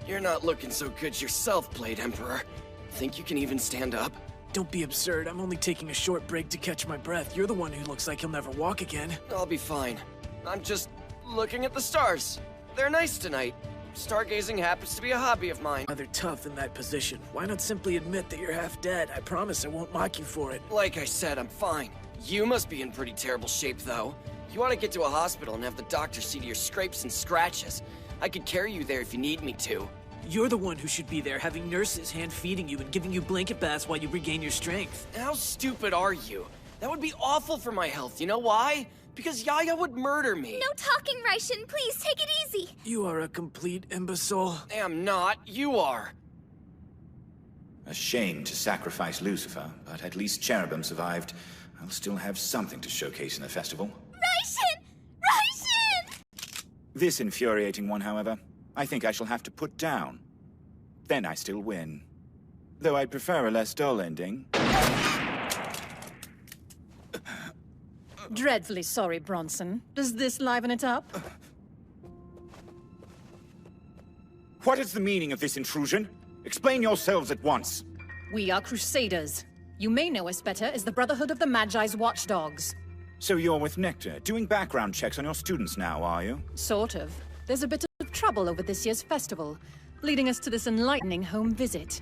You're not looking so good yourself, Blade Emperor. Think you can even stand up? Don't be absurd. I'm only taking a short break to catch my breath. You're the one who looks like he'll never walk again. I'll be fine. I'm just looking at the stars. They're nice tonight. Stargazing happens to be a hobby of mine. Rather tough in that position. Why not simply admit that you're half dead? I promise I won't mock you for it. Like I said, I'm fine. You must be in pretty terrible shape, though. You ought to get to a hospital and have the doctor see to your scrapes and scratches. I could carry you there if you need me to. You're the one who should be there, having nurses hand-feeding you and giving you blanket baths while you regain your strength. How stupid are you? That would be awful for my health. You know why? Because Yaya would murder me. No talking, Raishin. Please, take it easy. You are a complete imbecile. I'm not. You are. A shame to sacrifice Lucifer, but at least Cherubim survived. I'll still have something to showcase in the festival. Raishin! Raishin! This infuriating one, however, I think I shall have to put down. Then I still win. Though I'd prefer a less dull ending. Dreadfully sorry, Bronson. Does this liven it up? What is the meaning of this intrusion? Explain yourselves at once. We are Crusaders. You may know us better as the Brotherhood of the Magi's Watchdogs. So you're with Nectar, doing background checks on your students now, are you? Sort of. There's a bit of trouble over this year's festival, leading us to this enlightening home visit.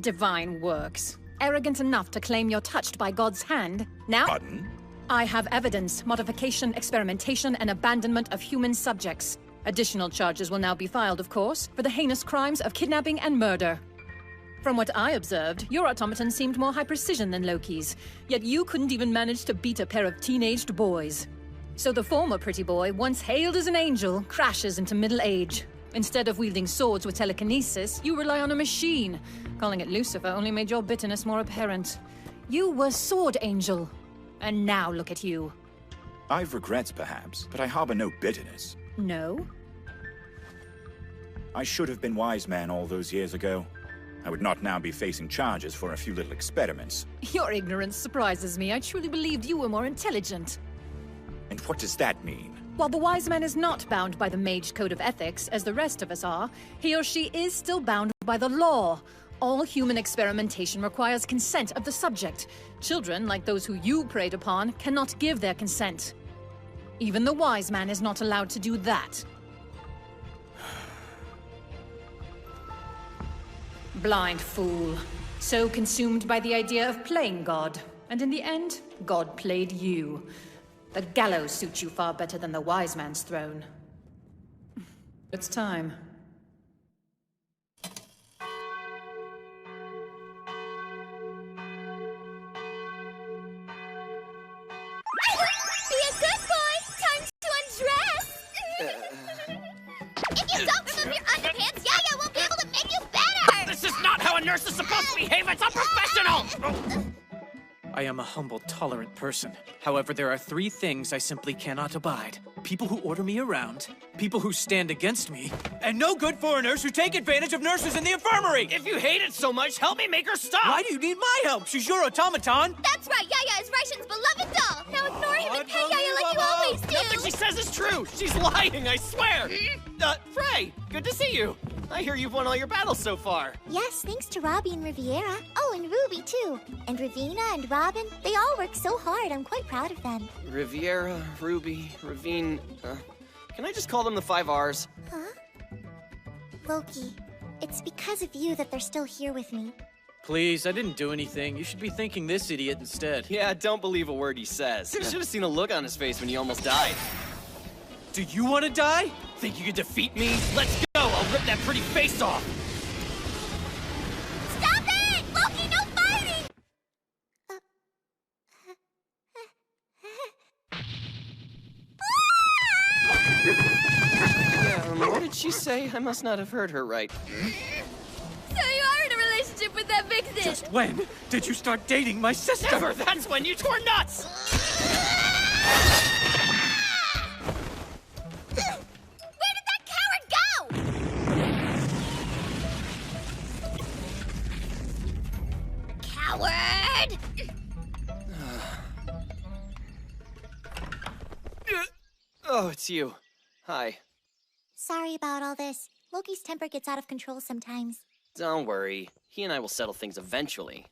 Divine works. Arrogant enough to claim you're touched by God's hand. Now, Pardon? I have evidence, modification, experimentation, and abandonment of human subjects. Additional charges will now be filed, of course, for the heinous crimes of kidnapping and murder. From what I observed, your automaton seemed more high-precision than Loki's, yet you couldn't even manage to beat a pair of teenaged boys. So the former pretty boy, once hailed as an angel, crashes into middle age. Instead of wielding swords with telekinesis, you rely on a machine. Calling it Lucifer only made your bitterness more apparent. You were Sword Angel. And now look at you. I've regrets, perhaps, but I harbor no bitterness. No? I should have been wise man all those years ago. I would not now be facing charges for a few little experiments. Your ignorance surprises me. I truly believed you were more intelligent. And what does that mean? While the wise man is not bound by the mage code of ethics, as the rest of us are, he or she is still bound by the law. All human experimentation requires consent of the subject. Children, like those who you preyed upon, cannot give their consent. Even the wise man is not allowed to do that. Blind fool. So consumed by the idea of playing God. And in the end, God played you. The gallows suits you far better than the wise man's throne. It's time. Be a good boy! Time to undress! If you don't remove your underpants, Yaya won't be able to make you better! This is not how a nurse is supposed to behave! It's unprofessional! I am a humble, tolerant person. However, there are three things I simply cannot abide. People who order me around, people who stand against me, and no good foreigners who take advantage of nurses in the infirmary! If you hate it so much, help me make her stop! Why do you need my help? She's your automaton! That's right, Yaya is Raishin's beloved doll! Now ignore him and pay Yaya like you always do! Nothing she says is true! She's lying, I swear! Frey, good to see you! I hear you've won all your battles so far. Yes, thanks to Robbie and Riviera. Oh, and Ruby, too. And Ravina and Robin. They all work so hard. I'm quite proud of them. Riviera, Ruby, Ravine... can I just call them the 5 R's? Huh? Loki, it's because of you that they're still here with me. Please, I didn't do anything. You should be thanking this idiot instead. Yeah, don't believe a word he says. You should have seen the look on his face when he almost died. Do you want to die? Think you could defeat me? Let's go! I'll rip that pretty face off! Stop it! Loki, no fighting! Yeah, what did she say? I must not have heard her right. So you are in a relationship with that vixen! Just when did you start dating my sister? Never! That's when you tore nuts! Where did that coward go? Coward! Oh, it's you. Hi. Sorry about all this. Loki's temper gets out of control sometimes. Don't worry. He and I will settle things eventually.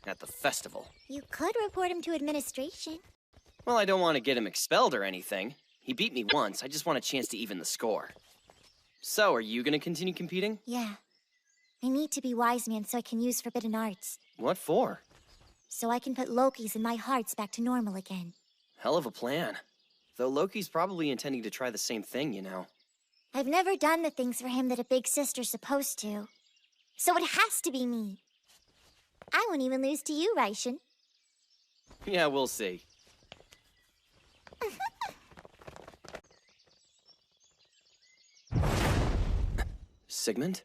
At the festival. You could report him to administration. Well, I don't want to get him expelled or anything. He beat me once. I just want a chance to even the score. So, are you going to continue competing? Yeah. I need to be wise man so I can use forbidden arts. What for? So I can put Loki's and my hearts back to normal again. Hell of a plan. Though Loki's probably intending to try the same thing, you know. I've never done the things for him that a big sister's supposed to. So it has to be me. I won't even lose to you, Raishin. Yeah, we'll see. Sigmund?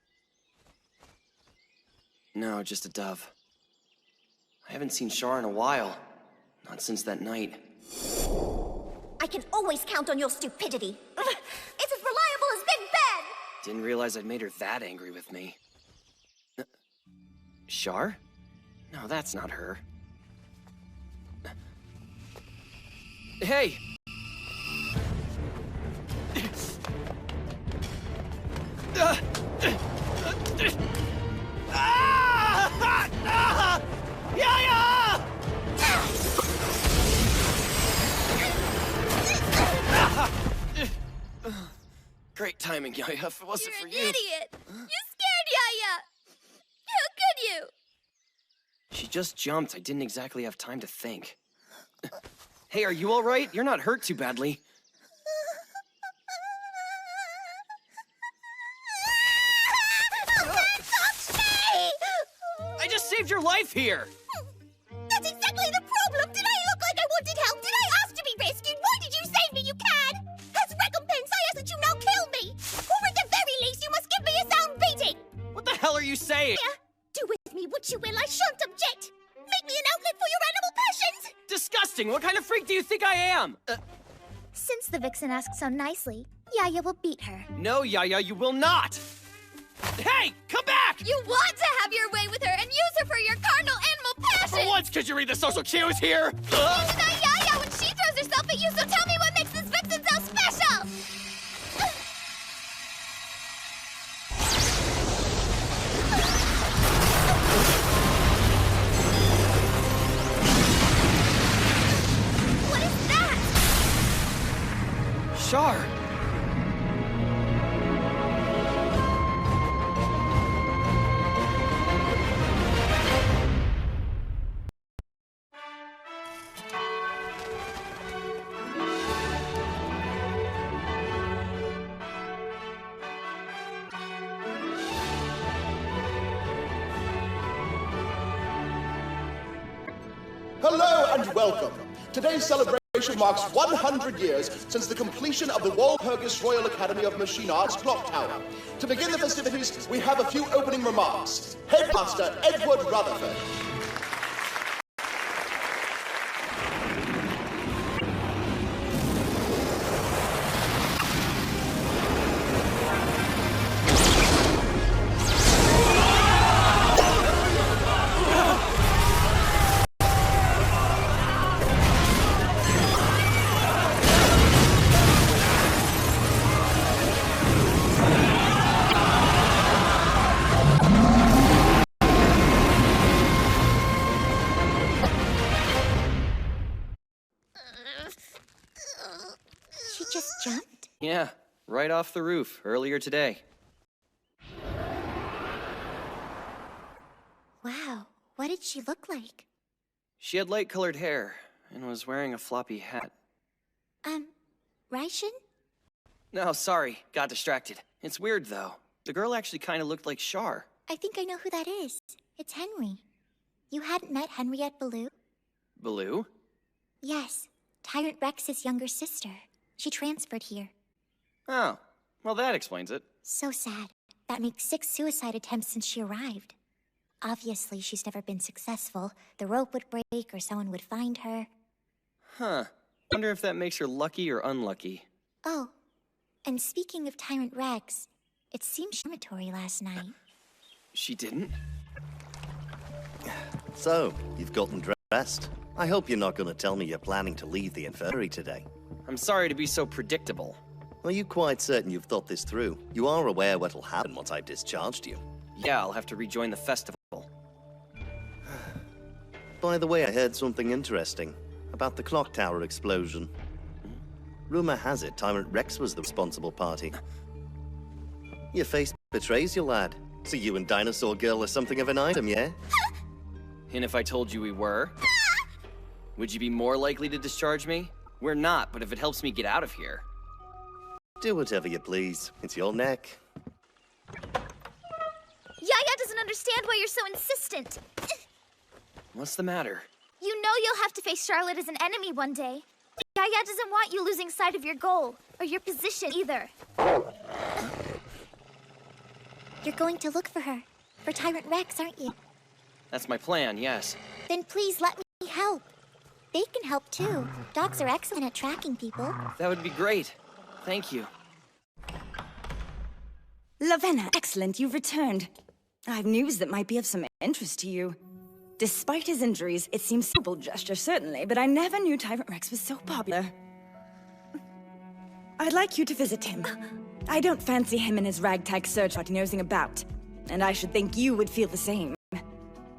No, just a dove. I haven't seen Char in a while. Not since that night. I can always count on your stupidity. It's as reliable as Big Ben! Didn't realize I'd made her that angry with me. Char? No, that's not her. Hey! Great timing, Yaya. If it wasn't for you... You're an idiot! You scared Yaya! How could you? She just jumped. I didn't exactly have time to think. Hey, are you all right? You're not hurt too badly. I just saved your life here! That's exactly the problem! Did I look like I wanted help? Did I ask to be rescued? Why did you save me, you cad? As recompense, I ask that you now kill me! Or at the very least, you must give me a sound beating! What the hell are you saying? Do with me what you will, I shan't object! Make me an outlet for your animal passions! Disgusting! What kind of freak do you think I am? Since the vixen asked so nicely, Yaya will beat her. No, Yaya, you will not! Hey, come back! You want to have your way with her and use her for your carnal animal passions! For once, could you read the social cues here? You deny Yaya when she throws herself at you, so tell me what makes this vixen so special! What is that? Char! Hello and welcome. Today's celebration marks 100 years since the completion of the Walpurgis Royal Academy of Machine Arts Clock Tower. To begin the festivities, we have a few opening remarks. Headmaster Edward Rutherford. She just jumped? Yeah, right off the roof, earlier today. Wow, what did she look like? She had light-colored hair, and was wearing a floppy hat. Raishin? No, sorry, got distracted. It's weird, though. The girl actually kind of looked like Char. I think I know who that is. It's Henry. You hadn't met Henriette Ballou? Baloo? Yes, Tyrant Rex's younger sister. She transferred here. Oh, well that explains it. So sad. That makes 6 suicide attempts since she arrived. Obviously, she's never been successful. The rope would break or someone would find her. Huh. Wonder if that makes her lucky or unlucky. Oh, and speaking of Tyrant Rex, it seemed dormitory last night. She didn't? So, you've gotten dressed. I hope you're not going to tell me you're planning to leave the infirmary today. I'm sorry to be so predictable. Are you quite certain you've thought this through? You are aware what'll happen once I've discharged you? Yeah, I'll have to rejoin the festival. By the way, I heard something interesting about the clock tower explosion. Rumor has it Tyrant Rex was the responsible party. Your face betrays you, lad. So you and Dinosaur Girl are something of an item, yeah? And if I told you we were? Would you be more likely to discharge me? We're not, but if it helps me get out of here. Do whatever you please. It's your neck. Yaya doesn't understand why you're so insistent. What's the matter? You know you'll have to face Charlotte as an enemy one day. Yaya doesn't want you losing sight of your goal, or your position either. You're going to look for her. For Tyrant Rex, aren't you? That's my plan, yes. Then please let me help. They can help too. Dogs are excellent at tracking people. That would be great. Thank you. Lavenna, excellent, you've returned. I've news that might be of some interest to you. Despite his injuries, it seems a simple gesture, certainly, but I never knew Tyrant Rex was so popular. I'd like you to visit him. I don't fancy him and his ragtag search party nosing about, and I should think you would feel the same.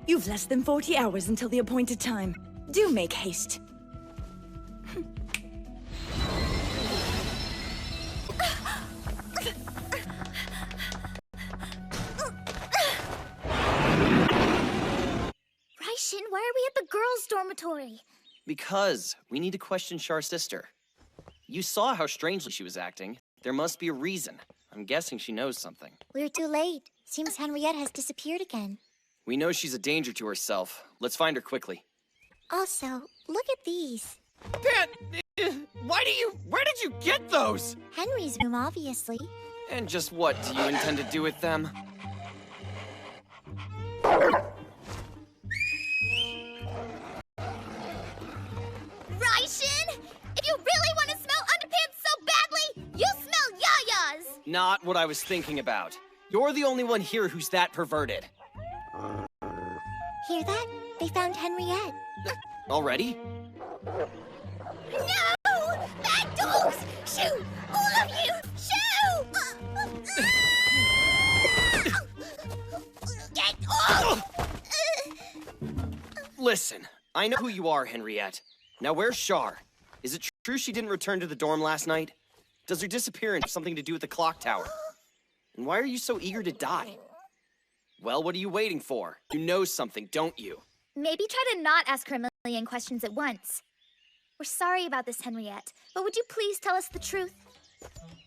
You've less than 40 hours until the appointed time. Do make haste. Raishin, why are we at the girls' dormitory? Because we need to question Char's sister. You saw how strangely she was acting. There must be a reason. I'm guessing she knows something. We're too late. Seems Henriette has disappeared again. We know she's a danger to herself. Let's find her quickly. Also, look at these. Pat, where did you get those? Henry's room, obviously. And just what do you intend to do with them? Raishin! If you really want to smell underpants so badly, you smell Yaya's! Not what I was thinking about. You're the only one here who's that perverted. Hear that? They found Henriette. Already? No! Bad dogs! Shoo! All of you! Shoo! Get off! Listen, I know who you are, Henriette. Now where's Char? Is it true she didn't return to the dorm last night? Does her disappearance have something to do with the clock tower? And why are you so eager to die? Well, what are you waiting for? You know something, don't you? Maybe try to not ask her a million questions at once. We're sorry about this, Henriette, but would you please tell us the truth?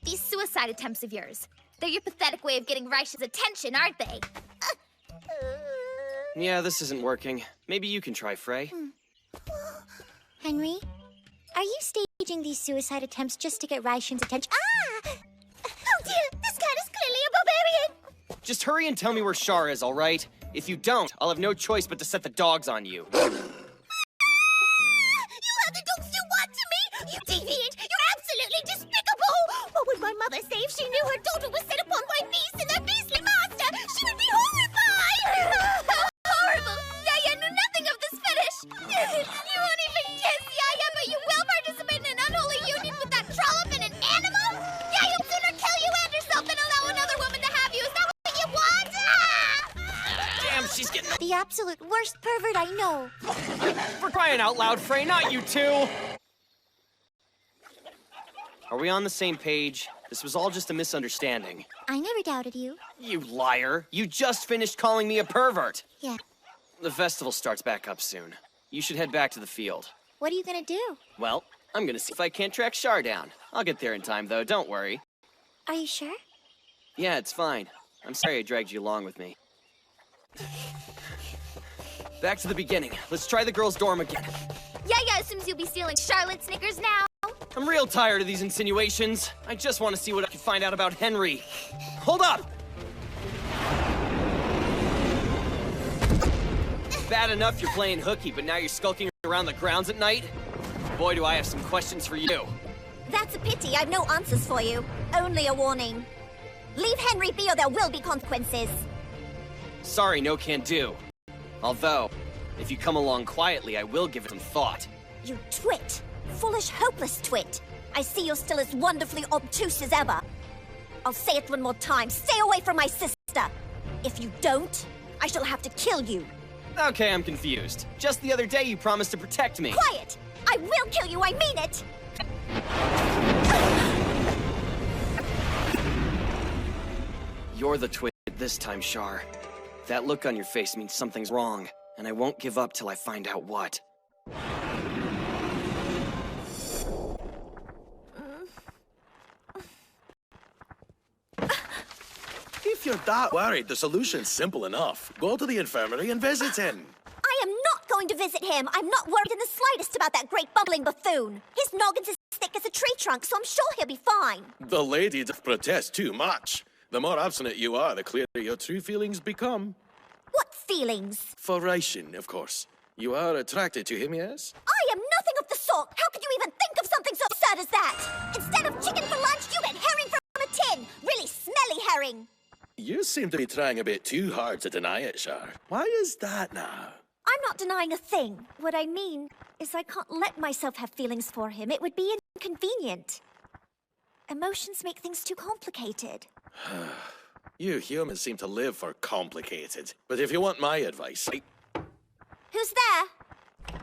These suicide attempts of yours, they're your pathetic way of getting Raishin's attention, aren't they? Yeah, this isn't working. Maybe you can try, Frey. Henry, are you staging these suicide attempts just to get Raishin's attention? Ah! Oh dear, this cat is clearly a barbarian! Just hurry and tell me where Char is, all right? If you don't, I'll have no choice but to set the dogs on you. You have the dogs do what to me? You deviant! You're absolutely despicable! What would my mother say if she knew her daughter was set upon by beasts and their beastly master? She would be horrified! Horrible! Yaya knew nothing of this fetish! You won't even kiss Yaya, but you will participate in an unholy union with that trollop and an animal? Yaya would sooner kill you and herself than allow another woman to have you. Is that what you want? Damn, she's getting... The absolute worst pervert I know. For crying out loud, Frey, not you two! Are we on the same page? This was all just a misunderstanding. I never doubted you. You liar! You just finished calling me a pervert! Yeah. The festival starts back up soon. You should head back to the field. What are you gonna do? Well, I'm gonna see if I can't track Char down. I'll get there in time, though, don't worry. Are you sure? Yeah, it's fine. I'm sorry I dragged you along with me. Back to the beginning. Let's try the girls' dorm again. Yaya assumes you'll be stealing Charlotte's Snickers now. I'm real tired of these insinuations. I just want to see what I can find out about Henry. Hold up! Bad enough you're playing hooky, but now you're skulking around the grounds at night? Boy, do I have some questions for you. That's a pity. I've no answers for you. Only a warning. Leave Henry be or there will be consequences. Sorry, no can do. Although, if you come along quietly, I will give it some thought. You twit. Foolish, hopeless twit. I see you're still as wonderfully obtuse as ever. I'll say it one more time. Stay away from my sister. If you don't, I shall have to kill you. Okay, I'm confused. Just the other day you promised to protect me. Quiet! I will kill you, I mean it! You're the twit this time, Char. That look on your face means something's wrong, and I won't give up till I find out what. If you're that worried, the solution's simple enough. Go to the infirmary and visit him. I am not going to visit him. I'm not worried in the slightest about that great bumbling buffoon. His noggin's as thick as a tree trunk, so I'm sure he'll be fine. The lady does protest too much. The more obstinate you are, the clearer your true feelings become. What feelings? For Raishin, of course. You are attracted to him, yes? I am nothing of the sort! How could you even think of something so absurd as that? Instead of chicken for lunch, you get herring from a tin! Really smelly herring! You seem to be trying a bit too hard to deny it, Shar. Why is that now? I'm not denying a thing. What I mean is I can't let myself have feelings for him. It would be inconvenient. Emotions make things too complicated. You humans seem to live for complicated. But if you want my advice, Who's there?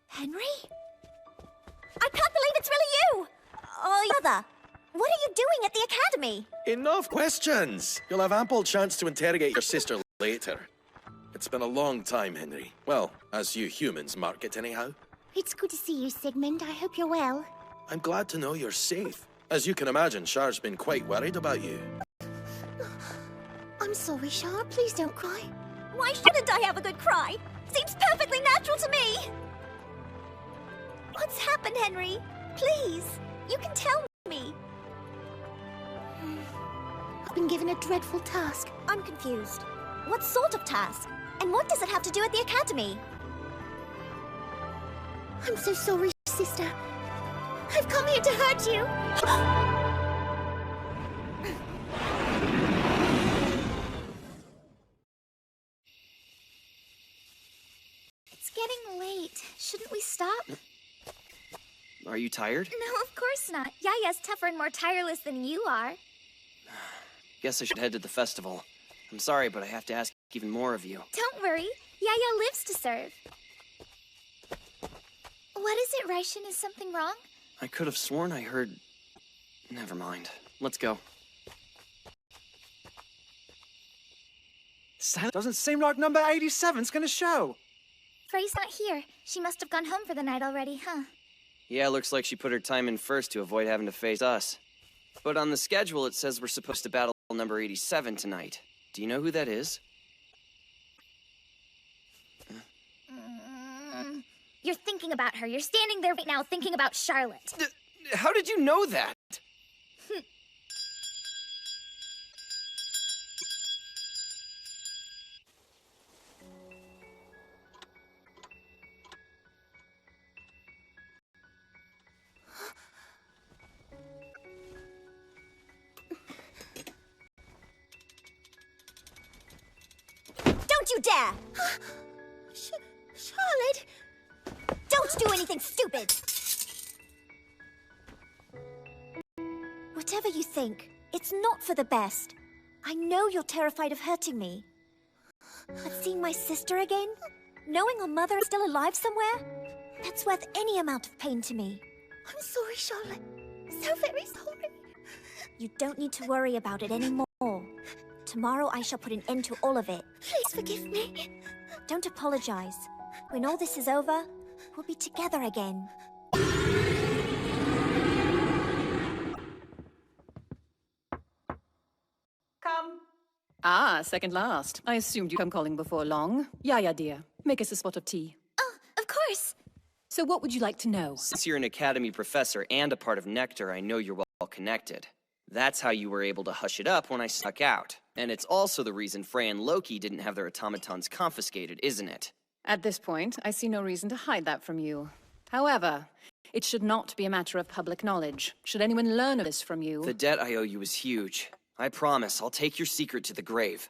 Henry? I can't believe it's really you! Oh, Mother, what are you doing at the academy? enough questions! You'll have ample chance to interrogate your sister later. It's been a long time, Henry. Well, as you humans mark it anyhow. It's good to see you, Sigmund. I hope you're well. I'm glad to know you're safe. As you can imagine, Char's been quite worried about you. I'm sorry, Char. Please don't cry. Why shouldn't I have a good cry? Seems perfectly natural to me! What's happened, Henry? Please, you can tell me. I've been given a dreadful task. I'm confused. What sort of task? And what does it have to do at the academy? I'm so sorry, sister. I've come here to hurt you. It's getting late. Shouldn't we stop? Are you tired? No, of course not. Yaya's tougher and more tireless than you are. Guess I should head to the festival. I'm sorry, but I have to ask even more of you. Don't worry. Yaya lives to serve. What is it, Raishin? Is something wrong? I could have sworn I heard... Never mind. Let's go. Doesn't seem like number 87's gonna show. Frey's not here. She must have gone home for the night already, huh? Yeah, looks like she put her time in first to avoid having to face us. But on the schedule, it says we're supposed to battle number 87 tonight. Do you know who that is? You're thinking about her. You're standing there right now thinking about Charlotte. How did you know that? Don't you dare! Charlotte! Don't do anything stupid! Whatever you think, it's not for the best. I know you're terrified of hurting me. But seeing my sister again? Knowing our mother is still alive somewhere? That's worth any amount of pain to me. I'm sorry, Charlotte. So very sorry. You don't need to worry about it anymore. Tomorrow I shall put an end to all of it. Please forgive me. Don't apologize. When all this is over, we'll be together again. Come. Ah, second last. I assumed you'd come calling before long. Yaya, dear, make us a spot of tea. Oh, of course. So what would you like to know? Since you're an academy professor and a part of Nectar, I know you're well connected. That's how you were able to hush it up when I snuck out. And it's also the reason Frey and Loki didn't have their automatons confiscated, isn't it? At this point, I see no reason to hide that from you. However, it should not be a matter of public knowledge. Should anyone learn of this from you... The debt I owe you is huge. I promise I'll take your secret to the grave.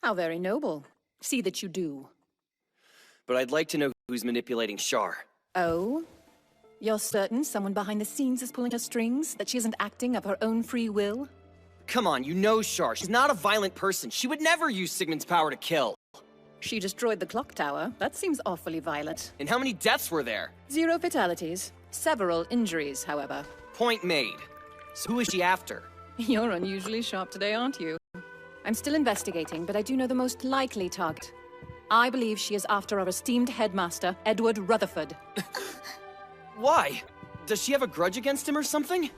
How very noble. See that you do. But I'd like to know who's manipulating Char. Oh? You're certain someone behind the scenes is pulling her strings? That she isn't acting of her own free will? Come on, you know Char. She's not a violent person. She would never use Sigmund's power to kill. She destroyed the clock tower. That seems awfully violent. And how many deaths were there? 0 fatalities. Several injuries, however. Point made. So who is she after? You're unusually sharp today, aren't you? I'm still investigating, but I do know the most likely target. I believe she is after our esteemed headmaster, Edward Rutherford. Why? Does she have a grudge against him or something?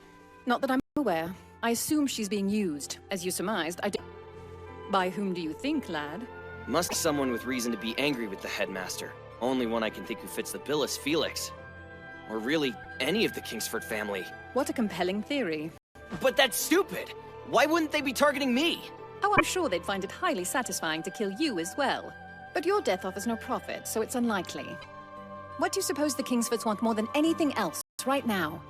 Not that I'm aware. I assume she's being used. As you surmised, By whom do you think, lad? Must be someone with reason to be angry with the headmaster. Only one I can think who fits the bill is Felix. Or really, any of the Kingsford family. What a compelling theory. But that's stupid! Why wouldn't they be targeting me? Oh, I'm sure they'd find it highly satisfying to kill you as well. But your death offers no profit, so it's unlikely. What do you suppose the Kingsfords want more than anything else right now?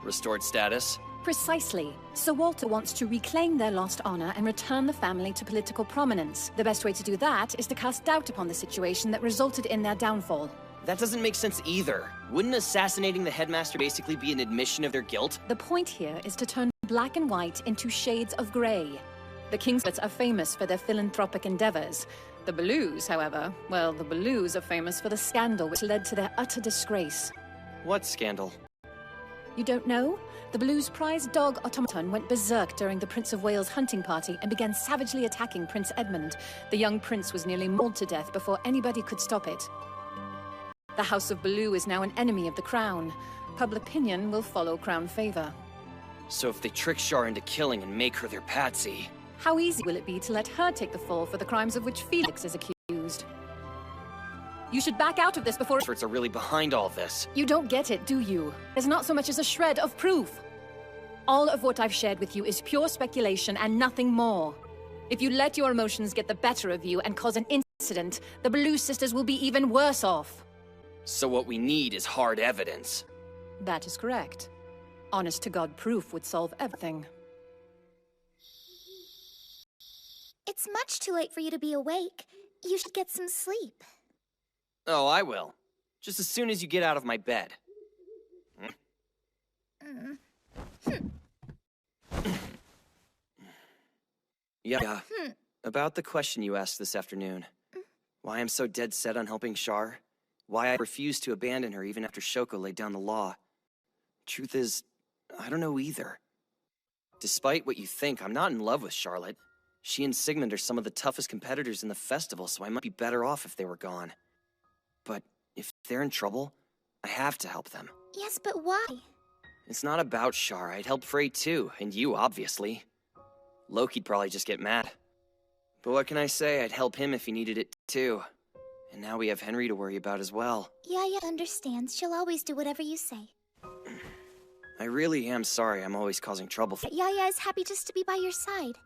Restored status? Precisely. Sir Walter wants to reclaim their lost honor and return the family to political prominence. The best way to do that is to cast doubt upon the situation that resulted in their downfall. That doesn't make sense either. Wouldn't assassinating the headmaster basically be an admission of their guilt? The point here is to turn black and white into shades of grey. The Kingsfords are famous for their philanthropic endeavors. The Blues, however, well, the Blues are famous for the scandal which led to their utter disgrace. What scandal? You don't know? The Blues' prized dog Automaton went berserk during the Prince of Wales' hunting party and began savagely attacking Prince Edmund. The young prince was nearly mauled to death before anybody could stop it. The House of Blue is now an enemy of the Crown. Public opinion will follow Crown favor. So if they trick Char into killing and make her their patsy... How easy will it be to let her take the fall for the crimes of which Felix is accused? You should back out of this before— Are really behind all this. You don't get it, do you? There's not so much as a shred of proof. All of what I've shared with you is pure speculation and nothing more. If you let your emotions get the better of you and cause an incident, the Blue sisters will be even worse off. So what we need is hard evidence. That is correct. Honest-to-God proof would solve everything. It's much too late for you to be awake. You should get some sleep. Oh, I will. Just as soon as you get out of my bed. Yeah. About the question you asked this afternoon. Why I'm so dead set on helping Char. Why I refuse to abandon her even after Shoko laid down the law. Truth is, I don't know either. Despite what you think, I'm not in love with Charlotte. She and Sigmund are some of the toughest competitors in the festival, so I might be better off if they were gone. But if they're in trouble, I have to help them. Yes, but why? It's not about Char. I'd help Frey too, and you, obviously. Loki'd probably just get mad. But what can I say? I'd help him if he needed it too. And now we have Henry to worry about as well. Yaya understands. She'll always do whatever you say. I really am sorry I'm always causing trouble for— Yaya is happy just to be by your side.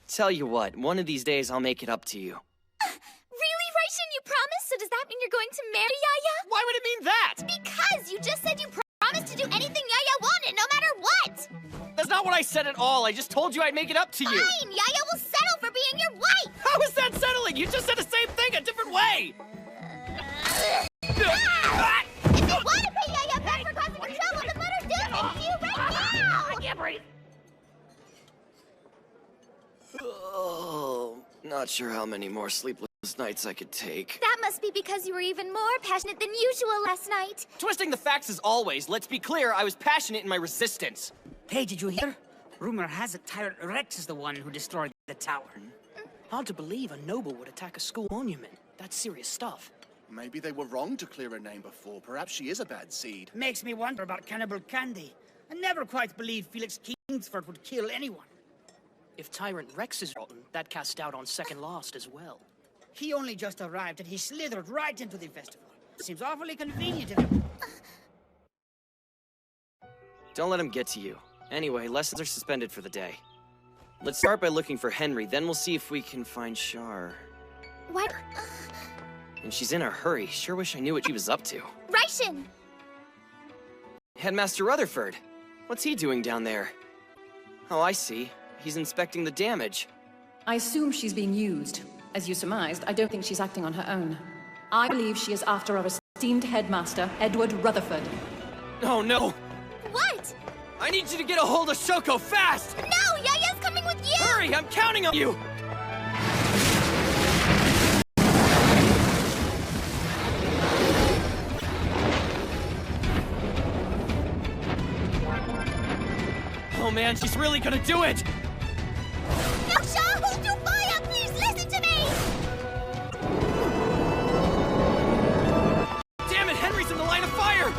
Tell you what, one of these days I'll make it up to you. Really, Raishin, you promise? So does that mean you're going to marry Yaya? Why would it mean that? Because you just said you promised to do anything Yaya wanted, no matter what! That's not what I said at all. I just told you I'd make it up to you. Fine, Yaya will settle for being your wife! How is that settling? You just said the same thing a different way! If you want to pay Yaya back for causing you trouble, then let her do things to you right now! I can't breathe. Oh, not sure how many more sleepless nights I could take. That must be because you were even more passionate than usual last night. Twisting the facts as always. Let's be clear, I was passionate in my resistance. Hey, did you hear? Rumor has it Tyrant Rex is the one who destroyed the tower. Hard to believe a noble would attack a school monument. That's serious stuff. Maybe they were wrong to clear her name before. Perhaps she is a bad seed. Makes me wonder about Cannibal Candy. I never quite believed Felix Kingsford would kill anyone. If Tyrant Rex is rotten, that casts doubt on Second Last as well. He only just arrived and he slithered right into the festival. Seems awfully convenient of him. Don't let him get to you. Anyway, lessons are suspended for the day. Let's start by looking for Henry, then we'll see if we can find Char. What? And she's in a hurry. Sure wish I knew what she was up to. Raishin! Headmaster Rutherford. What's he doing down there? Oh, I see. He's inspecting the damage. I assume she's being used. As you surmised, I don't think she's acting on her own. I believe she is after our esteemed headmaster, Edward Rutherford. Oh, no! What? I need you to get a hold of Shoko fast! No! Yaya's coming with you! Hurry! I'm counting on you! Oh man, she's really gonna do it! Yaksha, hold your fire! Please listen to me! Damn it, Henry's in the line of fire!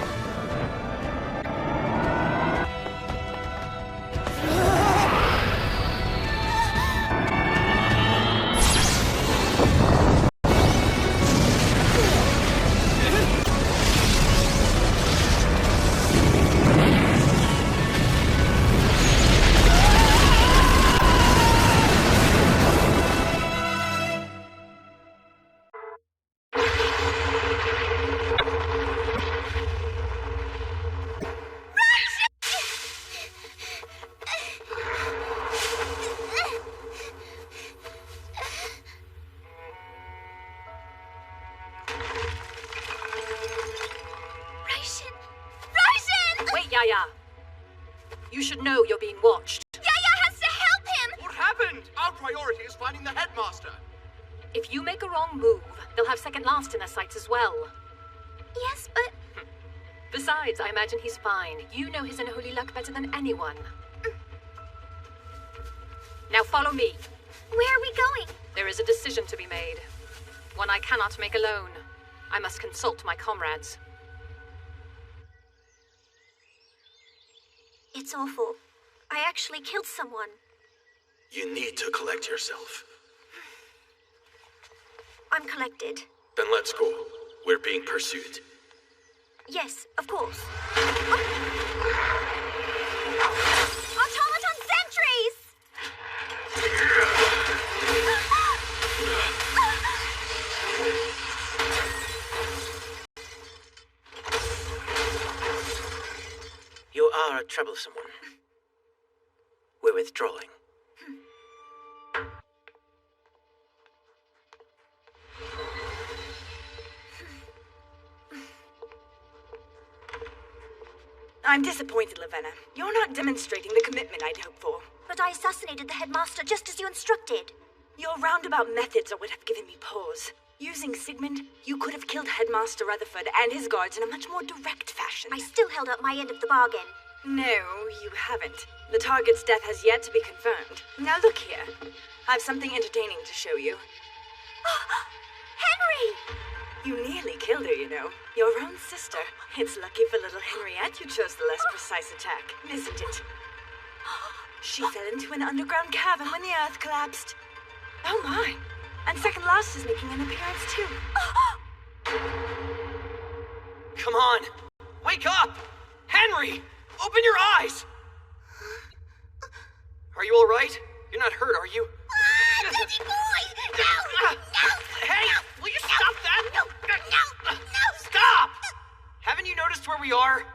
You should know you're being watched. Yaya has to help him! What happened? Our priority is finding the headmaster. If you make a wrong move, they'll have second last in their sights as well. Yes, but... Besides, I imagine he's fine. You know his unholy luck better than anyone. Now follow me. Where are we going? There is a decision to be made. One I cannot make alone. I must consult my comrades. It's awful. I actually killed someone. You need to collect yourself. I'm collected. Then let's go. We're being pursued. Yes, of course. Automaton sentries! You are a troublesome one. We're withdrawing. I'm disappointed, Lavenna. You're not demonstrating the commitment I'd hoped for. But I assassinated the headmaster just as you instructed. Your roundabout methods are what have given me pause. Using Sigmund, you could have killed Headmaster Rutherford and his guards in a much more direct fashion. I still held up my end of the bargain. No, you haven't. The target's death has yet to be confirmed. Now look here. I have something entertaining to show you. Henry! You nearly killed her, you know. Your own sister. It's lucky for little Henriette you chose the less precise attack, isn't it? She fell into an underground cavern when the earth collapsed. Oh my. And second last is making an appearance too. Come on! Wake up! Henry! Open your eyes! Are you alright? You're not hurt, are you? Dirty boy! No! No! Hey! Will you stop that? No! Stop! Haven't you noticed where we are?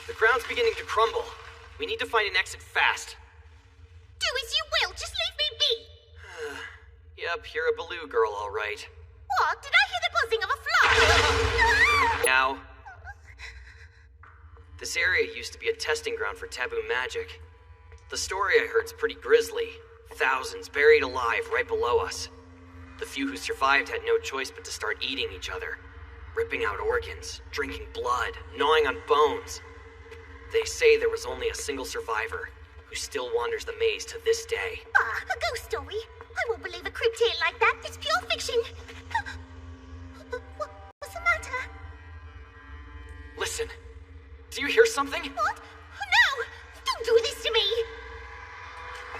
The ground's beginning to crumble. We need to find an exit fast. Do as you will, just leave me be! Yep, you're a Baloo girl, all right. What? Did I hear the buzzing of a fly? Now, this area used to be a testing ground for taboo magic. The story I heard's pretty grisly. Thousands buried alive right below us. The few who survived had no choice but to start eating each other, ripping out organs, drinking blood, gnawing on bones. They say there was only a single survivor, who still wanders the maze to this day. A ghost story? I won't believe a crypt tale like that. It's pure fiction. What's the matter? Listen, do you hear something? What? No! Don't do this to me!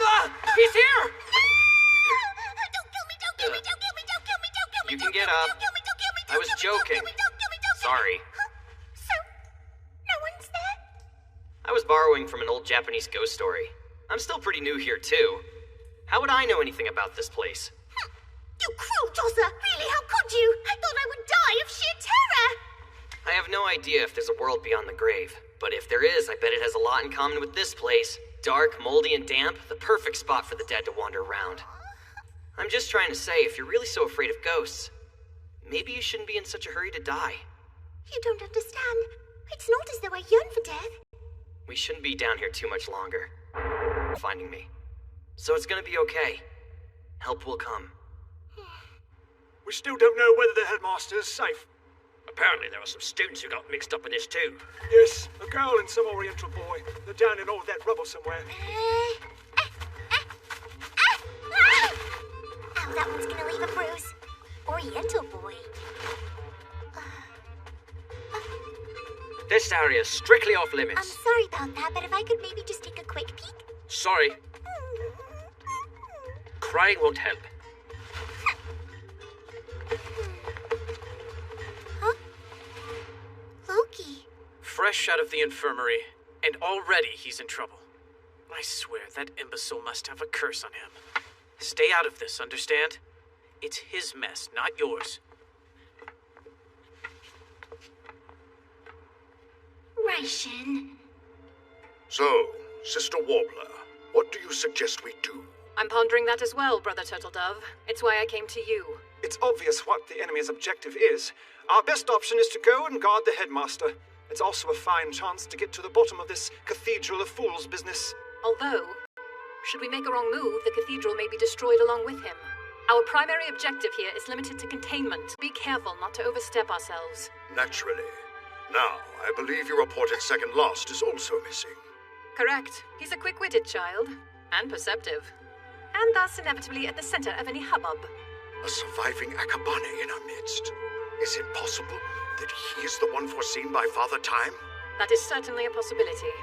Ah! He's here! Don't kill me! Don't kill me! Don't kill me! Don't kill me! Don't kill me! You can get up. Don't kill me! Don't kill me! I was joking. Sorry. So, no one's there? I was borrowing from an old Japanese ghost story. I'm still pretty new here, too. How would I know anything about this place? You cruel tosser! Really, how could you? I thought I would die of sheer terror! I have no idea if there's a world beyond the grave, but if there is, I bet it has a lot in common with this place. Dark, moldy, and damp, the perfect spot for the dead to wander around. I'm just trying to say, if you're really so afraid of ghosts, maybe you shouldn't be in such a hurry to die. You don't understand. It's not as though I yearn for death. We shouldn't be down here too much longer. Finding me. So it's gonna be okay. Help will come. We still don't know whether the headmaster is safe. Apparently there are some students who got mixed up in this too. Yes, a girl and some Oriental boy. They're down in all that rubble somewhere. Oh, that one's gonna leave a bruise. Oriental boy. This area's strictly off I'm limits. sorry about that, but if I could maybe just take a quick peek. Sorry. Crying won't help. Loki. Fresh out of the infirmary, and already he's in trouble. I swear that imbecile must have a curse on him. Stay out of this, understand? It's his mess, not yours. Raishin. So, Sister Warbler, what do you suggest we do? I'm pondering that as well, Brother Turtledove. It's why I came to you. It's obvious what the enemy's objective is. Our best option is to go and guard the headmaster. It's also a fine chance to get to the bottom of this Cathedral of Fools business. Although, should we make a wrong move, the cathedral may be destroyed along with him. Our primary objective here is limited to containment. Be careful not to overstep ourselves. Naturally. Now, I believe your reported second lost is also missing. Correct. He's a quick-witted child. And perceptive. And thus inevitably at the center of any hubbub. A surviving Akabane in our midst. Is it possible that he is the one foreseen by Father Time? That is certainly a possibility.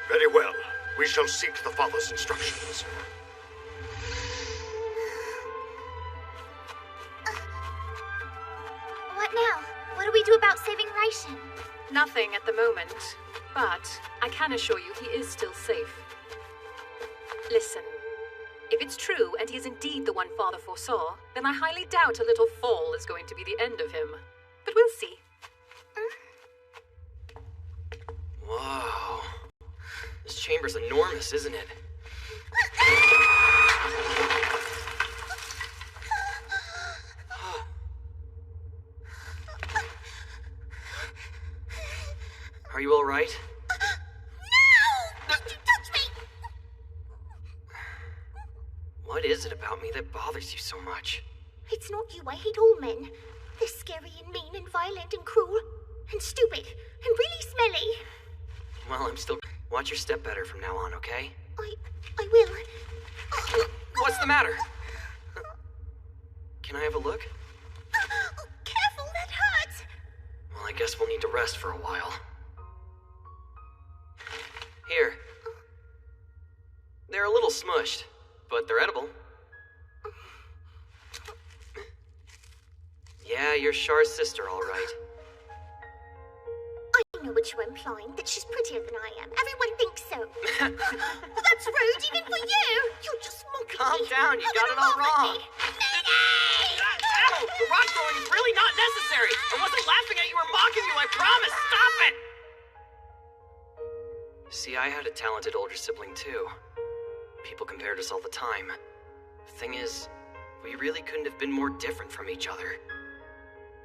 Very well. We shall seek the Father's instructions. What now? What do we do about saving Raishin? Nothing at the moment, but I can assure you he is still safe. Listen, if it's true and he is indeed the one Father foresaw, then I highly doubt a little fall is going to be the end of him. But we'll see. Whoa. This chamber's enormous, isn't it? Are you all right? No! Don't you touch me! What is it about me that bothers you so much? It's not you. I hate all men. They're scary and mean and violent and cruel and stupid and really smelly. Well, I'm still... Watch your step better from now on, okay? I will. What's the matter? Can I have a look? Careful, that hurts. Well, I guess we'll need to rest for a while. Here. They're a little smushed, but they're edible. Yeah, you're Char's sister, all right. I know what you're implying, that she's prettier than I am. Everyone thinks so. That's rude, even for you. You're just mocking Calm me. down, you got it all wrong. Ow! The rock throwing is really not necessary. I wasn't laughing at you or mocking you, I promise. Stop it! See, I had a talented older sibling too. People compared us all the time. The thing is, we really couldn't have been more different from each other.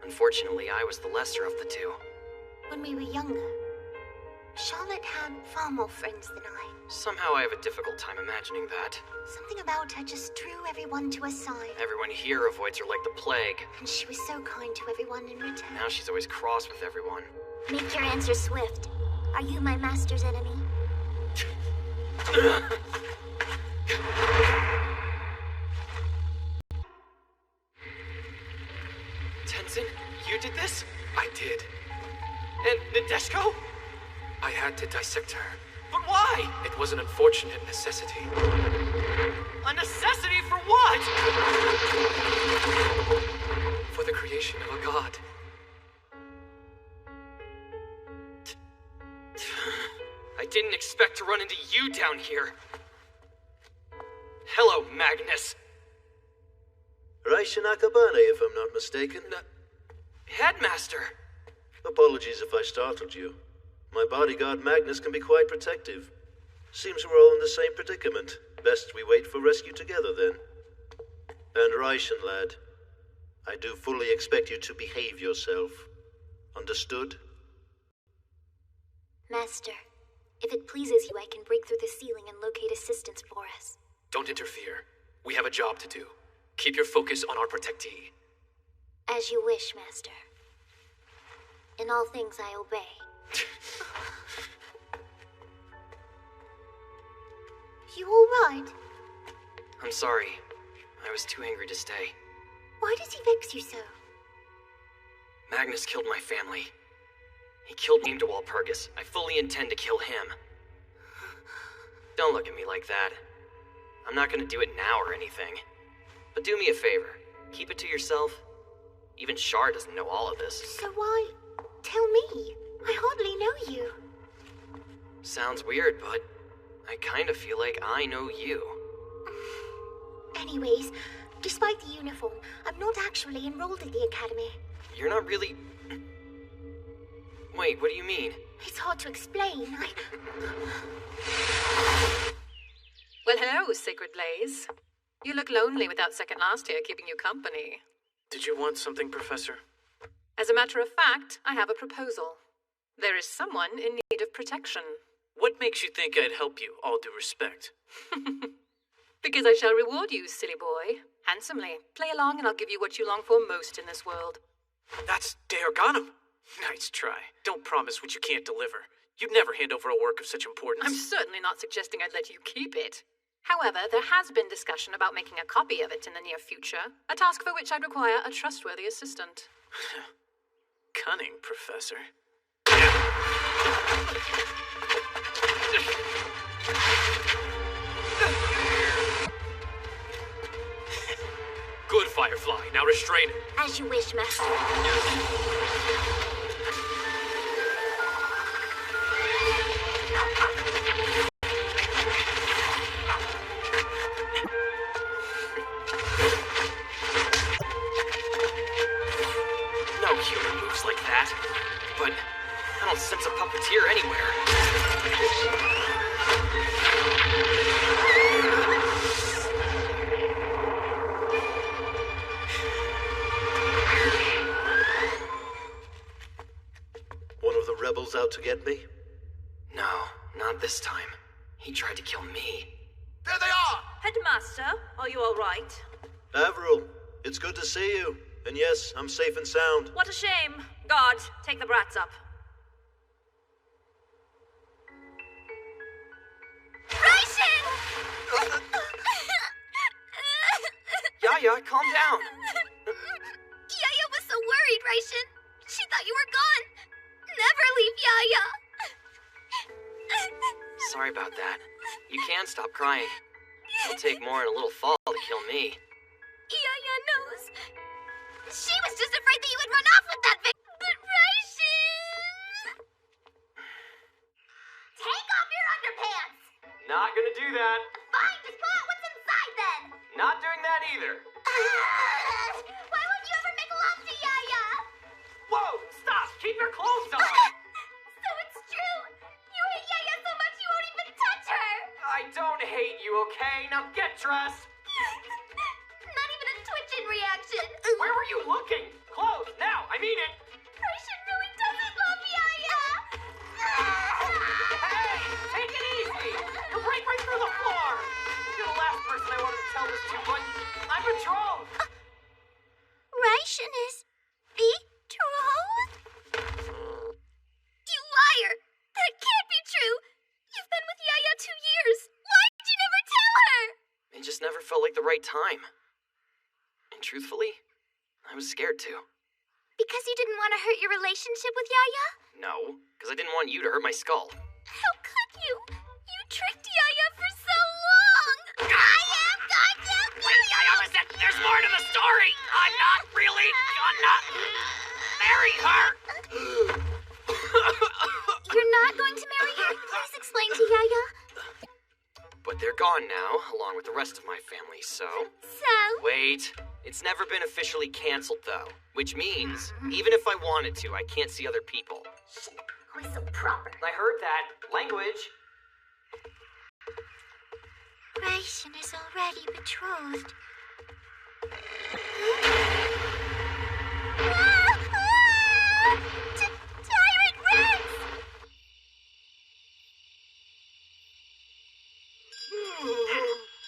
Unfortunately, I was the lesser of the two. When we were younger, Charlotte had far more friends than I. Somehow I have a difficult time imagining that. Something about her just drew everyone to her side. Everyone here avoids her like the plague. And she was so kind to everyone in return. Now she's always cross with everyone. Make your answer swift. Are you my master's enemy? Tenzin, you did this? I did. And Nadeshko? I had to dissect her. But why? It was an unfortunate necessity. A necessity for what? For the creation of a god. I didn't expect to run into you down here. Hello, Magnus. Raishin Akabane, if I'm not mistaken. Headmaster! Apologies if I startled you. My bodyguard Magnus can be quite protective. Seems we're all in the same predicament. Best we wait for rescue together, then. And Raishin, lad, I do fully expect you to behave yourself. Understood? Master, if it pleases you, I can break through the ceiling and locate assistance for us. Don't interfere. We have a job to do. Keep your focus on our protectee. As you wish, Master. In all things I obey. You alright? I'm sorry. I was too angry to stay. Why does he vex you so? Magnus killed my family. He killed me to Walpurgis. I fully intend to kill him. Don't look at me like that. I'm not gonna do it now or anything. But do me a favor. Keep it to yourself. Even Char doesn't know all of this. So why? Tell me. I hardly know you. Sounds weird, but I kind of feel like I know you. Anyways, despite the uniform, I'm not actually enrolled at the academy. You're not really... Wait, what do you mean? It's hard to explain. Well, hello, Sacred Blaze. You look lonely without Second Last here keeping you company. Did you want something, Professor? As a matter of fact, I have a proposal. There is someone in need of protection. What makes you think I'd help you, all due respect? Because I shall reward you, silly boy. Handsomely. Play along and I'll give you what you long for most in this world. That's De Organum. Nice try. Don't promise what you can't deliver. You'd never hand over a work of such importance. I'm certainly not suggesting I'd let you keep it. However, there has been discussion about making a copy of it in the near future, a task for which I'd require a trustworthy assistant. Cunning, Professor. Good, Firefly. Now restrain it. As you wish, Master. No human moves like that. But I don't sense a puppeteer anywhere. One of the rebels out to get me? No, not this time. He tried to kill me. There they are! Headmaster, are you all right? Avril, it's good to see you. And yes, I'm safe and sound. What a shame. Guard, take the brats up. Raishin! Yaya, calm down. Yaya was so worried, Raishin. She thought you were gone. Never leave Yaya. Sorry about that. You can stop crying. It'll take more than a little fall to kill me. Yaya knows. She was just afraid that you would run off with that But Raishin! Take off your underpants! Not gonna do that. Fine, just pull out what's inside then! Not doing that either. Why won't you ever make love to Yaya? Whoa, stop! Keep your clothes on! So it's true! You hate Yaya so much you won't even touch her! I don't hate you, okay? Now get dressed! Not even a twitching reaction! Where were you looking? Clothes, now! I mean it! Raishin really doesn't love Yaya! Hey! Take it easy! You'll break right through the floor! You're the last person I wanted to tell this to, but I'm betrothed! Raishin is betrothed? You liar! That can't be true! You've been with Yaya 2 years! Why did you never tell her? It just never felt like the right time. And truthfully, I was scared to. Because you didn't want to hurt your relationship with Yaya? No, because I didn't want you to hurt my skull. How could you? You tricked Yaya for so long! Yaya got you! Wait, Yaya, listen! There's more to the story! I'm not really gonna marry her! You're not going to marry her? Please explain to Yaya. But they're gone now, along with the rest of my family, so... So? Wait. It's never been officially canceled, though. Which means, even if I wanted to, I can't see other people. Always so proper. I heard that. Language. Raishin is already betrothed. Tyrant Rex!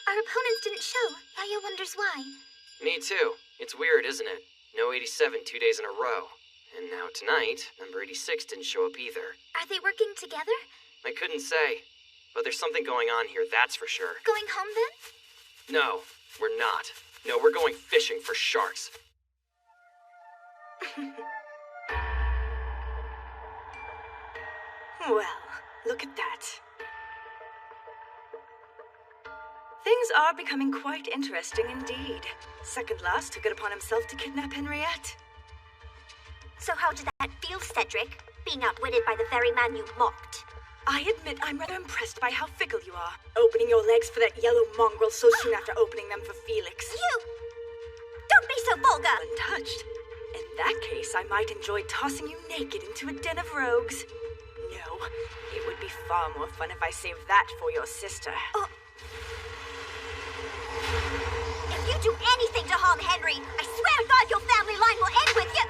Our opponents didn't show. Yaya wonders why. Me too. It's weird, isn't it? No 87 2 days in a row. And now tonight, number 86 didn't show up either. Are they working together? I couldn't say. But there's something going on here, that's for sure. Going home then? No, we're not. No, we're going fishing for sharks. Well, look at that. Things are becoming quite interesting indeed. Second last took it upon himself to kidnap Henriette. So how did that feel, Cedric? Being outwitted by the very man you mocked? I admit I'm rather impressed by how fickle you are. Opening your legs for that yellow mongrel so soon after opening them for Felix. You! Don't be so vulgar! Untouched. In that case, I might enjoy tossing you naked into a den of rogues. No, it would be far more fun if I saved that for your sister. Oh. If you do anything to harm Henry, I swear to God your family line will end with you!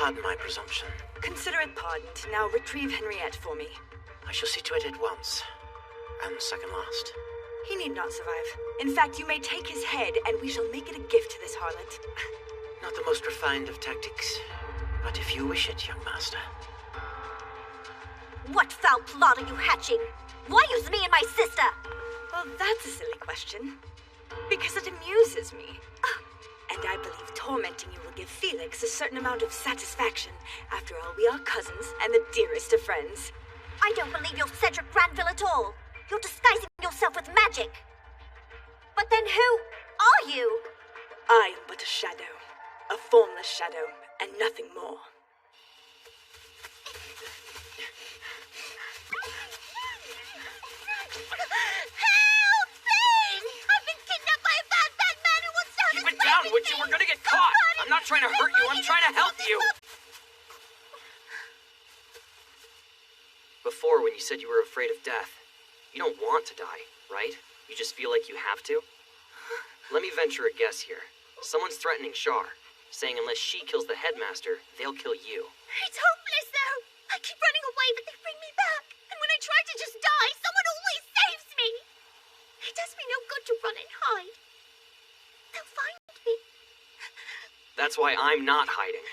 Pardon my presumption. Consider it pardoned. Now retrieve Henriette for me. I shall see to it at once. And second last. He need not survive. In fact, you may take his head, and we shall make it a gift to this harlot. Not the most refined of tactics, but if you wish it, young master. What foul plot are you hatching? Why use me and my sister? Well, that's a silly question. Because it amuses me. And I believe tormenting you will give Felix a certain amount of satisfaction. After all, we are cousins and the dearest of friends. I don't believe you're Cedric Granville at all. You're disguising yourself with magic. But then who are you? I am but a shadow. A formless shadow, and nothing more. Help! Please! I've been kidnapped by a bad man who wants to hurt Keep it down, would you? We're gonna get caught! I'm not trying to hurt you, I'm trying to help you! Before, when you said you were afraid of death, you don't want to die, right? You just feel like you have to? Let me venture a guess here. Someone's threatening Shar, saying unless she kills the headmaster, they'll kill you. It's hopeless, though. I keep running away, but they bring me back. And when I try to just die, someone always saves me. It does me no good to run and hide. They'll find me. That's why I'm not hiding.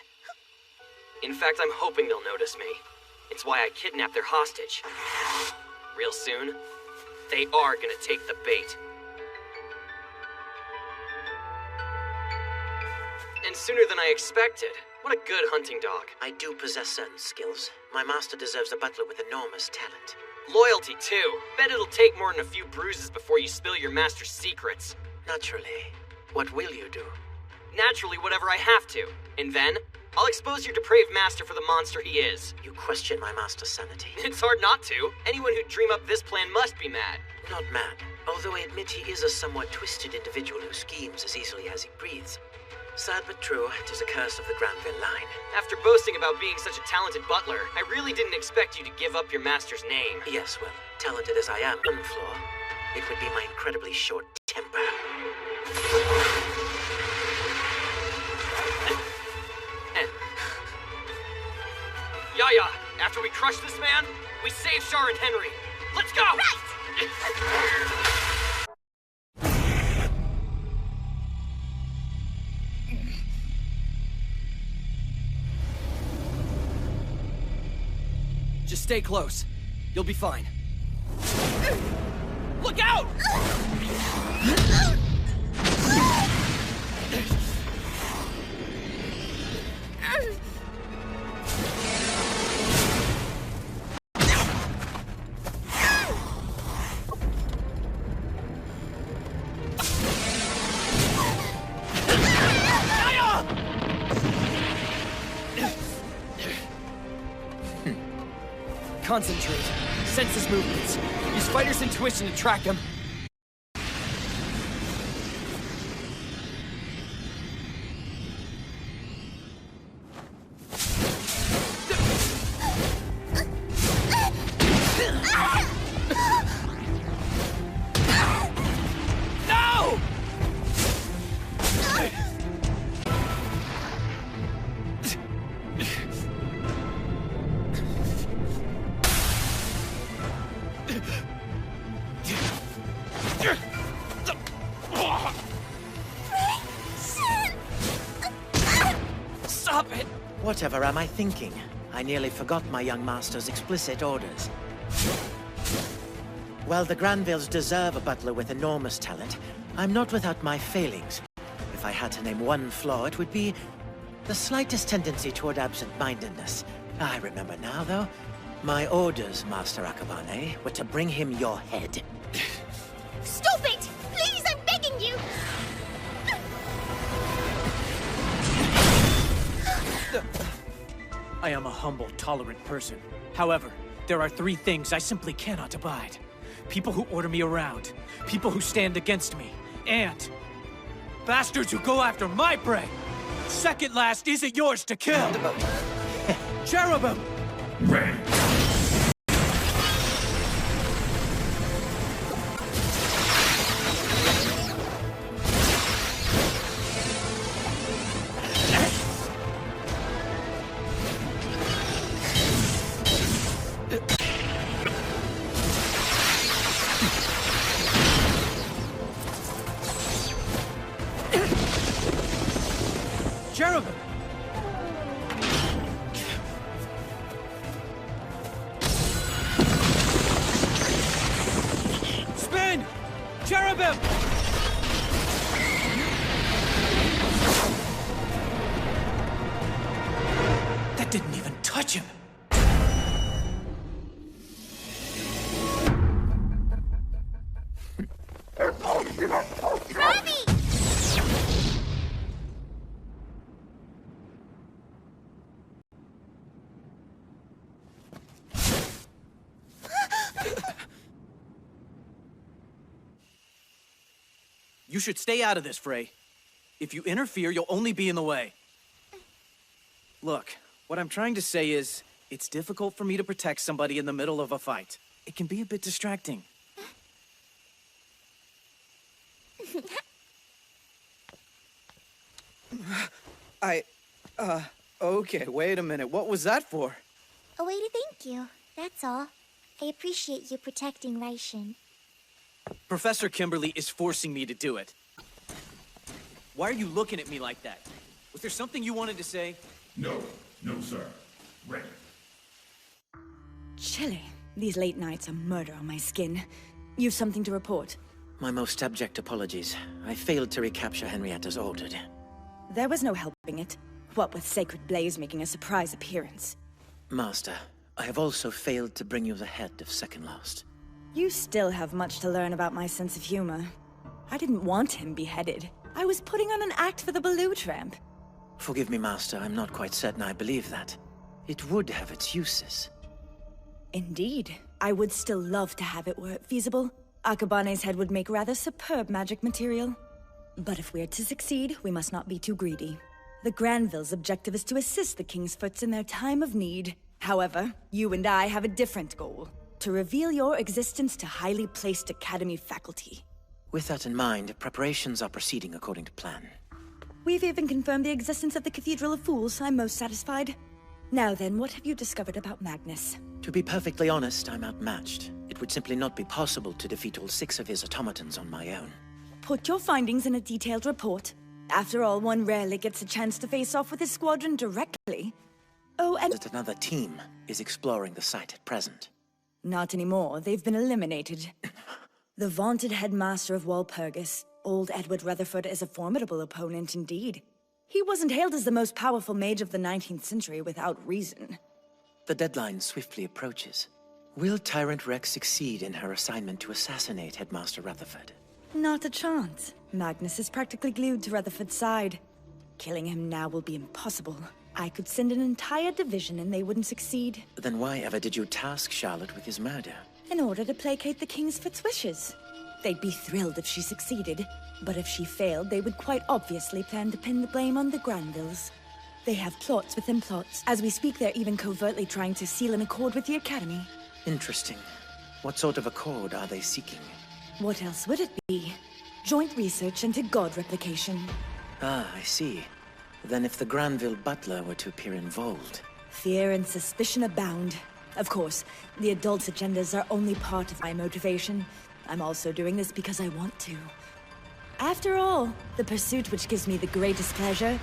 In fact, I'm hoping they'll notice me. It's why I kidnapped their hostage. Real soon, they are gonna take the bait. And sooner than I expected. What a good hunting dog. I do possess certain skills. My master deserves a butler with enormous talent. Loyalty, too. Bet it'll take more than a few bruises before you spill your master's secrets. Naturally. What will you do? Naturally, whatever I have to. And then, I'll expose your depraved master for the monster he is. You question my master's sanity. It's hard not to. Anyone who'd dream up this plan must be mad. Not mad. Although I admit he is a somewhat twisted individual who schemes as easily as he breathes. Sad but true, it is a curse of the Granville line. After boasting about being such a talented butler, I really didn't expect you to give up your master's name. Yes, well, talented as I am, one flaw. It would be my incredibly short temper. Yaya, after we crush this man, we save Shar and Henry. Let's go! Right! Just stay close. You'll be fine. Look out! Concentrate. Sense his movements. Use fighter's intuition to track him. No! Stop it! Whatever am I thinking? I nearly forgot my young master's explicit orders. While the Granvilles deserve a butler with enormous talent, I'm not without my failings. If I had to name one flaw, it would be the slightest tendency toward absent-mindedness. I remember now, though. My orders, Master Akabane, were to bring him your head. Stop it! Please, I'm begging you! I am a humble, tolerant person. However, there are 3 things I simply cannot abide. People who order me around, people who stand against me, and bastards who go after my prey. Second last isn't yours to kill. Cherubim! Cherubim! Spin! Cherubim! That didn't even touch him. Robbie! You should stay out of this, Frey. If you interfere, you'll only be in the way. Look, what I'm trying to say is, it's difficult for me to protect somebody in the middle of a fight. It can be a bit distracting. Okay, wait a minute. What was that for? A way to thank you, that's all. I appreciate you protecting Raishin. Professor Kimberly is forcing me to do it. Why are you looking at me like that? Was there something you wanted to say? No, sir. Ready. Chilly. These late nights are murder on my skin. You've something to report? My most abject apologies. I failed to recapture Henrietta as ordered. There was no helping it. What with Sacred Blaze making a surprise appearance. Master, I have also failed to bring you the head of Second Last. You still have much to learn about my sense of humor. I didn't want him beheaded. I was putting on an act for the Baloo Tramp. Forgive me, Master, I'm not quite certain I believe that. It would have its uses. Indeed. I would still love to have it were it feasible. Akabane's head would make rather superb magic material. But if we're to succeed, we must not be too greedy. The Granville's objective is to assist the Kingsfoots in their time of need. However, you and I have a different goal. To reveal your existence to highly placed Academy faculty. With that in mind, preparations are proceeding according to plan. We've even confirmed the existence of the Cathedral of Fools. I'm most satisfied. Now then, what have you discovered about Magnus? To be perfectly honest, I'm outmatched. It would simply not be possible to defeat all 6 of his automatons on my own. Put your findings in a detailed report. After all, one rarely gets a chance to face off with his squadron directly. Oh, and... That another team is exploring the site at present. Not anymore. They've been eliminated. The vaunted headmaster of Walpurgis, old Edward Rutherford, is a formidable opponent indeed. He wasn't hailed as the most powerful mage of the 19th century without reason. The deadline swiftly approaches. Will Tyrant Rex succeed in her assignment to assassinate Headmaster Rutherford? Not a chance. Magnus is practically glued to Rutherford's side. Killing him now will be impossible. I could send an entire division and they wouldn't succeed. Then why ever did you task Charlotte with his murder? In order to placate the Kingsfoot's wishes. They'd be thrilled if she succeeded, but if she failed, they would quite obviously plan to pin the blame on the Granvilles. They have plots within plots. As we speak, they're even covertly trying to seal an accord with the Academy. Interesting. What sort of accord are they seeking? What else would it be? Joint research into god replication. Ah, I see. Then if the Granville butler were to appear involved... Fear and suspicion abound. Of course, the adults' agendas are only part of my motivation. I'm also doing this because I want to. After all, the pursuit which gives me the greatest pleasure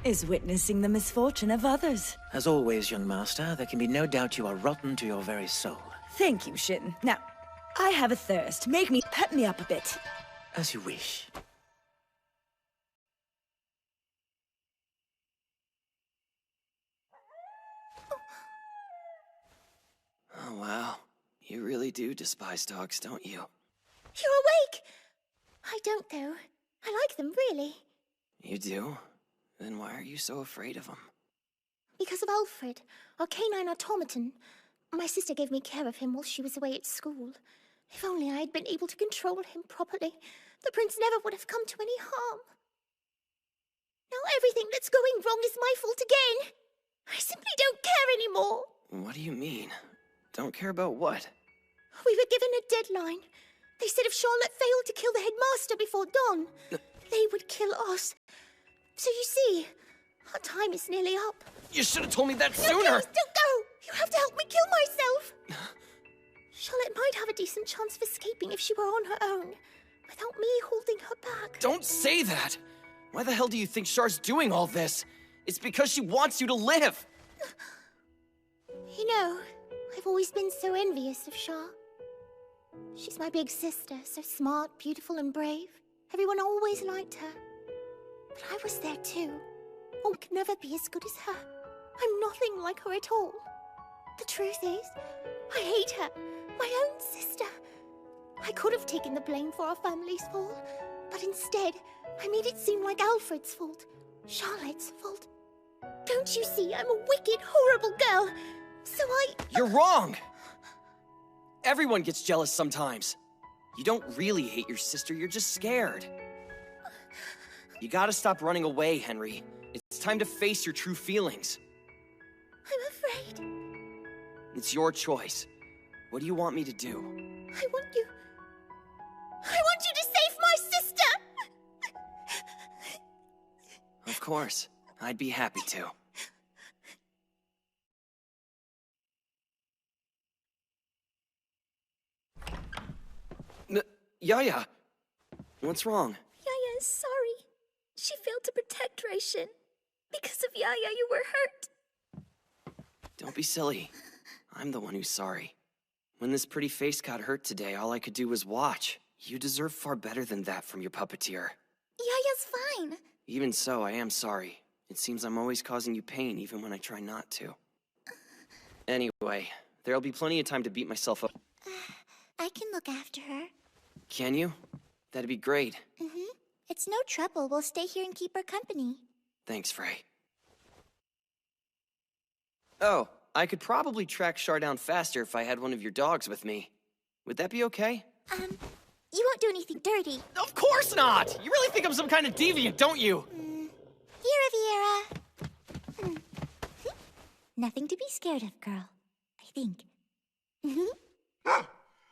is witnessing the misfortune of others. As always, young master, there can be no doubt you are rotten to your very soul. Thank you, Shin. Now, I have a thirst. Pep me up a bit. As you wish. Oh, wow. You really do despise dogs, don't you? You're awake! I don't, though. I like them, really. You do? Then why are you so afraid of them? Because of Alfred, our canine automaton. My sister gave me care of him while she was away at school. If only I had been able to control him properly, the prince never would have come to any harm. Now everything that's going wrong is my fault again. I simply don't care anymore. What do you mean? Don't care about what? We were given a deadline. They said if Charlotte failed to kill the headmaster before dawn, they would kill us. So you see, our time is nearly up. You should have told me that No, sooner! please, don't go! You have to help me kill myself! Charlotte might have a decent chance of escaping if she were on her own, without me holding her back. Don't say that! Why the hell do you think Char's doing all this? It's because she wants you to live! You know, I've always been so envious of Char. She's my big sister, so smart, beautiful, and brave. Everyone always liked her. But I was there too. Oh, I could never be as good as her. I'm nothing like her at all. The truth is, I hate her. My own sister. I could have taken the blame for our family's fall, but instead, I made it seem like Alfred's fault. Charlotte's fault. Don't you see, I'm a wicked, horrible girl. So You're wrong! Everyone gets jealous sometimes. You don't really hate your sister, you're just scared. You gotta stop running away, Henry. It's time to face your true feelings. I'm afraid. It's your choice. What do you want me to do? I want you to save my sister! Of course. I'd be happy to. Yaya! What's wrong? Yaya is sorry. She failed to protect Raishin. Because of Yaya, you were hurt. Don't be silly. I'm the one who's sorry. When this pretty face got hurt today, all I could do was watch. You deserve far better than that from your puppeteer. Yaya's fine. Even so, I am sorry. It seems I'm always causing you pain, even when I try not to. Anyway, there'll be plenty of time to beat myself up. I can look after her. Can you? That'd be great. It's no trouble. We'll stay here and keep her company. Thanks, Frey. Oh, I could probably track Char down faster if I had one of your dogs with me. Would that be okay? You won't do anything dirty. Of course not! You really think I'm some kind of deviant, don't you? Here, Riviera. Nothing to be scared of, girl. I think.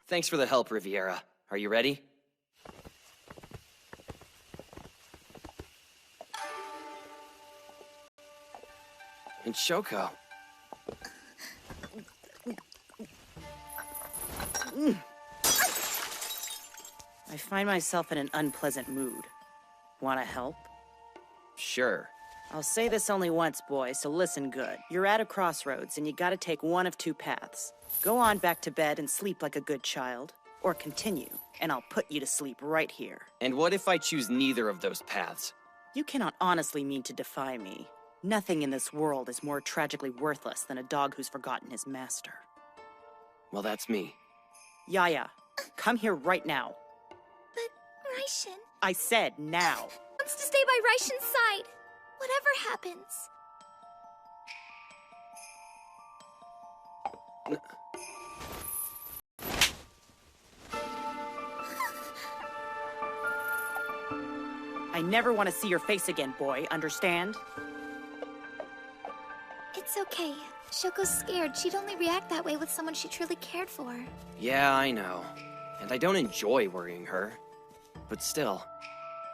Thanks for the help, Riviera. Are you ready? And Shoko. I find myself in an unpleasant mood. Wanna help? Sure. I'll say this only once, boy, so listen good. You're at a crossroads, and you gotta take one of two paths. Go on back to bed and sleep like a good child, or continue, and I'll put you to sleep right here. And what if I choose neither of those paths? You cannot honestly mean to defy me. Nothing in this world is more tragically worthless than a dog who's forgotten his master. Well, that's me. Yaya, come here right now. But Raishin I said now. wants to stay by Raishin's side. Whatever happens. I never want to see your face again, boy, understand? It's okay. Shoko's scared. She'd only react that way with someone she truly cared for. Yeah, I know. And I don't enjoy worrying her. But still,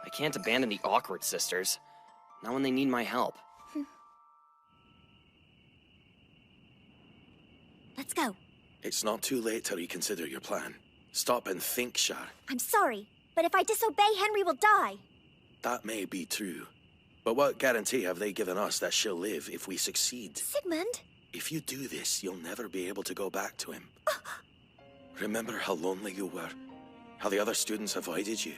I can't abandon the awkward sisters. Not when they need my help. Let's go. It's not too late to reconsider your plan. Stop and think, Char. I'm sorry, but if I disobey, Henry will die. That may be true. But what guarantee have they given us that she'll live if we succeed? Sigmund? If you do this, you'll never be able to go back to him. Remember how lonely you were? How the other students avoided you?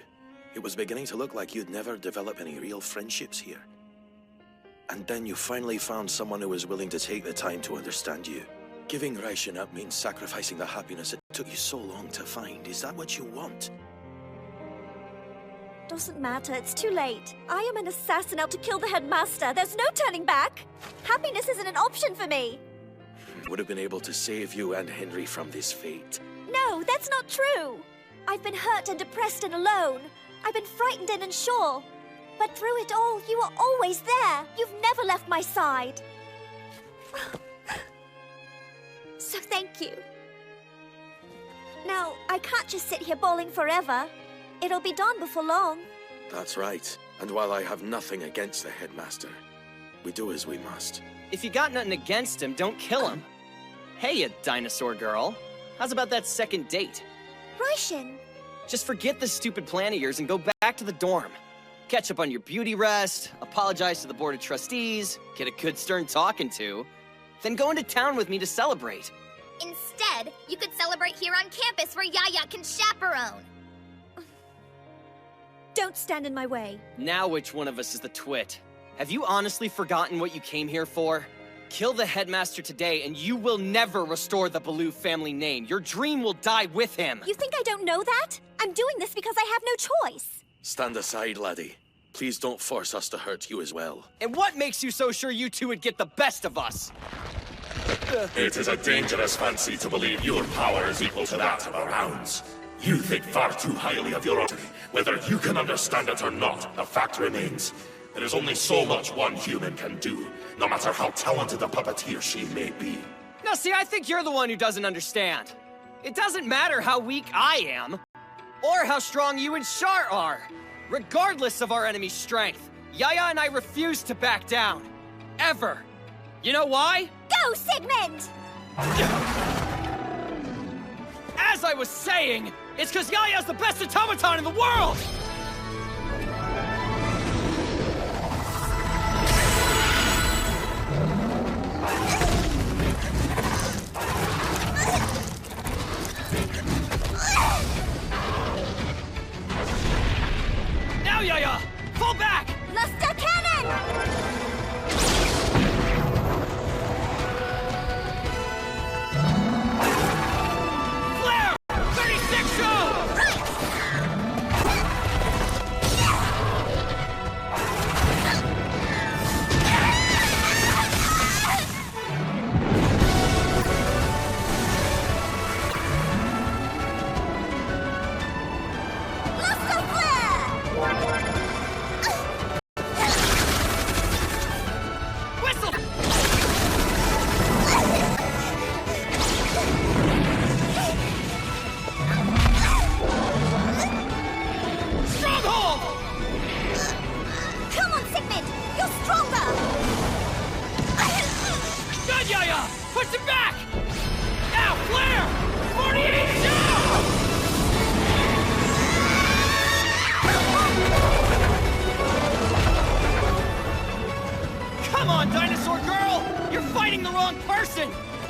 It was beginning to look like you'd never develop any real friendships here. And then you finally found someone who was willing to take the time to understand you. Giving Raishin up means sacrificing the happiness it took you so long to find. Is that what you want? Doesn't matter, it's too late. I am an assassin out to kill the headmaster. There's no turning back. Happiness isn't an option for me. Would have been able to save you and Henry from this fate. No, that's not true. I've been hurt and depressed and alone. I've been frightened and unsure. But through it all, you were always there. You've never left my side. So thank you. Now, I can't just sit here bawling forever. It'll be done before long. That's right. And while I have nothing against the headmaster, we do as we must. If you got nothing against him, don't kill him. Hey, you dinosaur girl. How's about that second date? Raishin! Just forget this stupid plan of yours and go back to the dorm. catch up on your beauty rest, apologize to the Board of Trustees, get a good stern talking to, then go into town with me to celebrate. Instead, you could celebrate here on campus where Yaya can chaperone. Don't stand in my way. Now which one of us is the twit? Have you honestly forgotten what you came here for? Kill the headmaster today and you will never restore the Baloo family name. Your dream will die with him. You think I don't know that? I'm doing this because I have no choice. Stand aside, laddie. Please don't force us to hurt you as well. And what makes you so sure you two would get the best of us? It is a dangerous fancy to believe your power is equal to that of our rounds. You think far too highly of your own. Whether you can understand it or not, the fact remains. There is only so much one human can do, no matter how talented a puppeteer she may be. Now see, I think you're the one who doesn't understand. It doesn't matter how weak I am, or how strong you and Shar are. Regardless of our enemy's strength, Yaya and I refuse to back down. Ever. You know why? Go, Sigmund! As I was saying, it's because Yaya's the best automaton in the world! Now, Yaya! Fall back! Luster cannon!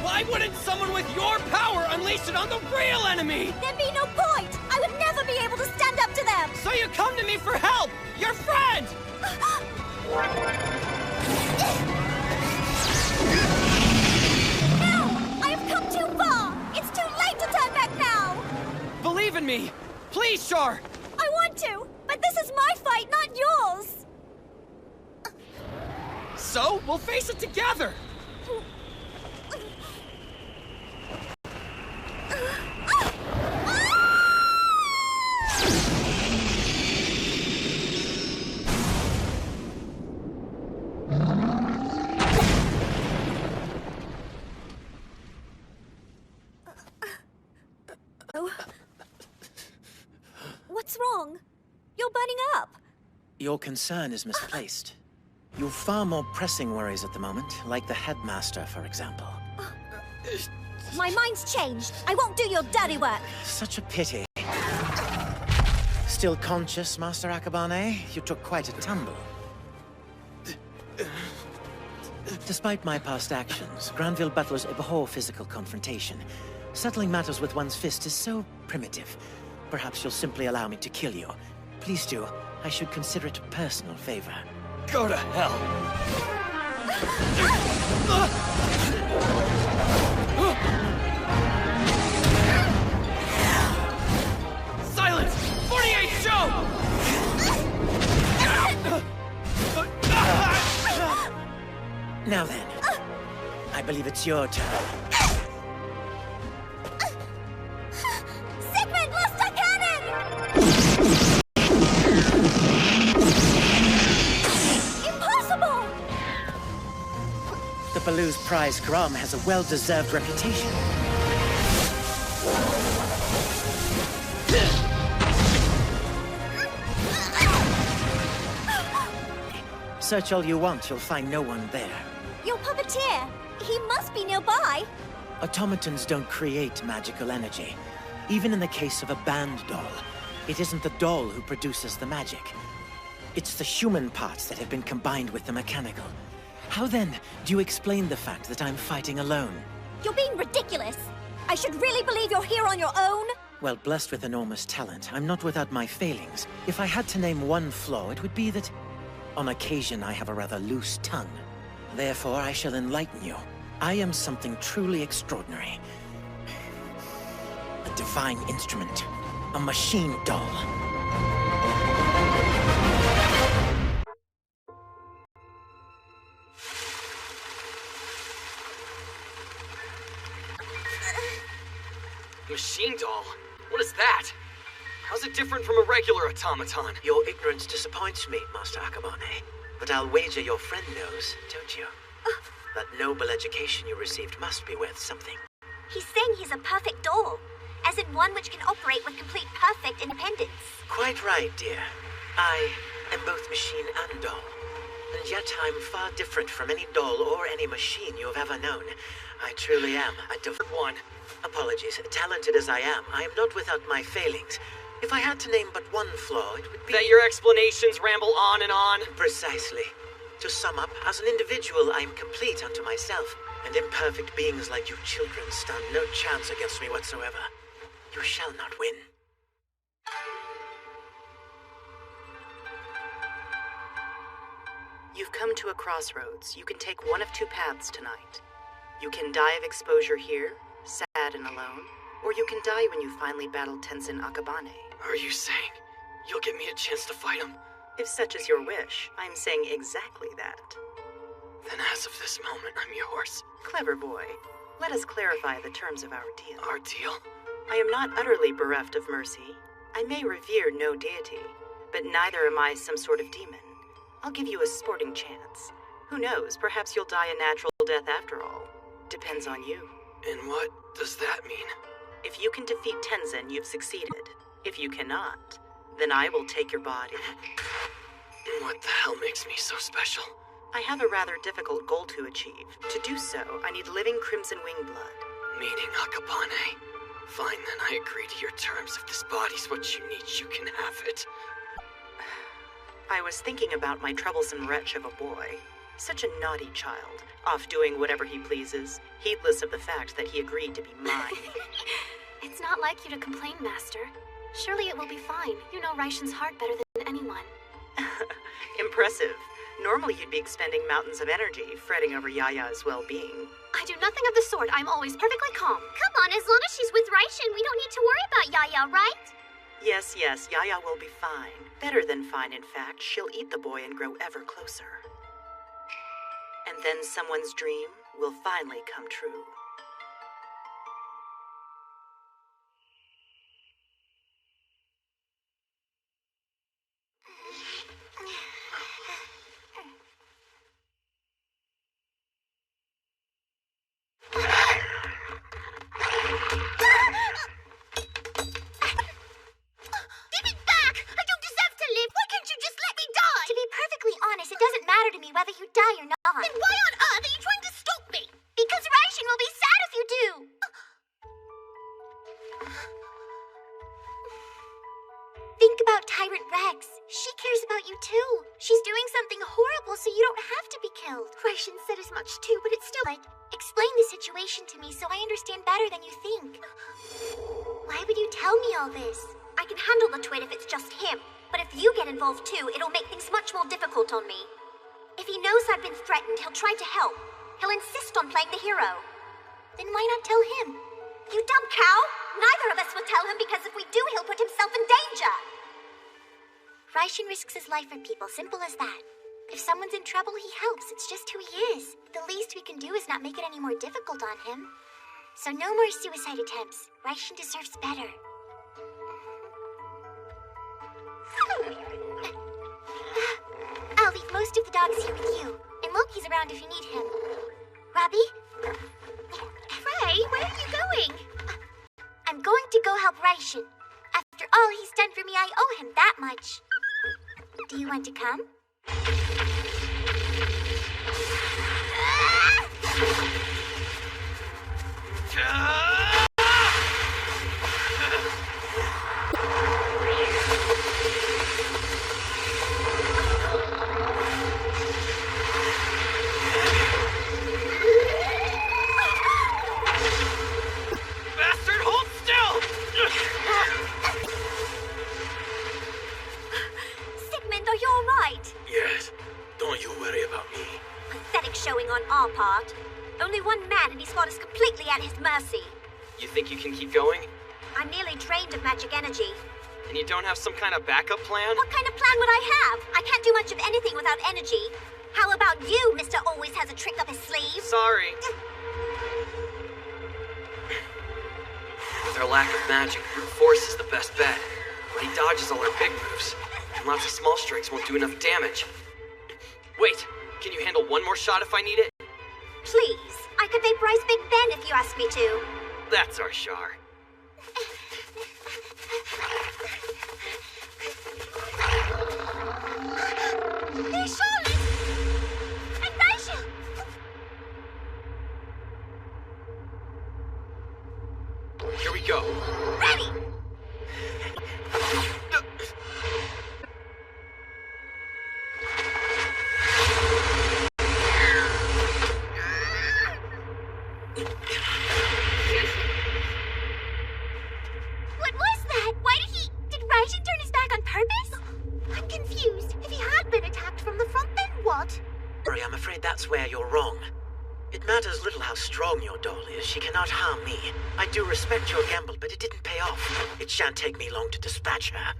Why wouldn't someone with your power unleash it on the real enemy? There'd be no point! I would never be able to stand up to them! So you come to me for help! Your friend! No! I have come too far! It's too late to turn back now! Believe in me! Please, Shar! I want to, but this is my fight, not yours! So, we'll face it together! What's wrong? You're burning up. Your concern is misplaced. You've far more pressing worries at the moment, like the headmaster, for example. My mind's changed. I won't do your dirty work. Such a pity. Still conscious, Master Akabane? You took quite a tumble. Despite my past actions, Granville butlers abhor physical confrontation. Settling matters with one's fist is so primitive. Perhaps you'll simply allow me to kill you. Please do. I should consider it a personal favor. Go to hell! Silence! 48 show! Now then, I believe it's your turn. Sigmund, Luster cannon! Impossible! The Baloo's prize Grom has a well-deserved reputation. Search all you want, you'll find no one there. Your puppeteer! He must be nearby! Automatons don't create magical energy. Even in the case of a band doll, it isn't the doll who produces the magic. It's the human parts that have been combined with the mechanical. How then do you explain the fact that I'm fighting alone? You're being ridiculous. I should really believe you're here on your own? Well, blessed with enormous talent, I'm not without my failings. If I had to name one flaw, it would be that on occasion I have a rather loose tongue. Therefore, I shall enlighten you. I am something truly extraordinary. A divine instrument. A machine doll. Machine doll? What is that? How's it different from a regular automaton? Your ignorance disappoints me, Master Akabane. But I'll wager your friend knows, don't you? That noble education you received must be worth something. He's saying he's a perfect doll, as in one which can operate with complete perfect independence. Quite right, dear. I am both machine and doll. And yet I'm far different from any doll or any machine you have ever known. I truly am a different one. Apologies. Talented as I am not without my failings. If I had to name but one flaw, it would be... That your explanations ramble on and on? Precisely. To sum up, as an individual, I am complete unto myself, and imperfect beings like you children stand no chance against me whatsoever. You shall not win. You've come to a crossroads. You can take one of two paths tonight. You can die of exposure here, sad and alone, or you can die when you finally battle Tenzin Akabane. Are you saying you'll give me a chance to fight him? If such is your wish, I'm saying exactly that. Then as of this moment, I'm yours. Clever boy. Let us clarify the terms of our deal. Our deal? I am not utterly bereft of mercy. I may revere no deity, but neither am I some sort of demon. I'll give you a sporting chance. Who knows, perhaps you'll die a natural death after all. Depends on you. And what does that mean? If you can defeat Tenzin, you've succeeded. If you cannot, then I will take your body. What the hell makes me so special? I have a rather difficult goal to achieve. To do so, I need living Crimson Wing blood. Meaning Akabane. Fine then, I agree to your terms. If this body's what you need, you can have it. I was thinking about my troublesome wretch of a boy. Such a naughty child, off doing whatever he pleases, heedless of the fact that he agreed to be mine. It's not like you to complain, Master. Surely it will be fine. You know Raishin's heart better than anyone. Impressive. Normally you'd be expending mountains of energy, fretting over Yaya's well-being. I do nothing of the sort. I'm always perfectly calm. Come on, as long as she's with Raishin, we don't need to worry about Yaya, right? Yes, Yaya will be fine. Better than fine, in fact. She'll eat the boy and grow ever closer. And then someone's dream will finally come true. Whether you die or not. Then why on earth are you trying to stop me? Because Raishin will be sad if you do. Think about Tyrant Rex. She cares about you too. She's doing something horrible so you don't have to be killed. Raishin said as much too, but it's still like, explain the situation to me so I understand better than you think. Why would you tell me all this? I can handle the twin if it's just him, but if you get involved too, it'll make things much more difficult on me. If he knows I've been threatened, he'll try to help. He'll insist on playing the hero. Then why not tell him? You dumb cow! Neither of us will tell him because if we do, he'll put himself in danger. Raishin risks his life for people, simple as that. If someone's in trouble, he helps. It's just who he is. The least we can do is not make it any more difficult on him. So no more suicide attempts. Raishin deserves better. I'll leave most of the dogs here with you, and Loki's around if you need him. Robbie? Frey, where are you going? I'm going to go help Raishin. After all he's done for me, I owe him that much. Do you want to come? on our part. Only one man and he's got us completely at his mercy. You think you can keep going? I'm nearly drained of magic energy. And you don't have some kind of backup plan? What kind of plan would I have? I can't do much of anything without energy. How about you, Mr. Always Has a Trick up his sleeve? Sorry. With our lack of magic, brute force is the best bet. But he dodges all our big moves. And lots of small strikes won't do enough damage. Wait, can you handle one more shot if I need it? Please. I could vaporize Big Ben if you ask me to. That's our Shar. There's Charlotte! And Rachel! Here we go. Ready! What was that? Did Raijin turn his back on purpose? I'm confused. If he had been attacked from the front, then what? Sorry, I'm afraid that's where you're wrong. It matters little how strong your doll is. She cannot harm me. I do respect your gamble, but it didn't pay off. It shan't take me long to dispatch her.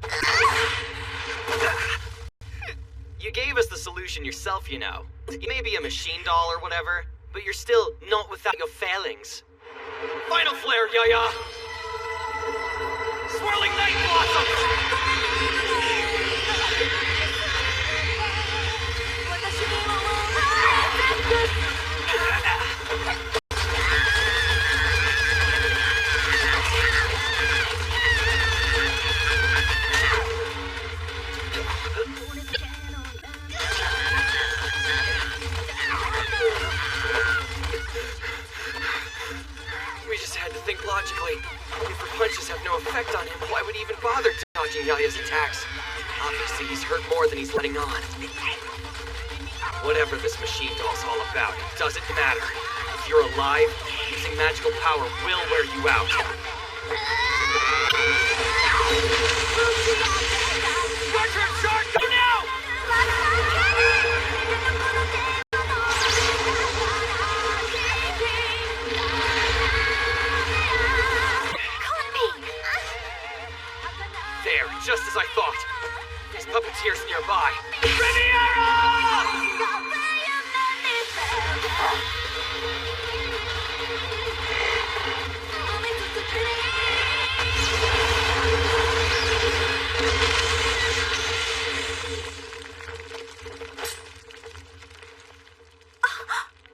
You gave us the solution yourself, you know. You may be a machine doll or whatever, but you're still not without your failings. Final flare, Yaya! Swirling night blossoms! We just had to think logically. If her punches have no effect on him, why would he even bother dodging Yaya's attacks? Obviously, he's hurt more than he's letting on. Whatever this machine doll's all about, it doesn't matter. If you're alive, using magical power will wear you out. Your turn, Shark! Go now! There, just as I thought. There's puppeteers nearby.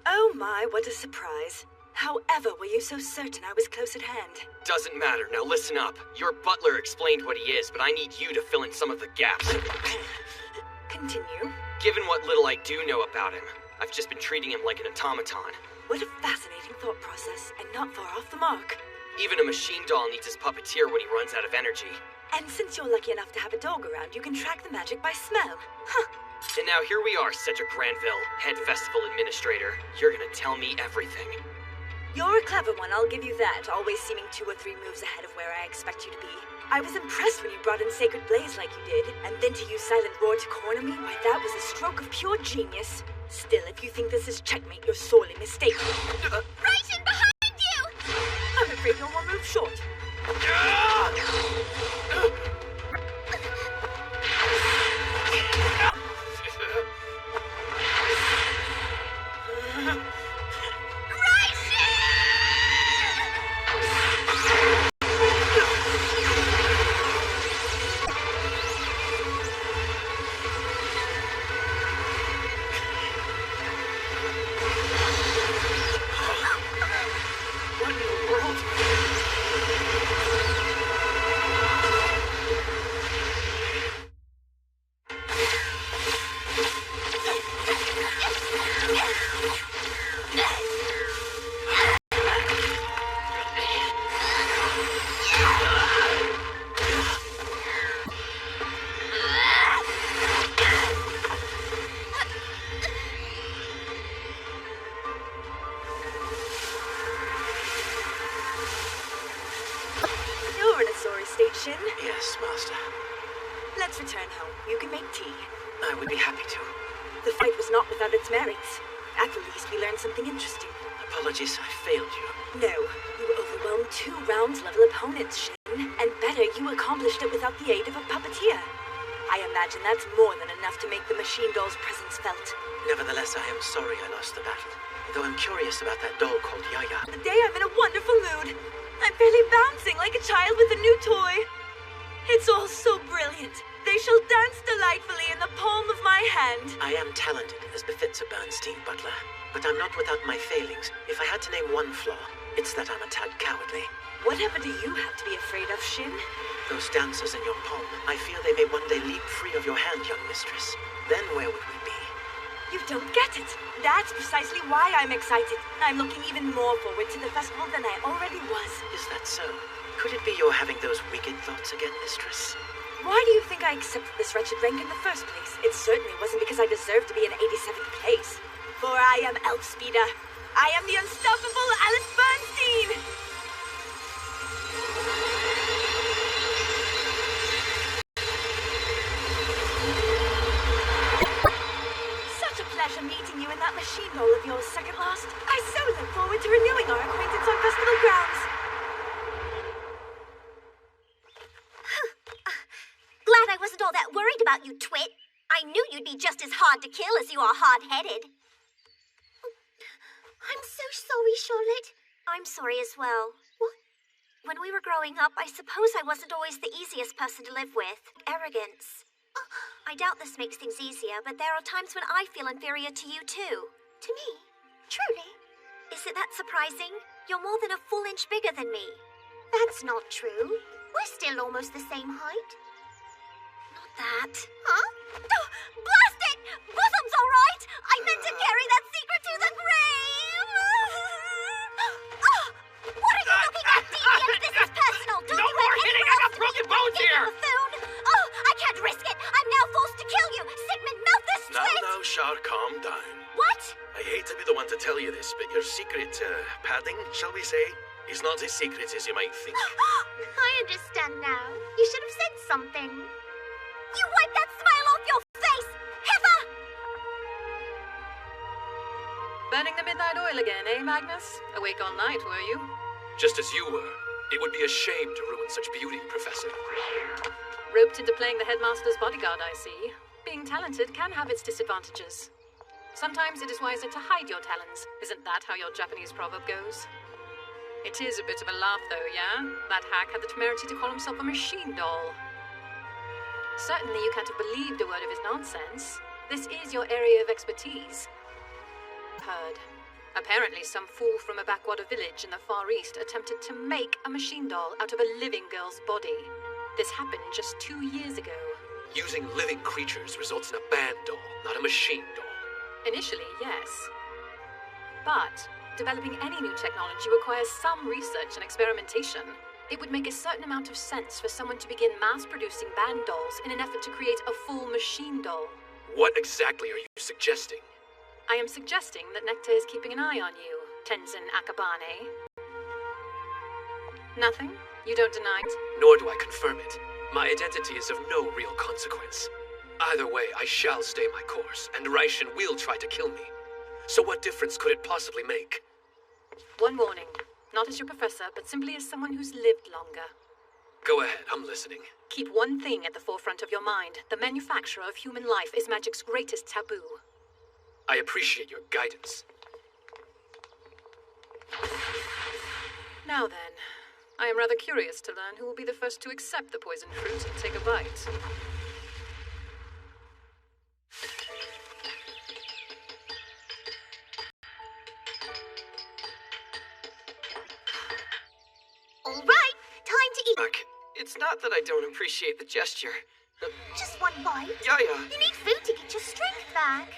Oh my, what a surprise. However, were you so certain I was close at hand? Doesn't matter. Now listen up. Your butler explained what he is, but I need you to fill in some of the gaps. Continue. Given what little I do know about him, I've just been treating him like an automaton. What a fascinating thought process, and not far off the mark. Even a machine doll needs his puppeteer when he runs out of energy. And since you're lucky enough to have a dog around, you can track the magic by smell. Huh. And now here we are, Cedric Granville, head festival administrator. You're gonna tell me everything. You're a clever one, I'll give you that, always seeming 2 or 3 moves ahead of where I expect you to be. I was impressed when you brought in Sacred Blaze like you did, and then to use Silent Roar to corner me, why that was a stroke of pure genius. Still, if you think this is checkmate, you're sorely mistaken. Raijin, behind you! I'm afraid you're 1 move short. Station? Yes, Master. Let's return home. You can make tea. I would be happy to. The fight was not without its merits. At the least, we learned something interesting. Apologies, I failed you. No, you overwhelmed 2 rounds-level opponents, Shin. And better, you accomplished it without the aid of a puppeteer. I imagine that's more than enough to make the machine doll's presence felt. Nevertheless, I am sorry I lost the battle. Though I'm curious about that doll called Yaya. Today I'm in a wonderful mood. I'm fairly bouncing like a child with a new toy. It's all so brilliant. They shall dance delightfully in the palm of my hand. I am talented, as befits a Bernstein butler. But I'm not without my failings. If I had to name one flaw, it's that I'm a tad cowardly. Whatever do you have to be afraid of, Shin? Those dancers in your palm, I fear they may one day leap free of your hand, young mistress. Then where would we be? You don't get it. That's precisely why I'm excited. I'm looking even more forward to the festival than I already was. Is that so? Could it be you're having those wicked thoughts again, mistress? Why do you think I accepted this wretched rank in the first place? It certainly wasn't because I deserved to be in 87th place. For I am Elfspeeder. I am the unstoppable Alice Bernstein! Such a pleasure meeting you in that machine doll of yours, second last. I so look forward to renewing our acquaintance on festival grounds. Glad I wasn't all that worried about you, Twit. I knew you'd be just as hard to kill as you are hard-headed. I'm so sorry, Charlotte. I'm sorry as well. What? When we were growing up, I suppose I wasn't always the easiest person to live with. Arrogance. I doubt this makes things easier, but there are times when I feel inferior to you, too. To me? Truly? Is it that surprising? You're more than a full inch bigger than me. That's not true. We're still almost the same height. Not that. Huh? Oh, blast it! Bottom's all right! I meant to carry that secret to the grave! What are you looking at, deviant? This is personal! Don't No you more have hitting! anyone I got else broken to bones be? here! Buffoon! Oh, I can't risk it! I'm now forced to kill you! Sigmund, mouth this twist! Now, Shar, calm down. What? I hate to be the one to tell you this, but your secret, padding, shall we say, is not as secret as you might think. I understand now. You should have said something. You wipe that smile off your face! Heather! Burning the midnight oil again, eh, Magnus? Awake all night, were you? Just as you were. It would be a shame to ruin such beauty, Professor. Roped into playing the headmaster's bodyguard, I see. Being talented can have its disadvantages. Sometimes it is wiser to hide your talents. Isn't that how your Japanese proverb goes? It is a bit of a laugh, though, yeah? That hack had the temerity to call himself a machine doll. Certainly you can't have believed a word of his nonsense. This is your area of expertise. Heard. Apparently some fool from a backwater village in the Far East attempted to make a machine doll out of a living girl's body. This happened just 2 years ago. Using living creatures results in a band doll, not a machine doll. Initially, yes. But developing any new technology requires some research and experimentation. It would make a certain amount of sense for someone to begin mass-producing band dolls in an effort to create a full machine doll. What exactly are you suggesting? I am suggesting that Nectar is keeping an eye on you, Tenzin Akabane. Nothing? You don't deny it? Nor do I confirm it. My identity is of no real consequence. Either way, I shall stay my course, and Raishin will try to kill me. So what difference could it possibly make? One warning. Not as your professor, but simply as someone who's lived longer. Go ahead, I'm listening. Keep one thing at the forefront of your mind. The manufacture of human life is magic's greatest taboo. I appreciate your guidance. Now then, I am rather curious to learn who will be the first to accept the poisoned fruit and take a bite. All right, time to eat. Look, it's not that I don't appreciate the gesture. Just one bite. Yeah. You need food to get your strength back.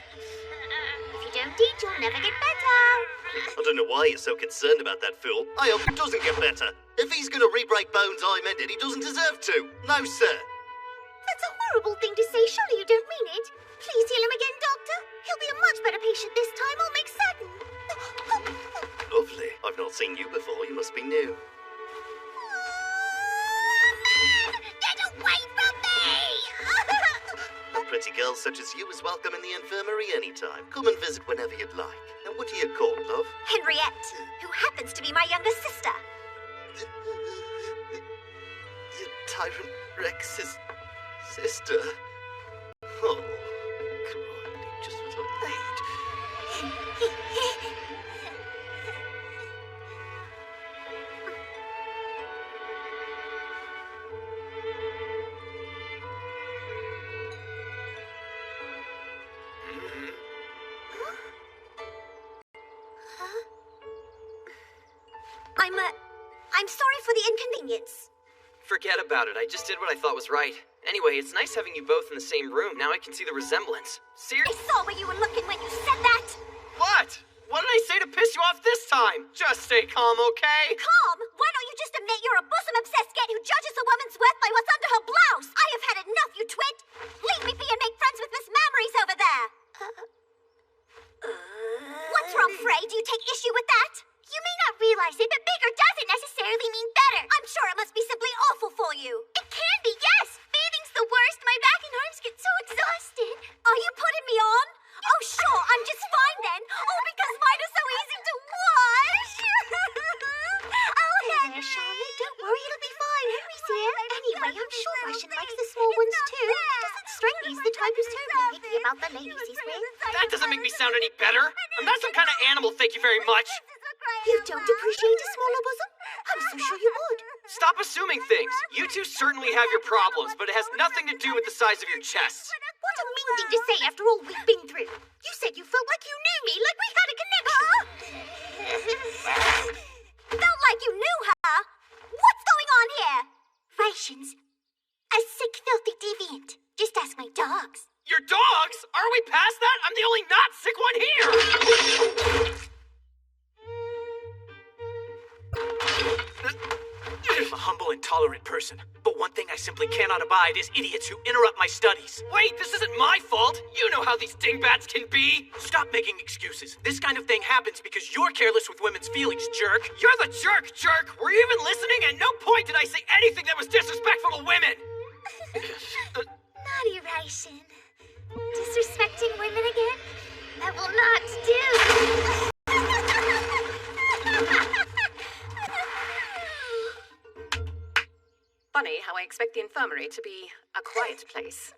If you don't eat, you'll never get better. I don't know why you're so concerned about that fool. I hope he doesn't get better. If he's gonna re-break bones I mended, he doesn't deserve to. No, sir. That's a horrible thing to say. Surely you don't mean it. Please heal him again, Doctor. He'll be a much better patient this time, I'll make certain. Lovely. I've not seen you before. You must be new. Get away from me! pretty girls such as you is welcome in the infirmary anytime. Come and visit whenever you'd like. Now, what are you called, love? Henriette, who happens to be my younger sister. You're Tyrant Rex's sister. Oh, crikey, just what I need. I'm sorry for the inconvenience. Forget about it. I just did what I thought was right. Anyway, it's nice having you both in the same room. Now I can see the resemblance. I saw where you were looking when you said that. What? What did I say to piss you off this time? Just stay calm, okay? Calm? Why don't you just admit you're a bosom-obsessed git who judges a woman's worth by what's under her blouse? I have had enough, you twit. Leave me be and make friends with Miss Mammaries over there. What's wrong, Frey? Do you take issue with that? You may not realize it, but bigger doesn't necessarily mean better. I'm sure it must be simply awful for you. It can be, yes. Bathing's the worst. My back and arms get so exhausted. Are you putting me on? Oh, sure, I'm just fine then. All because mine are so easy to wash. Oh, there, Charlotte. Don't worry, it'll be fine. Henry's here. Anyway, I'm sure Russian likes the small ones too. Doesn't strike me as the type who's totally picky about the ladies he's with. That doesn't make me sound any better. I'm not some kind of animal, thank you very much. You don't appreciate a smaller bosom? I'm so sure you would. Stop assuming things. You two certainly have your problems, but it has nothing to do with the size of your chests. What a mean thing to say after all we've been through. You said you felt like you knew me, like we had a connection. Felt like you knew her? What's going on here? Rations. A sick, filthy deviant. Just ask my dogs. Your dogs? Are we past that? I'm the only not sick one here! I am a humble and tolerant person, but one thing I simply cannot abide is idiots who interrupt my studies. Wait, this isn't my fault! You know how these dingbats can be! Stop making excuses. This kind of thing happens because you're careless with women's feelings, jerk! You're the jerk! Were you even listening? At no point did I say anything that was disrespectful to women! Naughty Ration. Disrespecting women again? That will not do. Funny how I expect the infirmary to be a quiet place.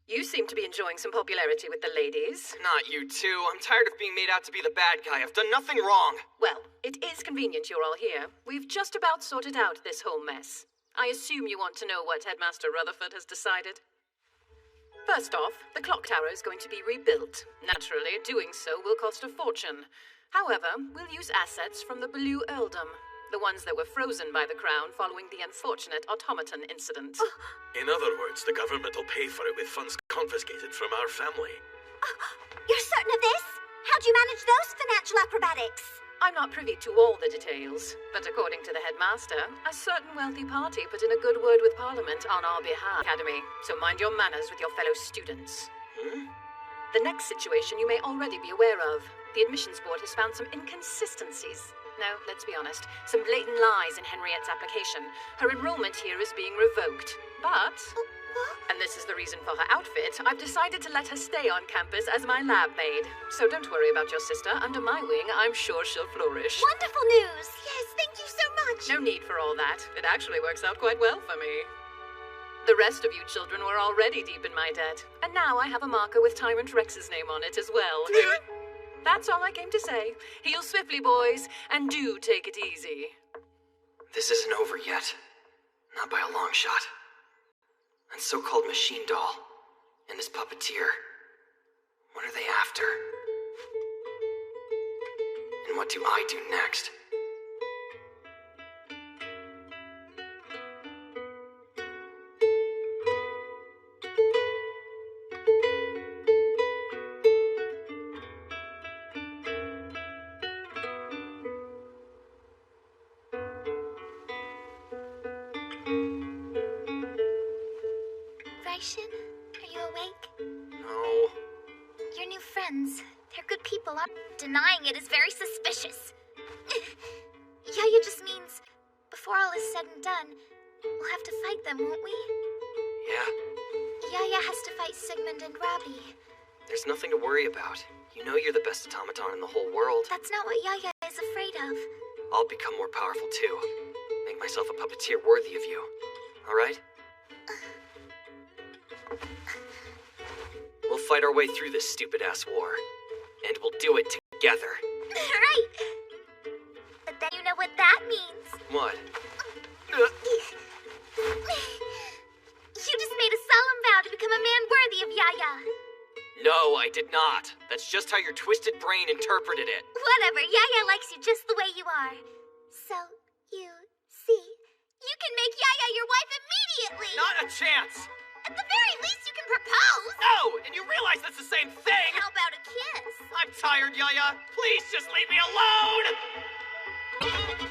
You seem to be enjoying some popularity with the ladies. Not you two. I'm tired of being made out to be the bad guy. I've done nothing wrong. Well, it is convenient you're all here. We've just about sorted out this whole mess. I assume you want to know what Headmaster Rutherford has decided. First off, the clock tower is going to be rebuilt. Naturally, doing so will cost a fortune. However, we'll use assets from the Blue Earldom. The ones that were frozen by the Crown following the unfortunate automaton incident. In other words, the government will pay for it with funds confiscated from our family. You're certain of this? How'd you manage those financial acrobatics? I'm not privy to all the details, but according to the headmaster, a certain wealthy party put in a good word with Parliament on our behalf. Academy, so mind your manners with your fellow students. The next situation you may already be aware of. The admissions board has found some inconsistencies. No, let's be honest, some blatant lies in Henriette's application. Her enrollment here is being revoked. But, and this is the reason for her outfit, I've decided to let her stay on campus as my lab maid. So don't worry about your sister. Under my wing, I'm sure she'll flourish. Wonderful news! Yes, thank you so much! No need for all that. It actually works out quite well for me. The rest of you children were already deep in my debt, and now I have a marker with Tyrant Rex's name on it as well. That's all I came to say. Heal swiftly, boys, and do take it easy. This isn't over yet. Not by a long shot. That so-called machine doll and his puppeteer. What are they after? And what do I do next? Ration, are you awake? No. Your new friends, they're good people. Denying it is very suspicious. Yaya just means, before all is said and done, we'll have to fight them, won't we? Yeah. Yaya Yaya has to fight Sigmund and Robbie. There's nothing to worry about. You know you're the best automaton in the whole world. That's not what Yaya is afraid of. I'll become more powerful too. Make myself a puppeteer worthy of you. Alright? We'll fight our way through this stupid-ass war. And we'll do it together. Right! But then you know what that means. What? You just made a solemn vow to become a man worthy of Yaya. No, I did not. That's just how your twisted brain interpreted it. Whatever, Yaya likes you just the way you are. So, you see, you can make Yaya your wife immediately! Not a chance! At the very least, you can propose! No! And you realize that's the same thing! How about a kiss? I'm tired, Yaya! Please just leave me alone!